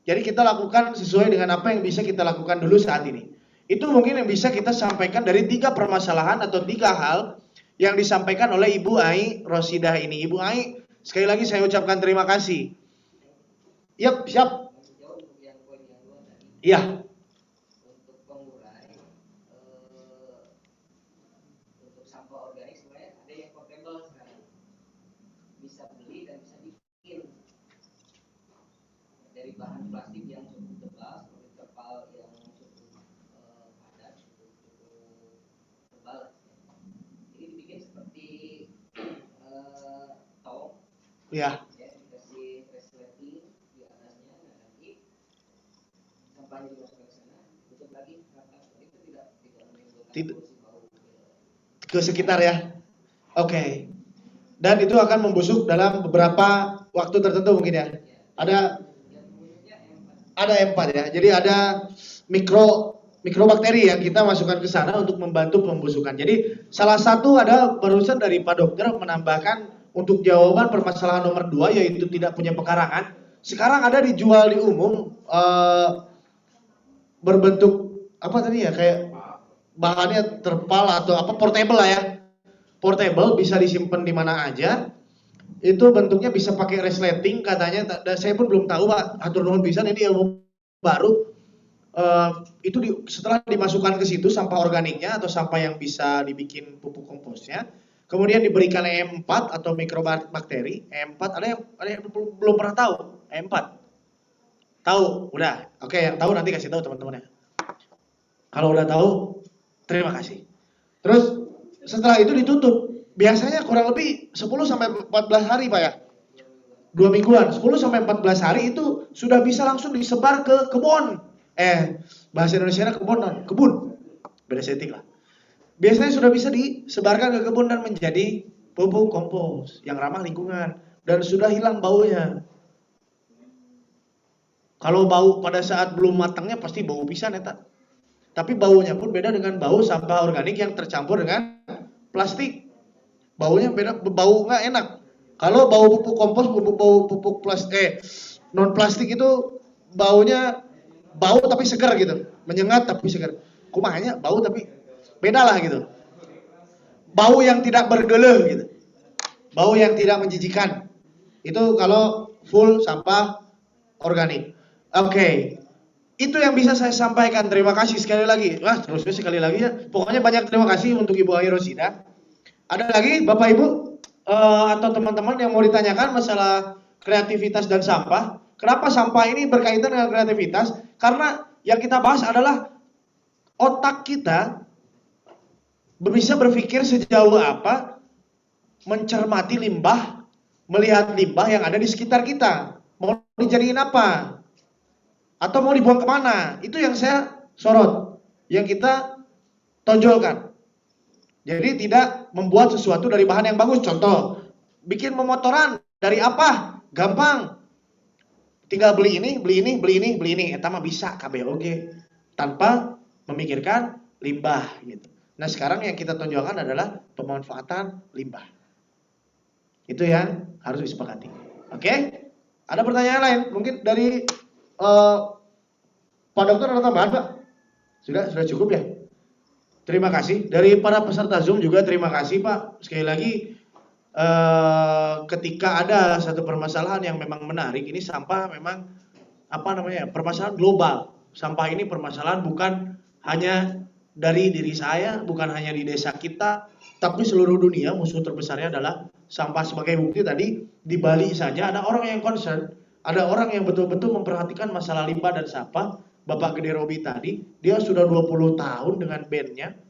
[SPEAKER 1] Jadi kita lakukan sesuai dengan apa yang bisa kita lakukan dulu saat ini. Itu mungkin yang bisa kita sampaikan dari 3 permasalahan atau 3 hal yang disampaikan oleh Ibu Ai Rosidah ini. Ibu Ai, sekali lagi saya ucapkan terima kasih. Yap, siap. Iya.
[SPEAKER 12] Bahan plastik yang cukup tebal, seperti terpal yang cukup padat, cukup tebal. Jadi dibikin seperti tong,
[SPEAKER 1] ya,
[SPEAKER 12] dikasih resleting di atasnya, nah nanti sampahnya dimasukkan ke sana, tutup lagi rata, itu tidak menimbulkan bau
[SPEAKER 1] ke sekitar ya. Oke. Dan itu akan membusuk dalam beberapa waktu tertentu mungkin ya. Ada M4 ya. Jadi ada mikrobakteri yang kita masukkan ke sana untuk membantu pembusukan. Jadi salah satu ada barusan dari Pak Dokter menambahkan untuk jawaban permasalahan nomor 2 yaitu tidak punya pekarangan. Sekarang ada dijual di umum berbentuk apa tadi ya, kayak bahannya terpal atau apa, portable lah ya. Portable, bisa disimpan di mana aja. Itu bentuknya bisa pakai resleting katanya. Saya pun belum tahu Pak, atur nuhun pisan, ini ilmu baru. Setelah dimasukkan ke situ sampah organiknya atau sampah yang bisa dibikin pupuk komposnya, kemudian diberikan E4 atau mikrobakteri. E4 ada yang belum pernah tahu E4. Tahu? Udah. Oke, yang tahu nanti kasih tahu teman-temannya. Kalau udah tahu, terima kasih. Terus setelah itu ditutup. Biasanya kurang lebih 10 sampai 14 hari Pak ya. 2 mingguan, 10 sampai 14 hari itu sudah bisa langsung disebar ke kebun. Bahasa Indonesia kebun. Beda setting lah. Biasanya sudah bisa disebarkan ke kebun dan menjadi pupuk kompos yang ramah lingkungan dan sudah hilang baunya. Kalau bau pada saat belum matangnya pasti bau pisan eta. Tapi baunya pun beda dengan bau sampah organik yang tercampur dengan plastik. Baunya beda, bau nggak enak. Kalau bau pupuk kompos, bau pupuk plastik, non plastik itu baunya bau tapi segar gitu, menyengat tapi segar. Kumahanya bau tapi beda lah gitu. Bau yang tidak bergeleh gitu, bau yang tidak menjijikan. Itu kalau full sampah organik. Oke. Itu yang bisa saya sampaikan. Terima kasih sekali lagi. Terus sekali lagi ya. Pokoknya banyak terima kasih untuk Ibu Ai Rosidah. Ada lagi Bapak Ibu atau teman-teman yang mau ditanyakan masalah kreativitas dan sampah? Kenapa sampah ini berkaitan dengan kreativitas? Karena yang kita bahas adalah otak kita bisa berpikir sejauh apa mencermati limbah, melihat limbah yang ada di sekitar kita. Mau dijadiin apa? Atau mau dibuang kemana? Itu yang saya sorot, yang kita tonjolkan. Jadi tidak membuat sesuatu dari bahan yang bagus. Contoh, bikin pemotoran dari apa? Gampang. Tinggal beli ini. Eta mah bisa KBOG tanpa memikirkan limbah gitu. Nah, sekarang yang kita tonjolkan adalah pemanfaatan limbah. Itu yang harus disepakati. Oke? Ada pertanyaan lain? Mungkin dari Pak Dokter ada tambahan, Pak? Sudah cukup ya? Terima kasih. Dari para peserta Zoom juga terima kasih Pak. Sekali lagi ketika ada satu permasalahan yang memang menarik, ini sampah memang permasalahan global. Sampah ini permasalahan bukan hanya dari diri saya, bukan hanya di desa kita, tapi seluruh dunia. Musuh terbesarnya adalah sampah. Sebagai bukti tadi di Bali saja ada orang yang concern, ada orang yang betul-betul memperhatikan masalah limbah dan sampah. Bapak Gede Robi tadi, dia sudah 20 tahun dengan bandnya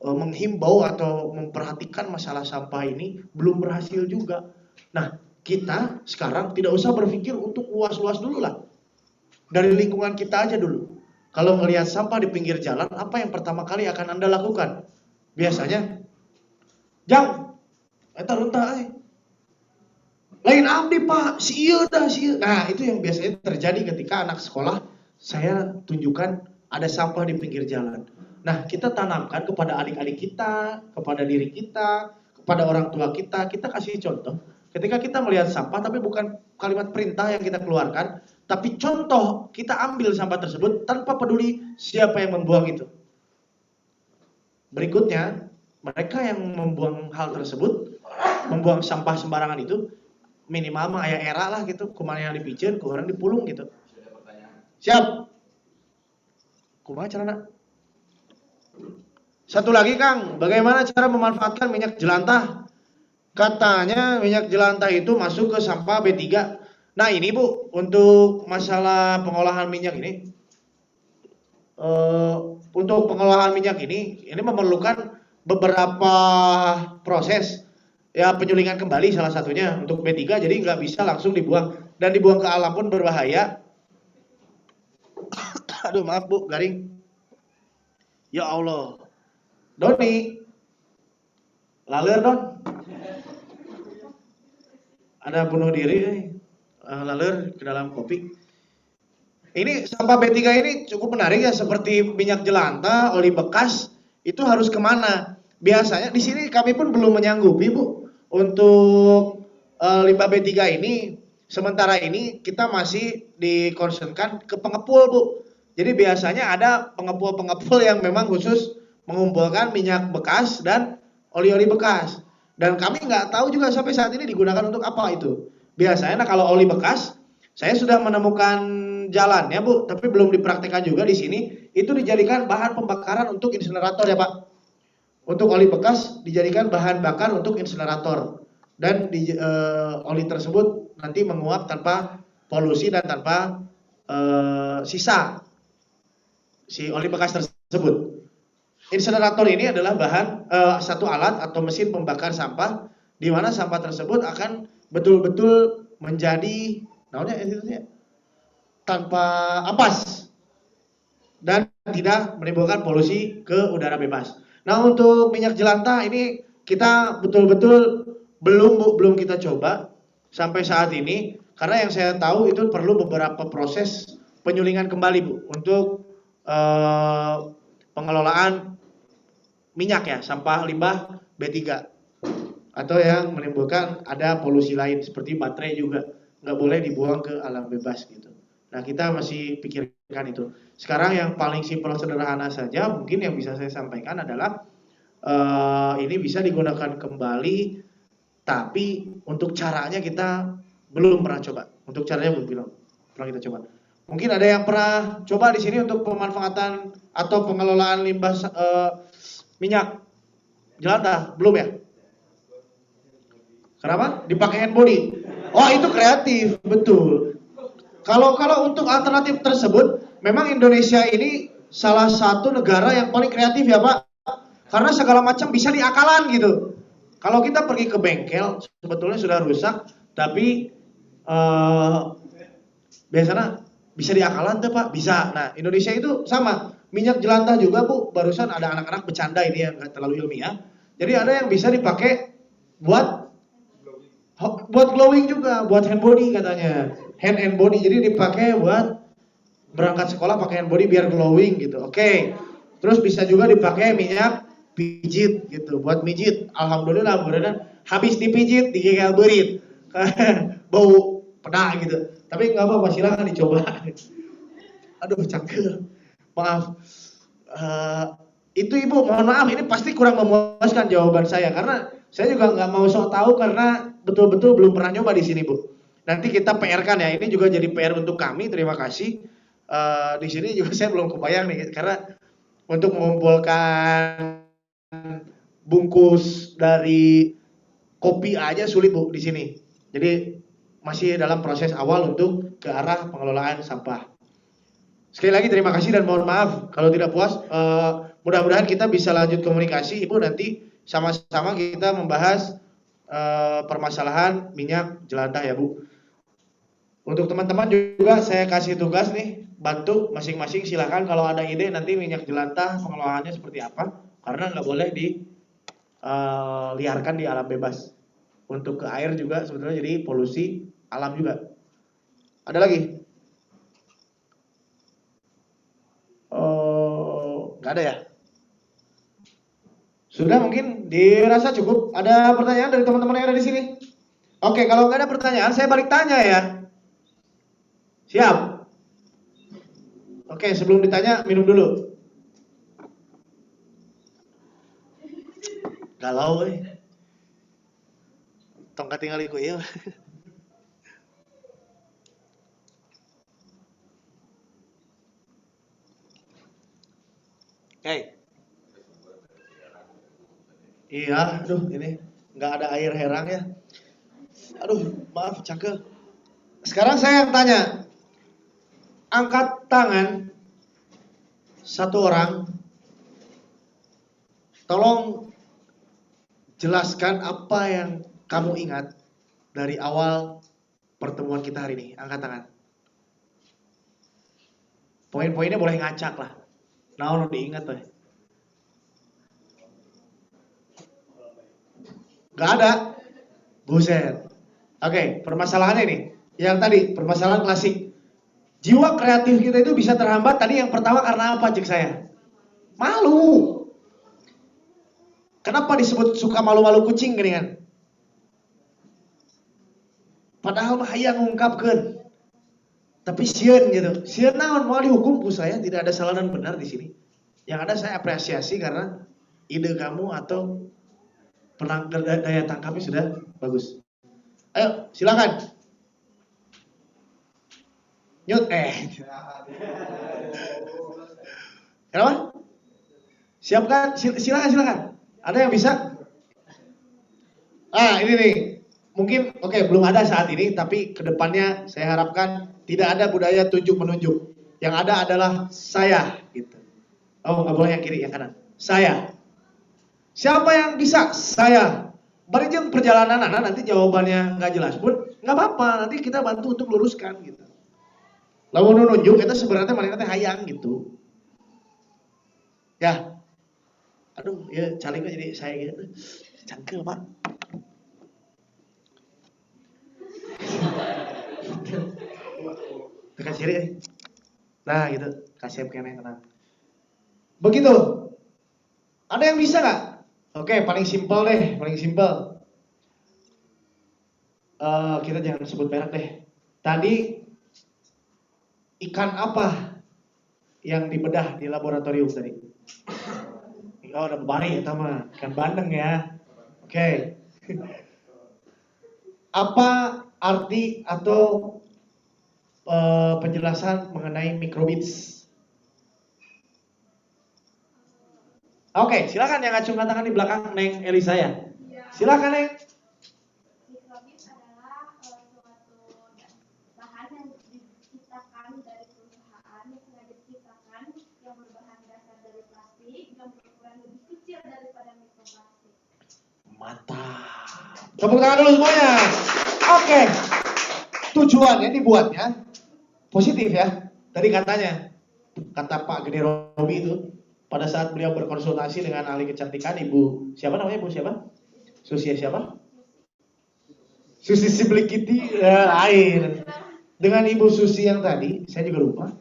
[SPEAKER 1] menghimbau atau memperhatikan masalah sampah ini, belum berhasil juga. Nah, kita sekarang tidak usah berpikir untuk luas-luas dulu lah. Dari lingkungan kita aja dulu. Kalau melihat sampah di pinggir jalan, apa yang pertama kali akan Anda lakukan? Biasanya, Jang, eta runtah lain abdi Pak, si ieu dah. Nah, itu yang biasanya terjadi ketika anak sekolah saya tunjukkan ada sampah di pinggir jalan. Nah, kita tanamkan kepada adik-adik kita, kepada diri kita, kepada orang tua kita kasih contoh. Ketika kita melihat sampah, tapi bukan kalimat perintah yang kita keluarkan, tapi contoh kita ambil sampah tersebut tanpa peduli siapa yang membuang itu. Berikutnya, mereka yang membuang hal tersebut, membuang sampah sembarangan itu, minimal mah aya era lah gitu, kumaha yang dipijeun, ku urang dipulung gitu. Siap. Kumaha carana? Satu lagi Kang, bagaimana cara memanfaatkan minyak jelantah? Katanya minyak jelantah itu masuk ke sampah B3. Nah ini Bu, untuk masalah pengolahan minyak ini, untuk pengolahan minyak ini memerlukan beberapa proses. Ya penyulingan kembali salah satunya untuk B3, jadi nggak bisa langsung dibuang. Dan dibuang ke alam pun berbahaya. Aduh maaf Bu, garing. Ya Allah. Doni. Laler Don. Ada bunuh diri laler ke dalam kopi. Ini sampah B3 ini cukup menarik ya, seperti minyak jelantah, oli bekas, itu harus kemana? Biasanya di sini kami pun belum menyanggupi Bu, untuk limbah B3 ini, sementara ini kita masih dikonsenkan ke pengepul Bu. Jadi biasanya ada pengepul-pengepul yang memang khusus mengumpulkan minyak bekas dan oli-oli bekas. Dan kami nggak tahu juga sampai saat ini digunakan untuk apa itu. Biasanya kalau oli bekas, saya sudah menemukan jalannya Bu, tapi belum dipraktikkan juga di sini. Itu dijadikan bahan pembakaran untuk insinerator ya Pak. Untuk oli bekas dijadikan bahan bakar untuk insinerator. Dan oli tersebut nanti menguap tanpa polusi dan tanpa sisa si oli bekas tersebut. Insinerator ini adalah bahan satu alat atau mesin pembakar sampah, di mana sampah tersebut akan betul-betul menjadi tanpa ampas dan tidak menimbulkan polusi ke udara bebas. Nah untuk minyak jelantah ini kita betul-betul belum kita coba sampai saat ini, karena yang saya tahu itu perlu beberapa proses penyulingan kembali Bu untuk pengelolaan minyak ya, sampah limbah B3 atau yang menimbulkan ada polusi lain seperti baterai juga nggak boleh dibuang ke alam bebas gitu. Nah kita masih pikirkan itu. Sekarang yang paling simpel sederhana saja mungkin yang bisa saya sampaikan adalah ini bisa digunakan kembali, tapi untuk caranya kita belum pernah coba. Untuk caranya belum pernah kita coba. Mungkin ada yang pernah coba di sini untuk pemanfaatan atau pengelolaan limbah minyak jelantah? Belum ya? Kenapa? Dipakai hand body. Oh itu kreatif, betul. Kalau untuk alternatif tersebut, memang Indonesia ini salah satu negara yang paling kreatif ya Pak. Karena segala macam bisa diakalan gitu. Kalau kita pergi ke bengkel, sebetulnya sudah rusak, tapi biasanya bisa diakalan tuh Pak, bisa. Nah Indonesia itu sama, minyak jelantah juga Bu, barusan ada anak-anak bercanda ini yang nggak terlalu ilmiah. Jadi ada yang bisa dipakai buat glowing juga, buat hand body katanya, hand and body. Jadi dipakai buat berangkat sekolah pakai hand body biar glowing gitu. Oke. Terus bisa juga dipakai minyak pijit gitu, buat mijit. Alhamdulillah beneran habis dipijit digigil berit, bau peda gitu. Tapi nggak apa-apa, silakan dicoba. Aduh cangkel, maaf. Itu Ibu, mohon maaf ini pasti kurang memuaskan jawaban saya karena saya juga nggak mau sok tahu karena betul-betul belum pernah nyoba di sini Bu. Nanti kita PR-kan ya, ini juga jadi PR untuk kami. Terima kasih. Di sini juga saya belum kebayang nih karena untuk mengumpulkan bungkus dari kopi aja sulit Bu di sini. Jadi masih dalam proses awal untuk ke arah pengelolaan sampah. Sekali lagi terima kasih dan mohon maaf kalau tidak puas. Mudah-mudahan kita bisa lanjut komunikasi Ibu, nanti sama-sama kita membahas permasalahan minyak jelantah ya Bu. Untuk teman-teman juga saya kasih tugas nih, bantu masing-masing, silakan kalau ada ide nanti minyak jelantah pengelolaannya seperti apa, karena nggak boleh diliarkan di alam bebas. Untuk ke air juga sebetulnya jadi polusi alam juga. Ada lagi? Nggak ada ya? Sudah mungkin dirasa cukup. Ada pertanyaan dari teman-teman yang ada di sini? Oke, kalau nggak ada pertanyaan, saya balik tanya ya. Siap? Oke, sebelum ditanya, minum dulu. Galau, tongkat tinggal iku ya. Oke. Iya, aduh ini nggak ada air herang ya. Aduh, maaf cangkel. Sekarang saya yang tanya. Angkat tangan satu orang. Tolong jelaskan apa yang kamu ingat dari awal pertemuan kita hari ini. Angkat tangan. Poin-poinnya boleh ngacak lah. Nah, lo diingat tuh. Gak ada. Buset. Oke, permasalahannya ini. Yang tadi, permasalahan klasik. Jiwa kreatif kita itu bisa terhambat tadi yang pertama karena apa cek saya? Malu. Kenapa disebut suka malu-malu kucing gini kan? Padahal mah hayang ngungkapkeun. Tapi sieun gitu. Sieun naon mau dihukum ku saya tidak ada salah dan benar di sini. Yang ada saya apresiasi karena ide kamu atau daya tangkapnya sudah bagus. Ayo, silakan. Nyut Kenapa? Siapkan, silakan. Ada yang bisa? Ini nih. Mungkin belum ada saat ini, tapi kedepannya saya harapkan tidak ada budaya tunjuk menunjuk. Yang ada adalah saya gitu. Oh, nggak boleh yang kiri, yang kanan. Saya. Siapa yang bisa? Saya. Barijeng perjalanan nanti jawabannya nggak jelas pun nggak apa-apa. Nanti kita bantu untuk luruskan gitu. Lalu nunjuk itu sebenarnya mereka hayang gitu. Ya. Aduh, ya caling jadi saya gitu. Cangkel, Pak. Tekan siri. Nah, gitu. Kasih kene tenang. Begitu. Ada yang bisa nggak? Oke, paling simpel deh, paling simpel. Kita jangan sebut merek deh. Tadi ikan apa yang dibedah di laboratorium tadi? Oh, udah bari ya mah, ikan bandeng ya. Oke. Apa arti atau penjelasan mengenai microbits? Oke, silakan yang ngacungkan tangan di belakang Neng Elisa ya. Silakan Neng.
[SPEAKER 3] Microbes adalah suatu bahan yang diciptakan dari perusahaan yang sengaja diciptakan yang berbahan dasar dari plastik yang berukuran lebih kecil daripada mikroplastik.
[SPEAKER 1] Mantap. Tepuk tangan dulu semuanya. Oke. Tujuannya dibuatnya positif ya. Tadi kata Pak Gede Robi itu pada saat beliau berkonsultasi dengan ahli kecantikan Ibu siapa namanya Ibu siapa? Susi siapa? Susi Siblikiti lain. Dengan Ibu Susi yang tadi, saya juga lupa.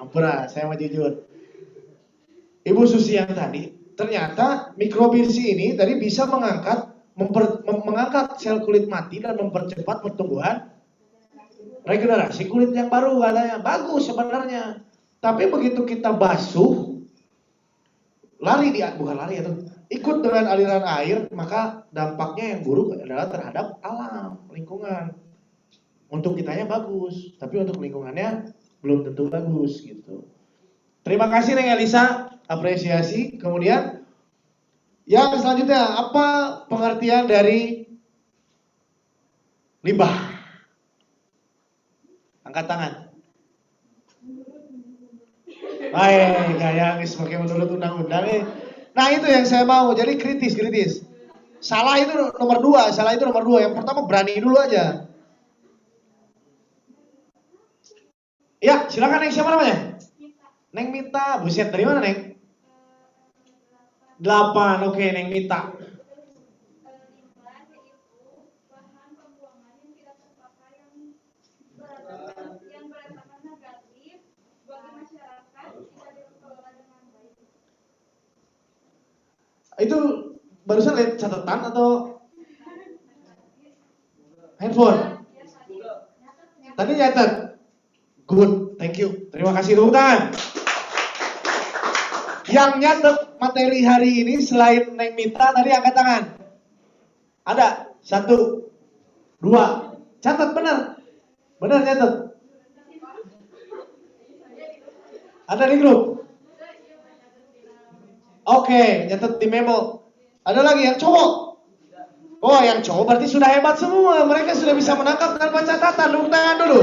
[SPEAKER 1] Ampura, saya mau jujur. Ibu Susi yang tadi, ternyata mikrobirsi ini tadi bisa mengangkat sel kulit mati dan mempercepat pertumbuhan regenerasi kulit yang baru katanya. Bagus sebenarnya. Tapi begitu kita basuh, ikut dengan aliran air, maka dampaknya yang buruk adalah terhadap alam, lingkungan. Untuk kitanya bagus, tapi untuk lingkungannya belum tentu bagus gitu. Terima kasih Neng Elisa, apresiasi. Kemudian yang selanjutnya, apa pengertian dari limbah? Angkat tangan. Baik, kayak semakin menurut undang-undang nih. Nah itu yang saya mau, jadi kritis. Salah itu nomor dua. Yang pertama berani dulu aja. Ya, silakan Neng, siapa namanya? Neng Mita, buset dari mana Neng? 8, oke Neng Mita. Itu barusan lihat catatan atau handphone? Tadi nyatet. Good, thank you. Terima kasih, tepuk tangan. Yang nyatet materi hari ini selain Neng Mita tadi angkat tangan. Ada? 1, 2. Catat benar. Benar nyatet. Ada di grup? Oke, nyatet di memo. Ada lagi yang cowok? Oh, yang cowok berarti sudah hebat semua. Mereka sudah bisa menangkap tanpa catatan. Tepuk tangan dulu.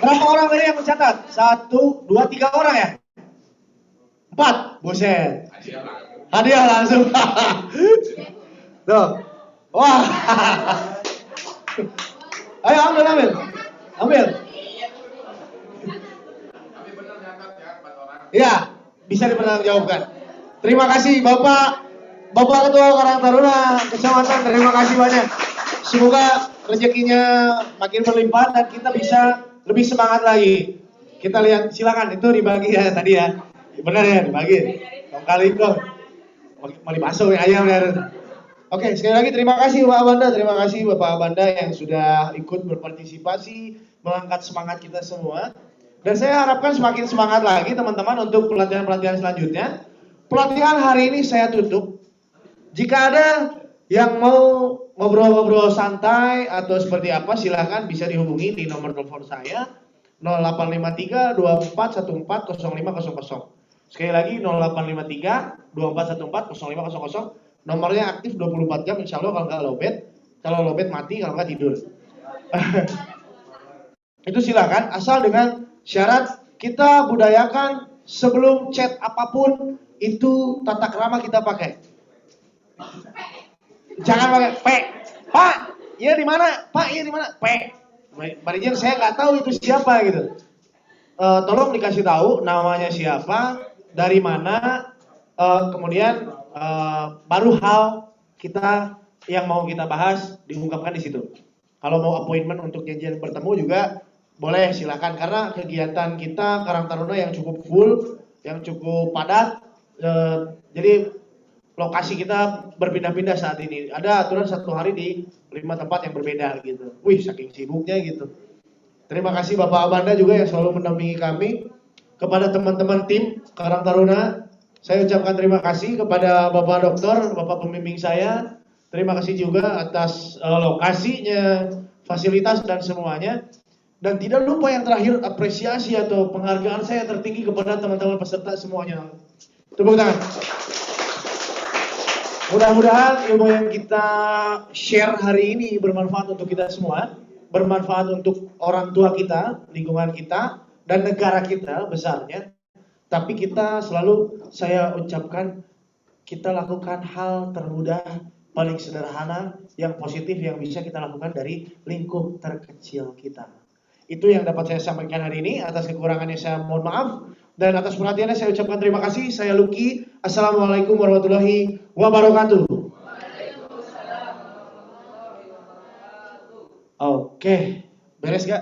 [SPEAKER 1] Berapa orang tadi yang mencatat? 1, 2, 3 orang ya? 4. Buset. Hadiah langsung. Tuh. Wah. Ayo ambil. Ambil. Ya, bisa dipertanggungjawabkan. Terima kasih Bapak Ketua Karang Taruna Kecamatan, terima kasih banyak. Semoga rezekinya makin berlimpah dan kita bisa lebih semangat lagi. Kita lihat, silakan itu dibagi ya tadi ya. Benar ya, dibagi. Kali kok mau dibasuh ya ayam ya. Oke, sekali lagi terima kasih Pak Abanda, terima kasih Bapak Abanda yang sudah ikut berpartisipasi mengangkat semangat kita semua. Dan saya harapkan semakin semangat lagi teman-teman untuk pelatihan-pelatihan selanjutnya. Pelatihan hari ini saya tutup. Jika ada yang mau ngobrol-ngobrol santai atau seperti apa, silakan bisa dihubungi di nomor telepon saya 0853 2414 0500. Sekali lagi 0853 2414 0500. Nomornya aktif 24 jam insya Allah kalau nggak lowbat. Kalau lowbat mati, kalau nggak tidur. Itu silakan, asal dengan syarat kita budayakan sebelum chat apapun itu tata krama kita pakai. Jangan pakai P. Pak, iya di mana? Pak, iya di mana? P. Barijin saya nggak tahu itu siapa gitu. Tolong dikasih tahu namanya siapa, dari mana, kemudian baru hal kita yang mau kita bahas diungkapkan di situ. Kalau mau appointment untuk janjian bertemu juga boleh, silakan, karena kegiatan kita Karang Taruna yang cukup full, yang cukup padat, jadi lokasi kita berpindah-pindah saat ini. Ada aturan 1 hari di 5 tempat yang berbeda gitu. Wih, saking sibuknya gitu. Terima kasih Bapak Abanda juga yang selalu mendampingi kami. Kepada teman-teman tim Karang Taruna, saya ucapkan terima kasih. Kepada Bapak Dokter, Bapak pembimbing saya, terima kasih juga atas lokasinya, fasilitas dan semuanya. Dan tidak lupa yang terakhir, apresiasi atau penghargaan saya tertinggi kepada teman-teman peserta semuanya. Tepuk tangan. Mudah-mudahan ilmu yang kita share hari ini bermanfaat untuk kita semua, bermanfaat untuk orang tua kita, lingkungan kita, dan negara kita besarnya. Tapi kita selalu, saya ucapkan, kita lakukan hal termudah, paling sederhana, yang positif yang bisa kita lakukan dari lingkup terkecil kita. Itu yang dapat saya sampaikan hari ini. Atas kekurangannya saya mohon maaf. Dan atas perhatiannya saya ucapkan terima kasih. Saya Lucky. Assalamualaikum warahmatullahi wabarakatuh. Oke, beres gak?